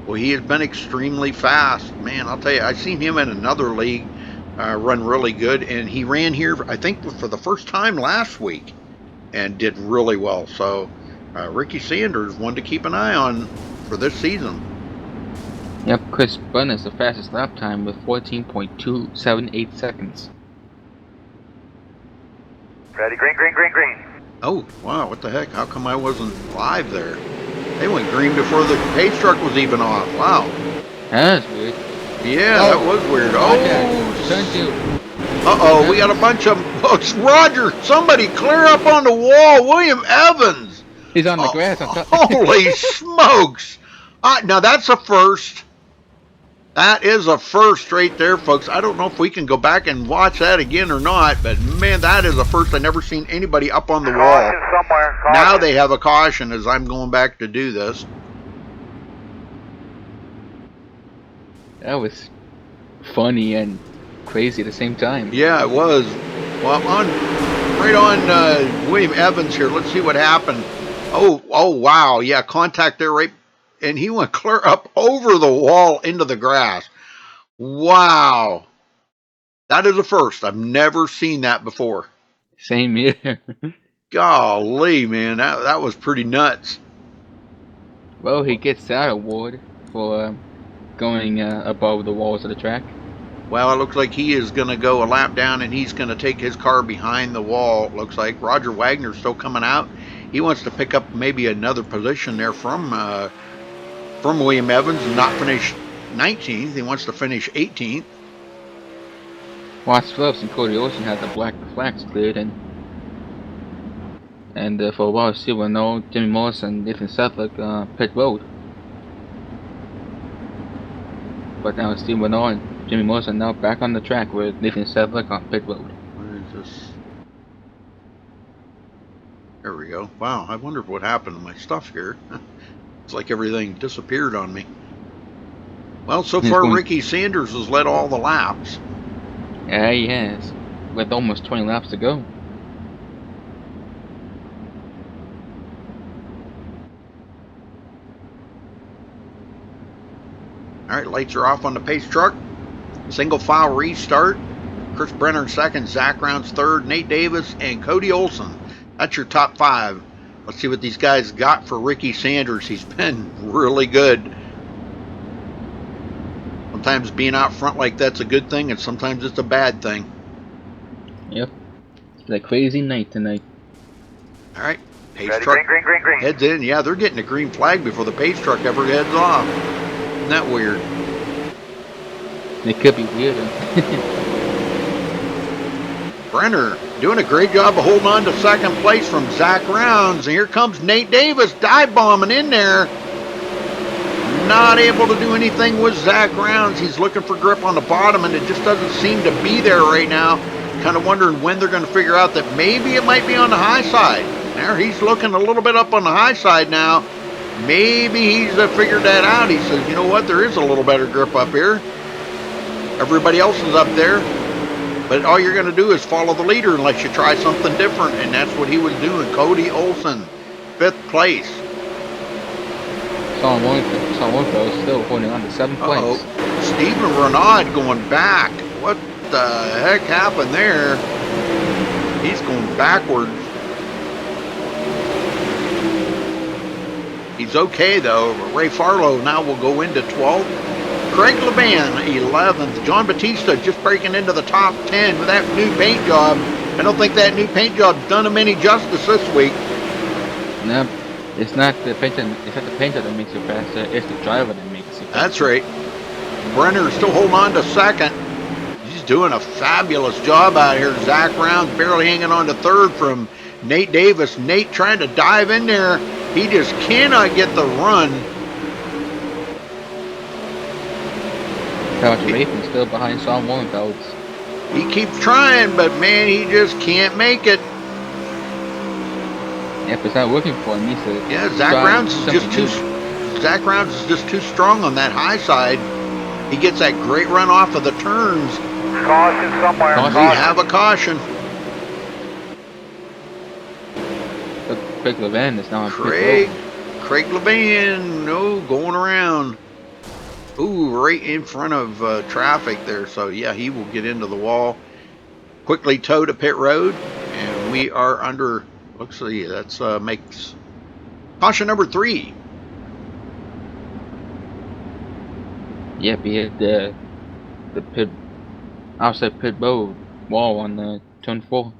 Well, he has been extremely fast, man. I'll tell you, I seen him in another league run really good, and he ran here, I think, for the first time last week, and did really well. So, Ricky Sanders, one to keep an eye on for this season. Yep, Chris Bunn is the fastest lap time with 14.278 seconds. Ready, green. Oh, wow, what the heck? How come I wasn't live there? They went green before the pace truck was even off. Wow. That's weird. Yeah, that was weird. Turn 2. Uh-oh, we got a bunch of them. Oh, it's Roger. Somebody clear up on the wall. William Evans. He's on the grass. Holy smokes. Now, that's a first. That is a first right there, folks. I don't know if we can go back and watch that again or not, but, man, that is a first. I've never seen anybody up on the wall. Now they have a caution as I'm going back to do this. That was funny and crazy at the same time. Yeah, it was. Well, I'm right on William Evans here. Let's see what happened. Oh, wow. Yeah, contact there, right? And he went clear up over the wall into the grass. Wow. That is a first. I've never seen that before. Same here. Golly, man. That was pretty nuts. Well, he gets that award for going above the walls of the track. Well, it looks like he is going to go a lap down, and he's going to take his car behind the wall. It looks like Roger Wagner's still coming out. He wants to pick up maybe another position there from William Evans and not finish 19th. He wants to finish 18th. Watts Phillips and Cody Olsen had the flags cleared, and for a while, Steve Renault, Jimmy Morris, and Nathan Sedlick pit road. But now Steve Renault and Jimmy Morris are now back on the track with Nathan Sedlick on pit road. Where is this? There we go. Wow, I wondered what happened to my stuff here. It's like everything disappeared on me. Well, so far Ricky Sanders has led all the laps. Yeah, he has. With almost 20 laps to go. Alright, lights are off on the pace truck. Single file restart. Chris Brenner in second, Zach Rounds third, Nate Davis, and Cody Olsen. That's your top 5. Let's see what these guys got for Ricky Sanders. He's been really good. Sometimes being out front like that's a good thing, and sometimes it's a bad thing. Yep. It's a crazy night tonight. Alright, Pace Ready, truck green. heads in. Yeah, they're getting a green flag before the pace truck ever heads off. Isn't that weird? It could be weirder. Brenner doing a great job of holding on to second place from Zach Rounds. And here comes Nate Davis dive bombing in there. Not able to do anything with Zach Rounds. He's looking for grip on the bottom, and it just doesn't seem to be there right now. Kind of wondering when they're going to figure out that maybe it might be on the high side. There, he's looking a little bit up on the high side now. Maybe he's figured that out. He says, you know what, there is a little better grip up here. Everybody else is up there. But all you're going to do is follow the leader unless you try something different, and that's what he was doing. Cody Olson, 5th place. Sean Winfield is still holding on to 7th place. Stephen Renaud going back. What the heck happened there? He's going backwards. He's okay though. Ray Farlow now will go into 12th. Craig Levan, 11th. John Batista just breaking into the top 10 with that new paint job. I don't think that new paint job's done him any justice this week. No, it's not the paint that makes it faster. It's the driver that makes it faster. That's right. Brenner still holding on to 2nd. He's doing a fabulous job out here. Zach Rounds barely hanging on to 3rd from Nate Davis. Nate trying to dive in there. He just cannot get the run. Couch Rayford still behind Sean Winfield. He keeps trying, but man, he just can't make it. Yeah, if it's not working for him, he said. Yeah, Zach Rounds is just too strong on that high side. He gets that great run off of the turns. Caution somewhere. We have a caution. Craig Levan is now on Craig Levan, no, going around. Ooh, right in front of traffic there. So yeah, he will get into the wall. Quickly tow to pit road, and we are under. Let's see, that's makes caution number 3. Yep, he hit the pit outside pit road wall on turn 4.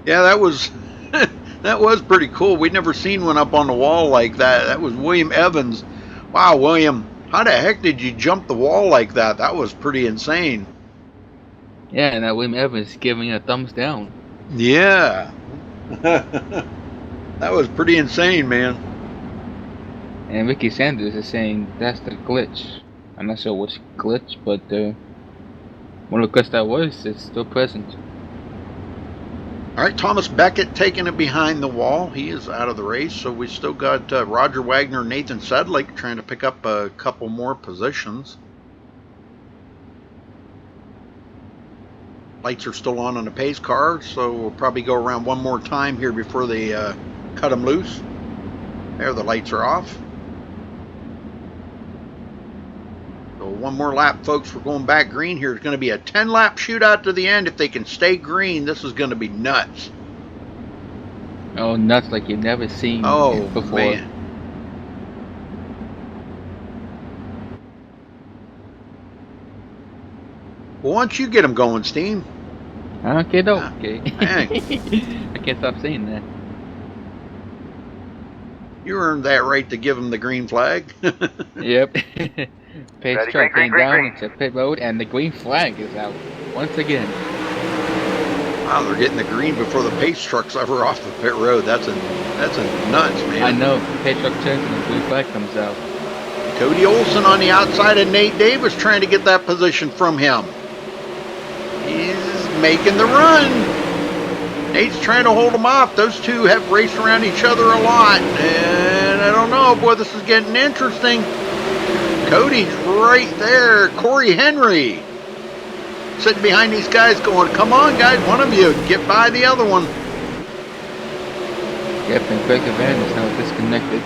Yeah, that was that was pretty cool. We'd never seen one up on the wall like that. That was William Evans. Wow, William, how the heck did you jump the wall like that? That was pretty insane. Yeah, and William Evans giving a thumbs down. Yeah. That was pretty insane, man. And Ricky Sanders is saying that's the glitch. I'm not sure which glitch, but one of the glitches that was is still present. All right, Thomas Beckett taking it behind the wall. He is out of the race, so we still got Roger Wagner, Nathan Sedlick trying to pick up a couple more positions. Lights are still on the pace car, so we'll probably go around one more time here before they cut them loose. There, the lights are off. So one more lap, folks. We're going back green here. It's going to be a 10-lap shootout to the end. If they can stay green, this is going to be nuts. Oh, nuts like you've never seen before. Man. Well, once you get them going, Steam. Okay, no. Okay. Dang. I can't stop saying that. You earned that right to give them the green flag. Yep. Pace Ready, truck green, going down green. into pit road, and the green flag is out once again. Wow, they're getting the green before the pace truck's ever off the pit road. That's a nuts, man. I know. Pace truck turns and the green flag comes out. Cody Olson on the outside of Nate Davis trying to get that position from him. He's making the run. Nate's trying to hold him off. Those two have raced around each other a lot. And I don't know, boy, this is getting interesting. Cody's right there. Corey Henry sitting behind these guys going, come on, guys, one of you, get by the other one. Yep, and Craig Levan is now disconnected.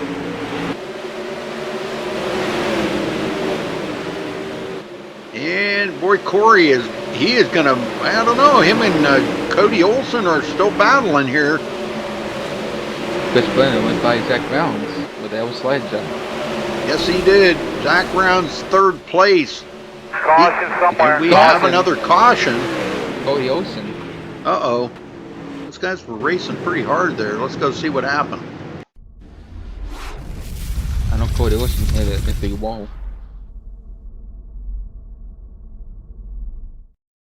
And boy, Corey is gonna, I don't know, him and Cody Olson are still battling here. Chris Brenner went by Zach Rounds with the slide jump. Yes, he did. Zach Rounds 3rd place. caution somewhere. And we have another caution. Cody Olsen. Uh-oh. Those guys were racing pretty hard there. Let's go see what happened. I know Cody Olsen hit the big wall.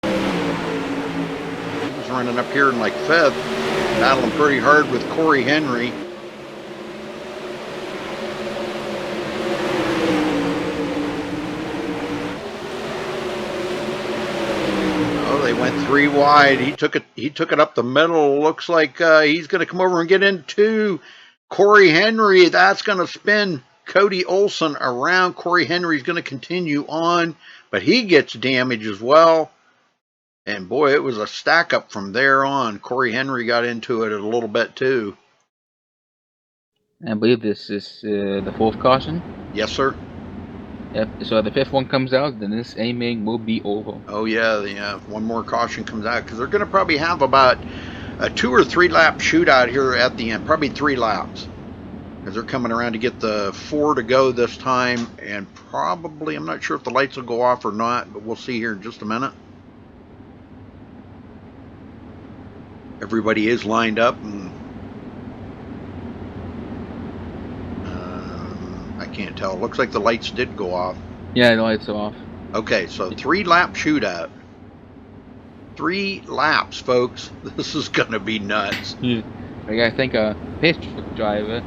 He was running up here in like 5th, battling pretty hard with Corey Henry. Oh, they went 3 wide. He took it up the middle. Looks like he's going to come over and get into Corey Henry. That's going to spin Cody Olsen around. Corey Henry's going to continue on, but he gets damage as well. And boy, it was a stack up from there on. Corey Henry got into it a little bit too. I believe this is the 4th caution. Yes, sir. Yep. So the 5th one comes out, then this aiming will be over. Oh yeah, one more caution comes out because they're going to probably have about a 2 or 3 lap shootout here at the end. Probably 3 laps because they're coming around to get the 4 to go this time, and probably I'm not sure if the lights will go off or not, but we'll see here in just a minute. Everybody is lined up, and I can't tell. It looks like the lights did go off. Yeah, the lights are off. Okay, so 3 lap shootout. 3 laps, folks. This is gonna be nuts. I think a pace truck driver,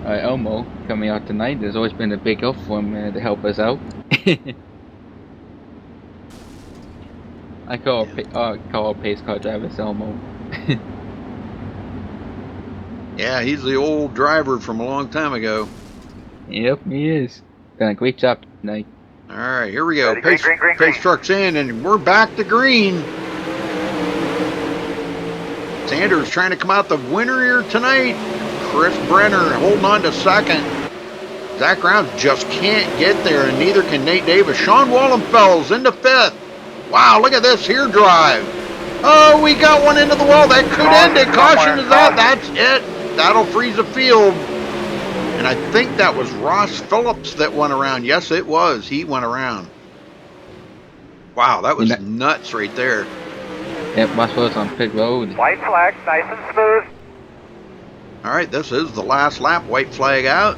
Elmo, coming out tonight, there's always been a big help for him to help us out. I call pace car driver Elmo. Yeah, he's the old driver from a long time ago. Yep, he is. Done a great job tonight. All right, here we go. Ready, green. Pace truck's in, and we're back to green. Sanders trying to come out the winner here tonight. Chris Brenner holding on to 2nd. Zach Rounds just can't get there, and neither can Nate Davis. Sean Wallenfels into 5th. Wow, look at this here drive. Oh, we got one into the wall. That could end it. Caution is out. That's it. That'll freeze the field. And I think that was Ross Phillips that went around. Yes, it was. He went around. Wow, that was nuts right there. Yep, Ross Phillips on pit road. White flag, nice and smooth. All right, this is the last lap. White flag out.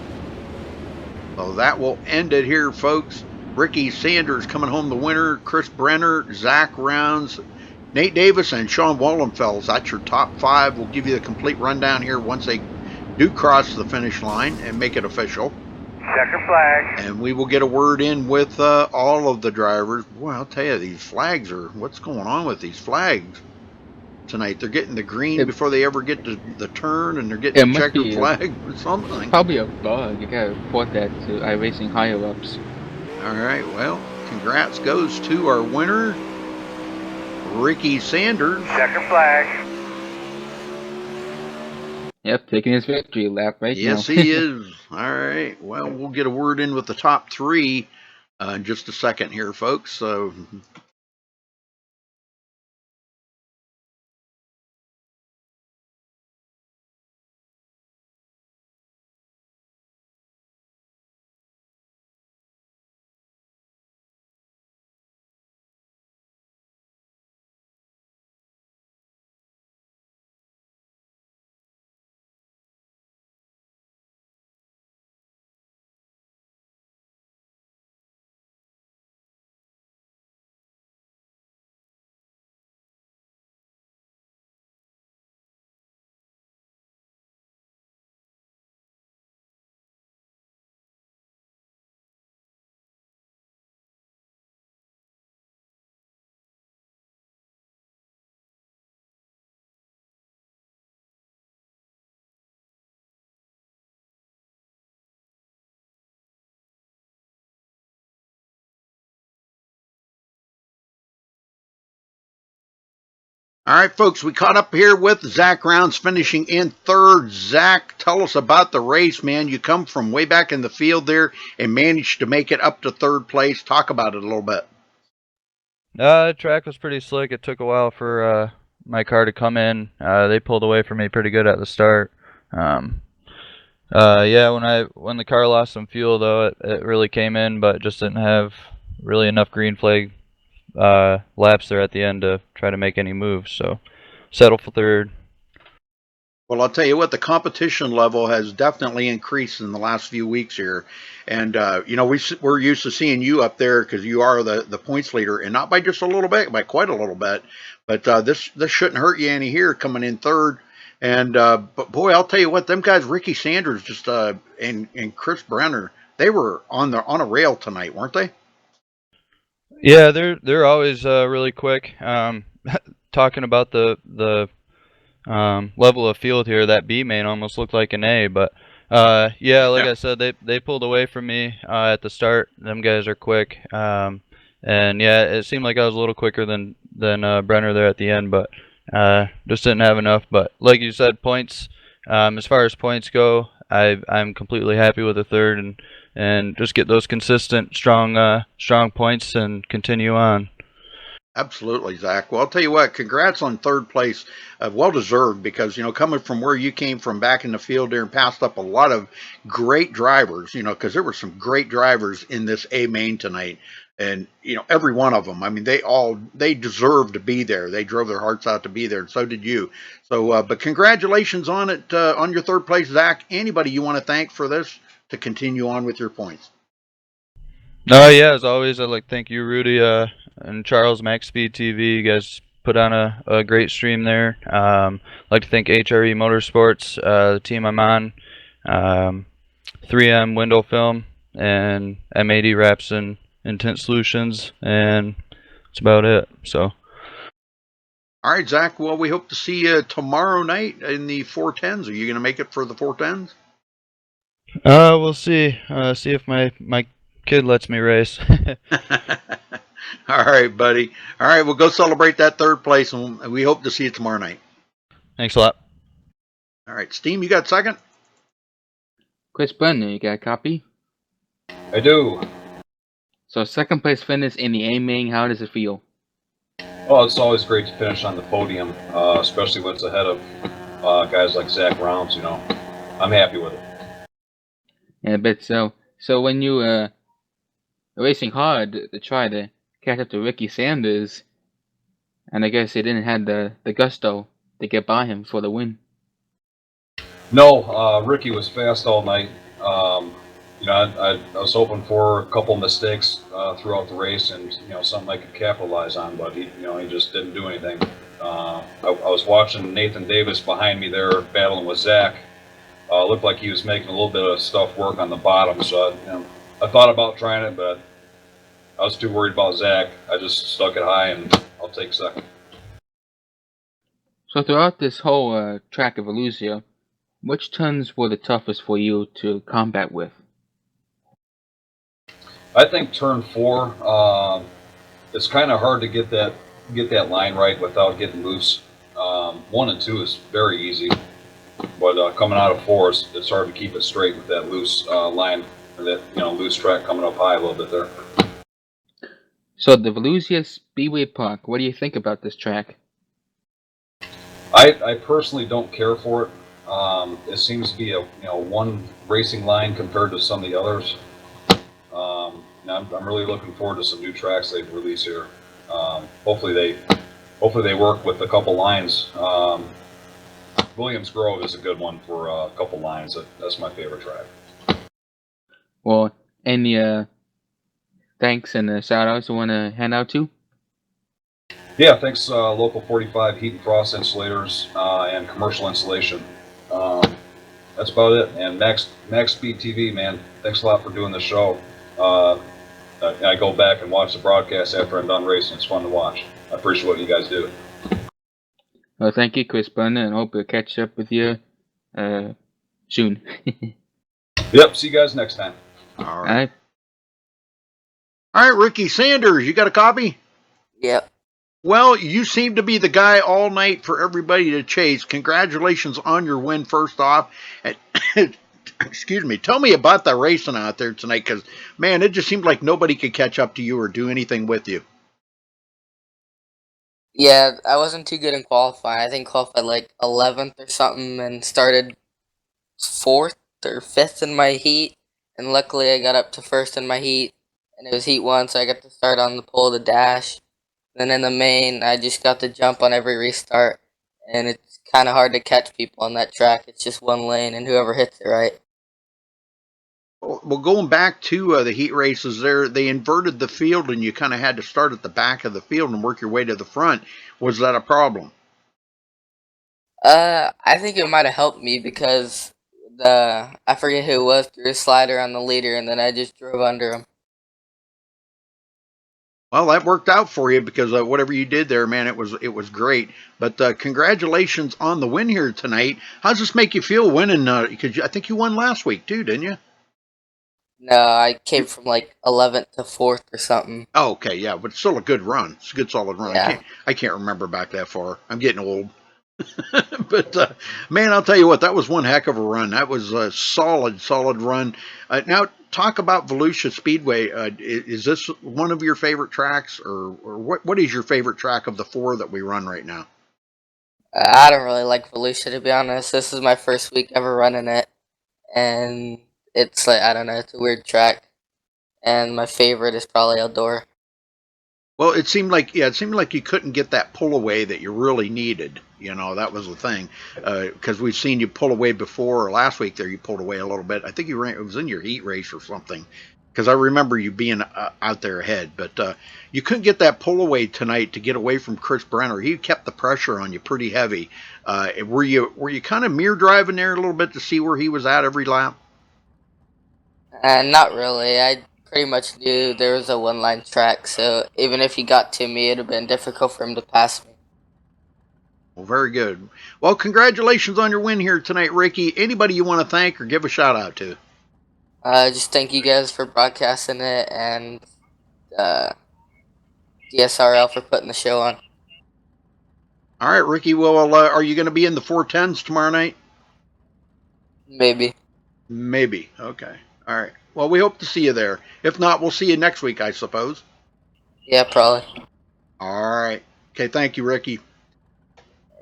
So that will end it here, folks. Ricky Sanders coming home the winner. Chris Brenner, Zach Rounds, Nate Davis, and Sean Wallenfels. That's your top 5. We'll give you the complete rundown here once they do cross the finish line and make it official. Checker flag. And we will get a word in with all of the drivers. Boy, I'll tell you, these flags are, what's going on with these flags tonight? They're getting the green before they ever get to the turn, and they're getting the checkered flag or something. Probably a bug. You gotta report that to iRacing higher ups. All right, well, congrats goes to our winner, Ricky Sanders. Checker flag. Yep, taking his victory lap right now. Yes, he is. All right, well, we'll get a word in with the top 3 in just a second here, folks. So all right, folks, we caught up here with Zach Rounds finishing in 3rd. Zach, tell us about the race, man. You come from way back in the field there and managed to make it up to 3rd place. Talk about it a little bit. The track was pretty slick. It took a while for my car to come in. They pulled away from me pretty good at the start. Yeah, when the car lost some fuel, though, it really came in, but just didn't have really enough green flag laps there at the end to try to make any moves. So settle for third. Well, I'll tell you what, the competition level has definitely increased in the last few weeks here. And, we're used to seeing you up there because you are the points leader, and not by just a little bit, by quite a little bit. But this shouldn't hurt you any here, coming in third. And but boy, I'll tell you what, them guys, Ricky Sanders, and Chris Brenner, they were on a rail tonight, weren't they? Yeah, they're always really quick. Talking about the level of field here, that B main almost looked like an A, but yeah, like I said, they pulled away from me at the start. Them guys are quick, and yeah, it seemed like I was a little quicker than Brenner there at the end, but just didn't have enough. But like you said, points. As far as points go, I'm completely happy with the third, and just get those consistent, strong points and continue on. Absolutely, Zach. Well, I'll tell you what, congrats on third place. Well deserved, because, coming from where you came from back in the field there, and passed up a lot of great drivers, because there were some great drivers in this A main tonight. And, every one of them, I mean, they deserved to be there. They drove their hearts out to be there, and so did you. So, but congratulations on it, on your third place, Zach. Anybody you want to thank for this to continue on with your points? Yeah, as always, I'd like to thank you, Rudy, and Charles, MaxSpeedTV. You guys put on a great stream there. I'd like to thank HRE Motorsports, the team I'm on, 3M Window Film, and MAD Wraps and Intent Solutions, and that's about it. So. All right, Zach. Well, we hope to see you tomorrow night in the 410s. Are you going to make it for the 410s? We'll see. See if my kid lets me race. All right, buddy. All right, we'll go celebrate that third place, and we hope to see you tomorrow night. Thanks a lot. All right, Steam, you got second? Chris Brenner, you got a copy? I do. So second place finish in the A main, how does it feel? Well, it's always great to finish on the podium, especially when it's ahead of guys like Zach Rounds, I'm happy with it. Yeah, I bet so. So when you were racing hard to try to catch up to Ricky Sanders, and I guess they didn't have the gusto to get by him for the win. No, Ricky was fast all night. I was hoping for a couple mistakes throughout the race, and something I could capitalize on, but he just didn't do anything. I was watching Nathan Davis behind me there battling with Zach. Looked like he was making a little bit of stuff work on the bottom, so I thought about trying it, but I was too worried about Zach. I just stuck it high, and I'll take second. So throughout this whole track of Volusia, which turns were the toughest for you to combat with? I think turn 4. It's kind of hard to get that line right without getting loose. 1 and 2 is very easy, but coming out of 4, it's hard to keep it straight with that loose line, or that loose track coming up high a little bit there. So the Volusia Speedway Park, what do you think about this track? I personally don't care for it. It seems to be a one racing line compared to some of the others. I'm really looking forward to some new tracks they've released here. Hopefully they work with a couple lines. Williams Grove is a good one for a couple lines. That's my favorite track. Well, any thanks and shout outs you want to hand out to? Yeah, thanks Local 45 Heat and Frost Insulators and Commercial Insulation. That's about it. And MaxSpeedTV, man, thanks a lot for doing the show. I go back and watch the broadcast after I'm done racing. It's fun to watch. I appreciate what you guys do. Well, thank you, Chris Brenner, and hope we'll catch up with you soon. Yep, see you guys next time. All right. All right, Ricky Sanders, you got a copy? Yep. Well, you seem to be the guy all night for everybody to chase. Congratulations on your win, first off. Excuse me. Tell me about the racing out there tonight, because, man, it just seemed like nobody could catch up to you or do anything with you. Yeah, I wasn't too good in qualifying. I think qualified like 11th or something and started 4th or 5th in my heat. And luckily I got up to 1st in my heat. and it was Heat 1, so I got to start on the pole of the dash. Then in the main, I just got to jump on every restart, and it's kind of hard to catch people on that track. It's just one lane, and whoever hits it right. Well, going back to the heat races there, they inverted the field and you kind of had to start at the back of the field and work your way to the front. Was that a problem? I think it might have helped me because I forget who it was, threw a slider on the leader, and then I just drove under him. Well, that worked out for you because whatever you did there, man, it was great. But congratulations on the win here tonight. How does this make you feel winning? Because I think you won last week too, didn't you? No, I came from like 11th to 4th or something. Oh, okay, yeah, but it's still a good run. It's a good solid run. Yeah. I can't remember back that far. I'm getting old. But man, I'll tell you what, that was one heck of a run. That was a solid run. Now, talk about Volusia Speedway. Is this one of your favorite tracks, or what is your favorite track of the 4 that we run right now? I don't really like Volusia, to be honest. This is my first week ever running it, and it's like, I don't know, it's a weird track. And my favorite is probably Eldora. Well, it seemed like you couldn't get that pull away that you really needed. You know, that was the thing. Because we've seen you pull away before, or last week there you pulled away a little bit. I think it was in your heat race or something. Because I remember you being out there ahead. But you couldn't get that pull away tonight to get away from Chris Brenner. He kept the pressure on you pretty heavy. Were you kind of mirror driving there a little bit to see where he was at every lap? Not really. I pretty much knew there was a one-line track, so even if he got to me, it would have been difficult for him to pass me. Well, very good. Well, congratulations on your win here tonight, Ricky. Anybody you want to thank or give a shout out to? Just thank you guys for broadcasting it, and DSRL for putting the show on. All right, Ricky. Well, are you going to be in the 410s tomorrow night? Maybe. Maybe. Okay. All right. Well, we hope to see you there. If not, we'll see you next week, I suppose. Yeah, probably. All right. Okay. Thank you, Ricky.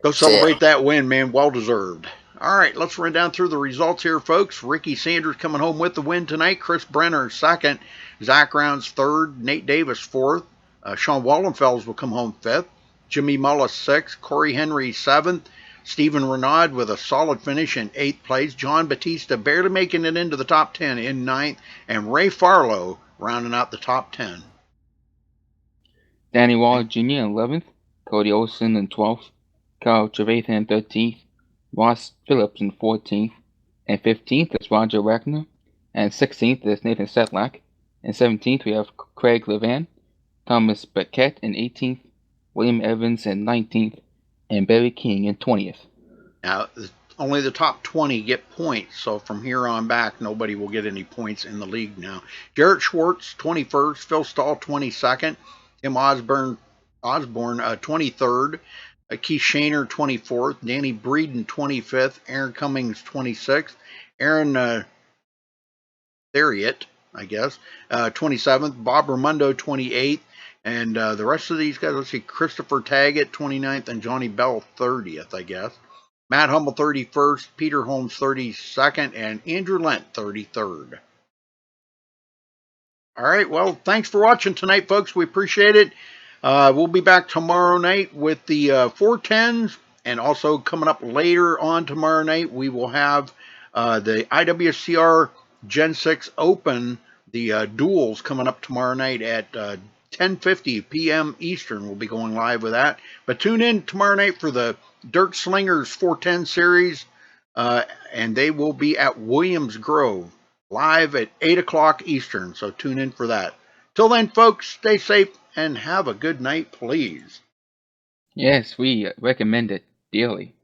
Go celebrate that win, man. Well deserved. All right, let's run down through the results here, folks. Ricky Sanders coming home with the win tonight. Chris Brenner second. Zach Rounds third. Nate Davis fourth. Sean Wallenfels will come home fifth. Jimmy Mullis sixth. Corey Henry seventh. Stephen Renaud with a solid finish in 8th place. John Batista barely making it into the top 10 in 9th. And Ray Farlow rounding out the top 10. Danny Waller Jr. in 11th. Cody Olson in 12th. Kyle Trevathan in 13th. Ross Phillips in 14th. And 15th is Roger Wagner. And 16th is Nathan Sedlak. And 17th we have Craig Levan. Thomas Beckett in 18th. William Evans in 19th. And Barry King in 20th. Now, only the top 20 get points, so from here on back, nobody will get any points in the league now. Garrett Schwartz, 21st. Phil Stahl, 22nd. Tim Osborne 23rd. Keith Shaner, 24th. Danny Breeden, 25th. Aaron Cummings, 26th. Aaron Theriot, I guess, 27th. Bob Ramundo, 28th. And the rest of these guys, let's see, Christopher Taggett, 29th, and Johnny Bell, 30th, I guess. Matt Hummel, 31st. Peter Holmes, 32nd, and Andrew Lent, 33rd. All right, well, thanks for watching tonight, folks. We appreciate it. We'll be back tomorrow night with the 410s, and also coming up later on tomorrow night, we will have the IWCR Gen 6 Open, the duels coming up tomorrow night at 10:50 p.m. Eastern. We'll be going live with that. But tune in tomorrow night for the Dirt Slingers 410 series, and they will be at Williams Grove live at 8 o'clock Eastern. So tune in for that. Till then, folks, stay safe and have a good night, please. Yes, we recommend it dearly.